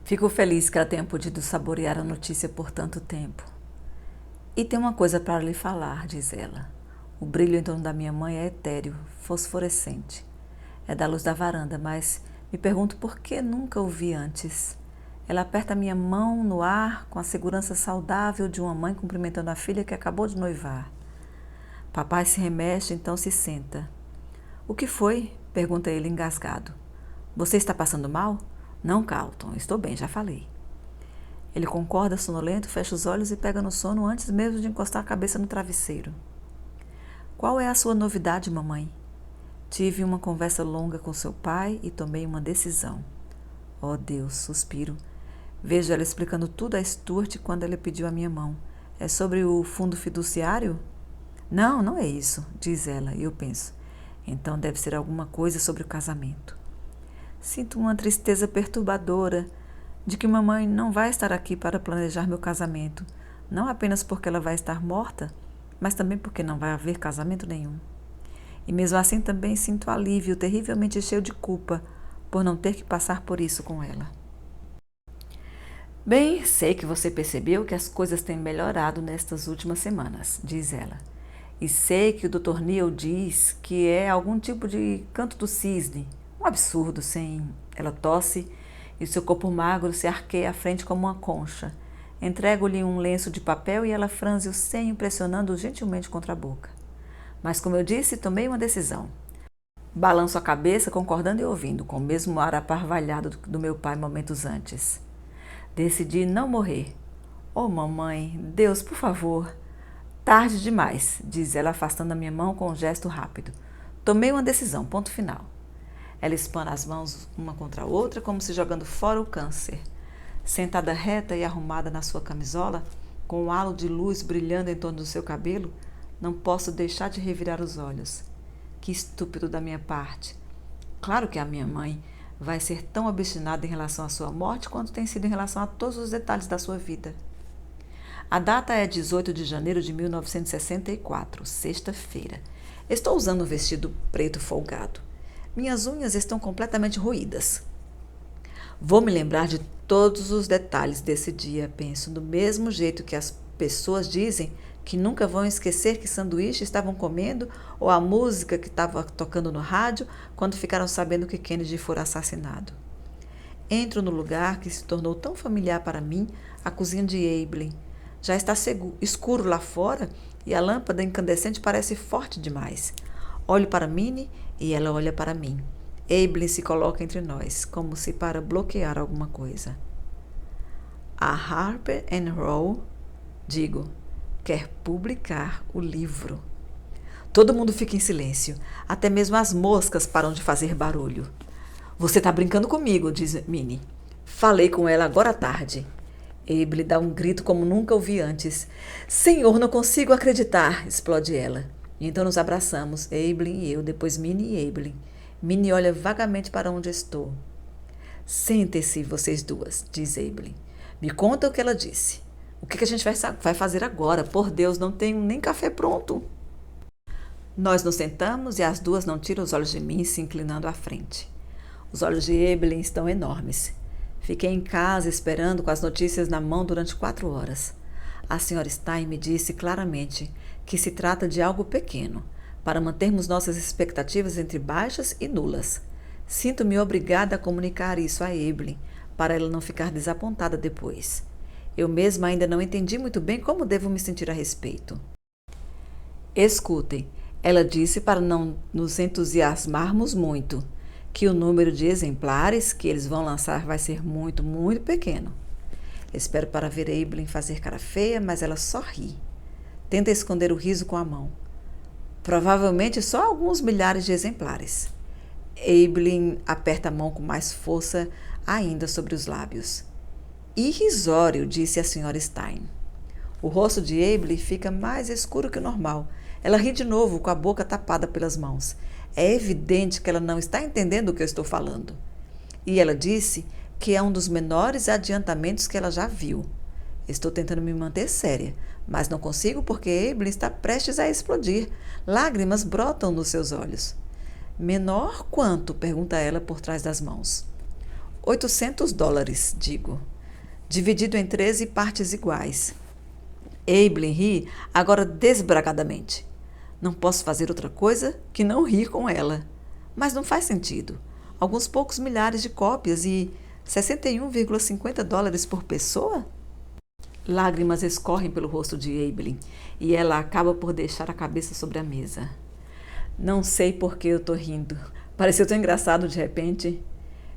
Fico feliz que ela tenha podido saborear a notícia por tanto tempo. E tem uma coisa para lhe falar, diz ela. O brilho em torno da minha mãe é etéreo, fosforescente. É da luz da varanda, mas me pergunto por que nunca o vi antes. Ela aperta minha mão no ar com a segurança saudável de uma mãe cumprimentando a filha que acabou de noivar. Papai se remexe, então se senta. O que foi? Pergunta ele engasgado. Você está passando mal? Não, Carlton, estou bem, já falei. Ele concorda sonolento, fecha os olhos e pega no sono antes mesmo de encostar a cabeça no travesseiro. Qual é a sua novidade, mamãe? Tive uma conversa longa com seu pai e tomei uma decisão. Oh, Deus, suspiro. Vejo ela explicando tudo a Stuart quando ela pediu a minha mão. É sobre o fundo fiduciário? Não, não é isso, diz ela, e eu penso. Então deve ser alguma coisa sobre o casamento. Sinto uma tristeza perturbadora de que mamãe não vai estar aqui para planejar meu casamento, não apenas porque ela vai estar morta, mas também porque não vai haver casamento nenhum. E mesmo assim também sinto alívio terrivelmente cheio de culpa por não ter que passar por isso com ela. Bem, sei que você percebeu que as coisas têm melhorado nestas últimas semanas, diz ela. E sei que o Dr. Neil diz que é algum tipo de canto do cisne. Um absurdo, sem... Ela tosse e seu corpo magro se arqueia à frente como uma concha. Entrego-lhe um lenço de papel e ela franze o senho, pressionando-o gentilmente contra a boca. Mas, como eu disse, tomei uma decisão. Balanço a cabeça, concordando e ouvindo, com o mesmo ar aparvalhado do meu pai momentos antes. Decidi não morrer. Oh, mamãe, Deus, por favor. Tarde demais, diz ela, afastando a minha mão com um gesto rápido. Tomei uma decisão, ponto final. Ela espana as mãos uma contra a outra, como se jogando fora o câncer. Sentada reta e arrumada na sua camisola, com um halo de luz brilhando em torno do seu cabelo, não posso deixar de revirar os olhos. Que estúpido da minha parte. Claro que a minha mãe vai ser tão obstinada em relação à sua morte quanto tem sido em relação a todos os detalhes da sua vida. A data é 18 de janeiro de 1964, sexta-feira. Estou usando um vestido preto folgado. Minhas unhas estão completamente roídas. Vou me lembrar de todos os detalhes desse dia, penso, do mesmo jeito que as pessoas dizem que nunca vão esquecer que sanduíche estavam comendo ou a música que estava tocando no rádio quando ficaram sabendo que Kennedy fora assassinado. Entro no lugar que se tornou tão familiar para mim, a cozinha de Abilene. Já está escuro lá fora e a lâmpada incandescente parece forte demais. Olho para Minnie e ela olha para mim. Abilene se coloca entre nós, como se para bloquear alguma coisa. A Harper and Row, digo, quer publicar o livro. Todo mundo fica em silêncio, até mesmo as moscas param de fazer barulho. Você está brincando comigo, diz Minnie. Falei com ela agora à tarde. Abilene dá um grito como nunca ouvi antes. Senhor, não consigo acreditar, explode ela. E então nos abraçamos, Abilene e eu, depois Minnie e Abilene. Minnie olha vagamente para onde estou. Sentem-se, vocês duas, diz Abilene. Me conta o que ela disse. O que a gente vai fazer agora? Por Deus, não tenho nem café pronto. Nós nos sentamos e as duas não tiram os olhos de mim, se inclinando à frente. Os olhos de Abilene estão enormes. Fiquei em casa esperando com as notícias na mão durante 4 horas. A senhora Stein me disse claramente que se trata de algo pequeno, para mantermos nossas expectativas entre baixas e nulas. Sinto-me obrigada a comunicar isso a Abilene, para ela não ficar desapontada depois. Eu mesma ainda não entendi muito bem como devo me sentir a respeito. Escutem, ela disse para não nos entusiasmarmos muito, que o número de exemplares que eles vão lançar vai ser muito, muito pequeno. Espero para ver Abilene fazer cara feia, mas ela só ri. Tenta esconder o riso com a mão. Provavelmente só alguns milhares de exemplares. Abilene aperta a mão com mais força ainda sobre os lábios. Irrisório, disse a senhora Stein. O rosto de Abilene fica mais escuro que o normal. Ela ri de novo, com a boca tapada pelas mãos. É evidente que ela não está entendendo o que eu estou falando. E ela disse que é um dos menores adiantamentos que ela já viu. Estou tentando me manter séria, mas não consigo porque Abilene está prestes a explodir. Lágrimas brotam nos seus olhos. Menor quanto? Pergunta ela por trás das mãos. $800, digo. Dividido em 13 partes iguais. Abilene ri agora desbragadamente. Não posso fazer outra coisa que não rir com ela. Mas não faz sentido. Alguns poucos milhares de cópias e $61,50 por pessoa? Lágrimas escorrem pelo rosto de Abilene e ela acaba por deixar a cabeça sobre a mesa. Não sei por que eu estou rindo. Pareceu tão engraçado de repente.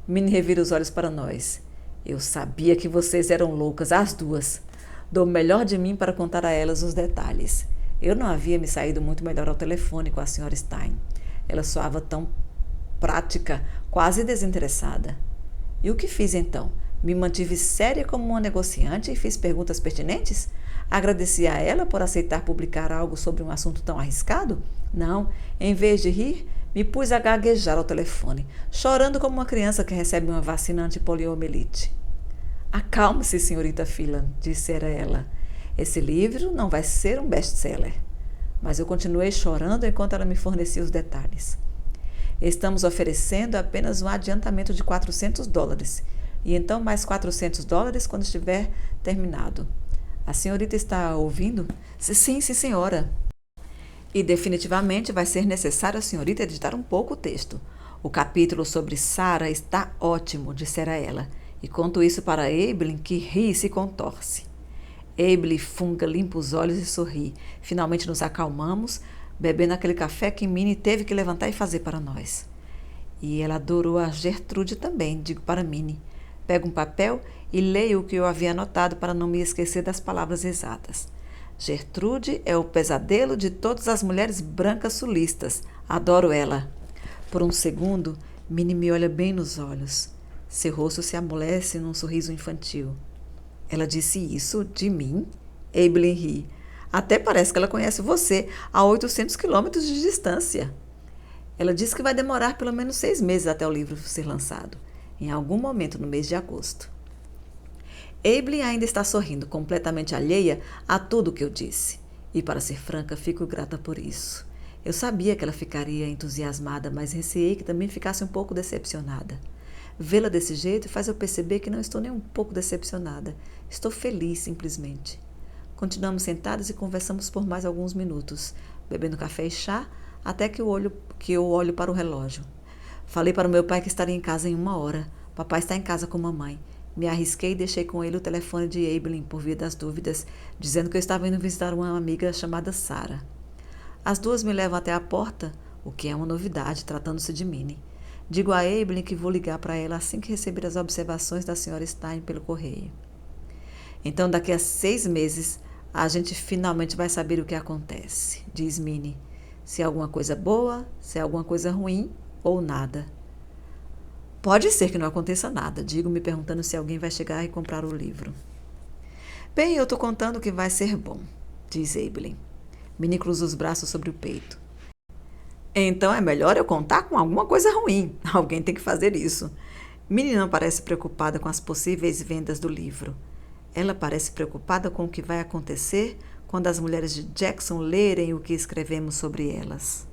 Minnie revira os olhos para nós. Eu sabia que vocês eram loucas, as duas. Dou o melhor de mim para contar a elas os detalhes. Eu não havia me saído muito melhor ao telefone com a senhora Stein. Ela soava tão prática, quase desinteressada. E o que fiz então? Me mantive séria como uma negociante e fiz perguntas pertinentes? Agradeci a ela por aceitar publicar algo sobre um assunto tão arriscado? Não, em vez de rir, me pus a gaguejar ao telefone, chorando como uma criança que recebe uma vacina antipoliomielite. Acalme-se, senhorita Phelan, dissera ela. Esse livro não vai ser um best-seller. Mas eu continuei chorando enquanto ela me fornecia os detalhes. Estamos oferecendo apenas um adiantamento de $400 e então mais $400 quando estiver terminado. A senhorita está ouvindo? Sim, senhora. E definitivamente vai ser necessário a senhorita editar um pouco o texto. O capítulo sobre Sarah está ótimo, dissera ela, e conto isso para Abilene, que ri e se contorce. Abilene funga, limpa os olhos e sorri. Finalmente nos acalmamos, bebendo aquele café que Minnie teve que levantar e fazer para nós. E ela adorou a Gertrude também, digo para Minnie. Pego um papel e leio o que eu havia anotado para não me esquecer das palavras exatas. Gertrude é o pesadelo de todas as mulheres brancas sulistas. Adoro ela. Por um segundo, Minnie me olha bem nos olhos. Seu rosto se amolece num sorriso infantil. Ela disse isso de mim? Abilene ri. Até parece que ela conhece você a 800 quilômetros de distância. Ela disse que vai demorar pelo menos 6 meses até o livro ser lançado, em algum momento no mês de agosto. Abilene ainda está sorrindo, completamente alheia a tudo o que eu disse. E, para ser franca, fico grata por isso. Eu sabia que ela ficaria entusiasmada, mas receei que também ficasse um pouco decepcionada. Vê-la desse jeito faz eu perceber que não estou nem um pouco decepcionada. Estou feliz, simplesmente. Continuamos sentados e conversamos por mais alguns minutos, bebendo café e chá, até que eu olho para o relógio. Falei para o meu pai que estaria em casa em 1 hora. Papai está em casa com mamãe. Me arrisquei e deixei com ele o telefone de Evelyn por via das dúvidas, dizendo que eu estava indo visitar uma amiga chamada Sarah. As duas me levam até a porta, o que é uma novidade, tratando-se de Minnie. Digo a Evelyn que vou ligar para ela assim que receber as observações da senhora Stein pelo correio. Então, daqui a 6 meses, a gente finalmente vai saber o que acontece, diz Minnie. Se é alguma coisa boa, se é alguma coisa ruim ou nada. Pode ser que não aconteça nada, digo me perguntando se alguém vai chegar e comprar o livro. Bem, eu estou contando que vai ser bom, diz Evelyn. Minnie cruza os braços sobre o peito. Então é melhor eu contar com alguma coisa ruim. Alguém tem que fazer isso. Minnie não parece preocupada com as possíveis vendas do livro. Ela parece preocupada com o que vai acontecer quando as mulheres de Jackson lerem o que escrevemos sobre elas.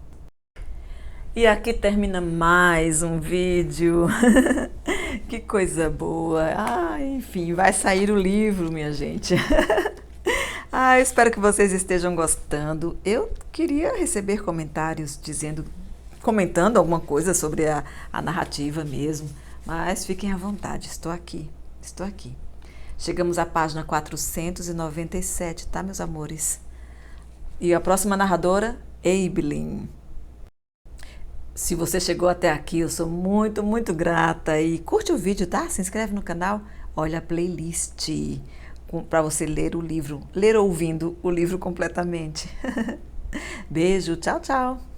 E aqui termina mais um vídeo. Que coisa boa. Enfim, vai sair o livro, minha gente. Espero que vocês estejam gostando. Eu queria receber comentários comentando alguma coisa sobre a narrativa mesmo. Mas fiquem à vontade, estou aqui. Chegamos à página 497, tá, meus amores? E a próxima narradora, Evelyn. Se você chegou até aqui, eu sou muito, muito grata. E curte o vídeo, tá? Se inscreve no canal. Olha a playlist para você ler o livro. Ler ouvindo o livro completamente. Beijo, tchau, tchau.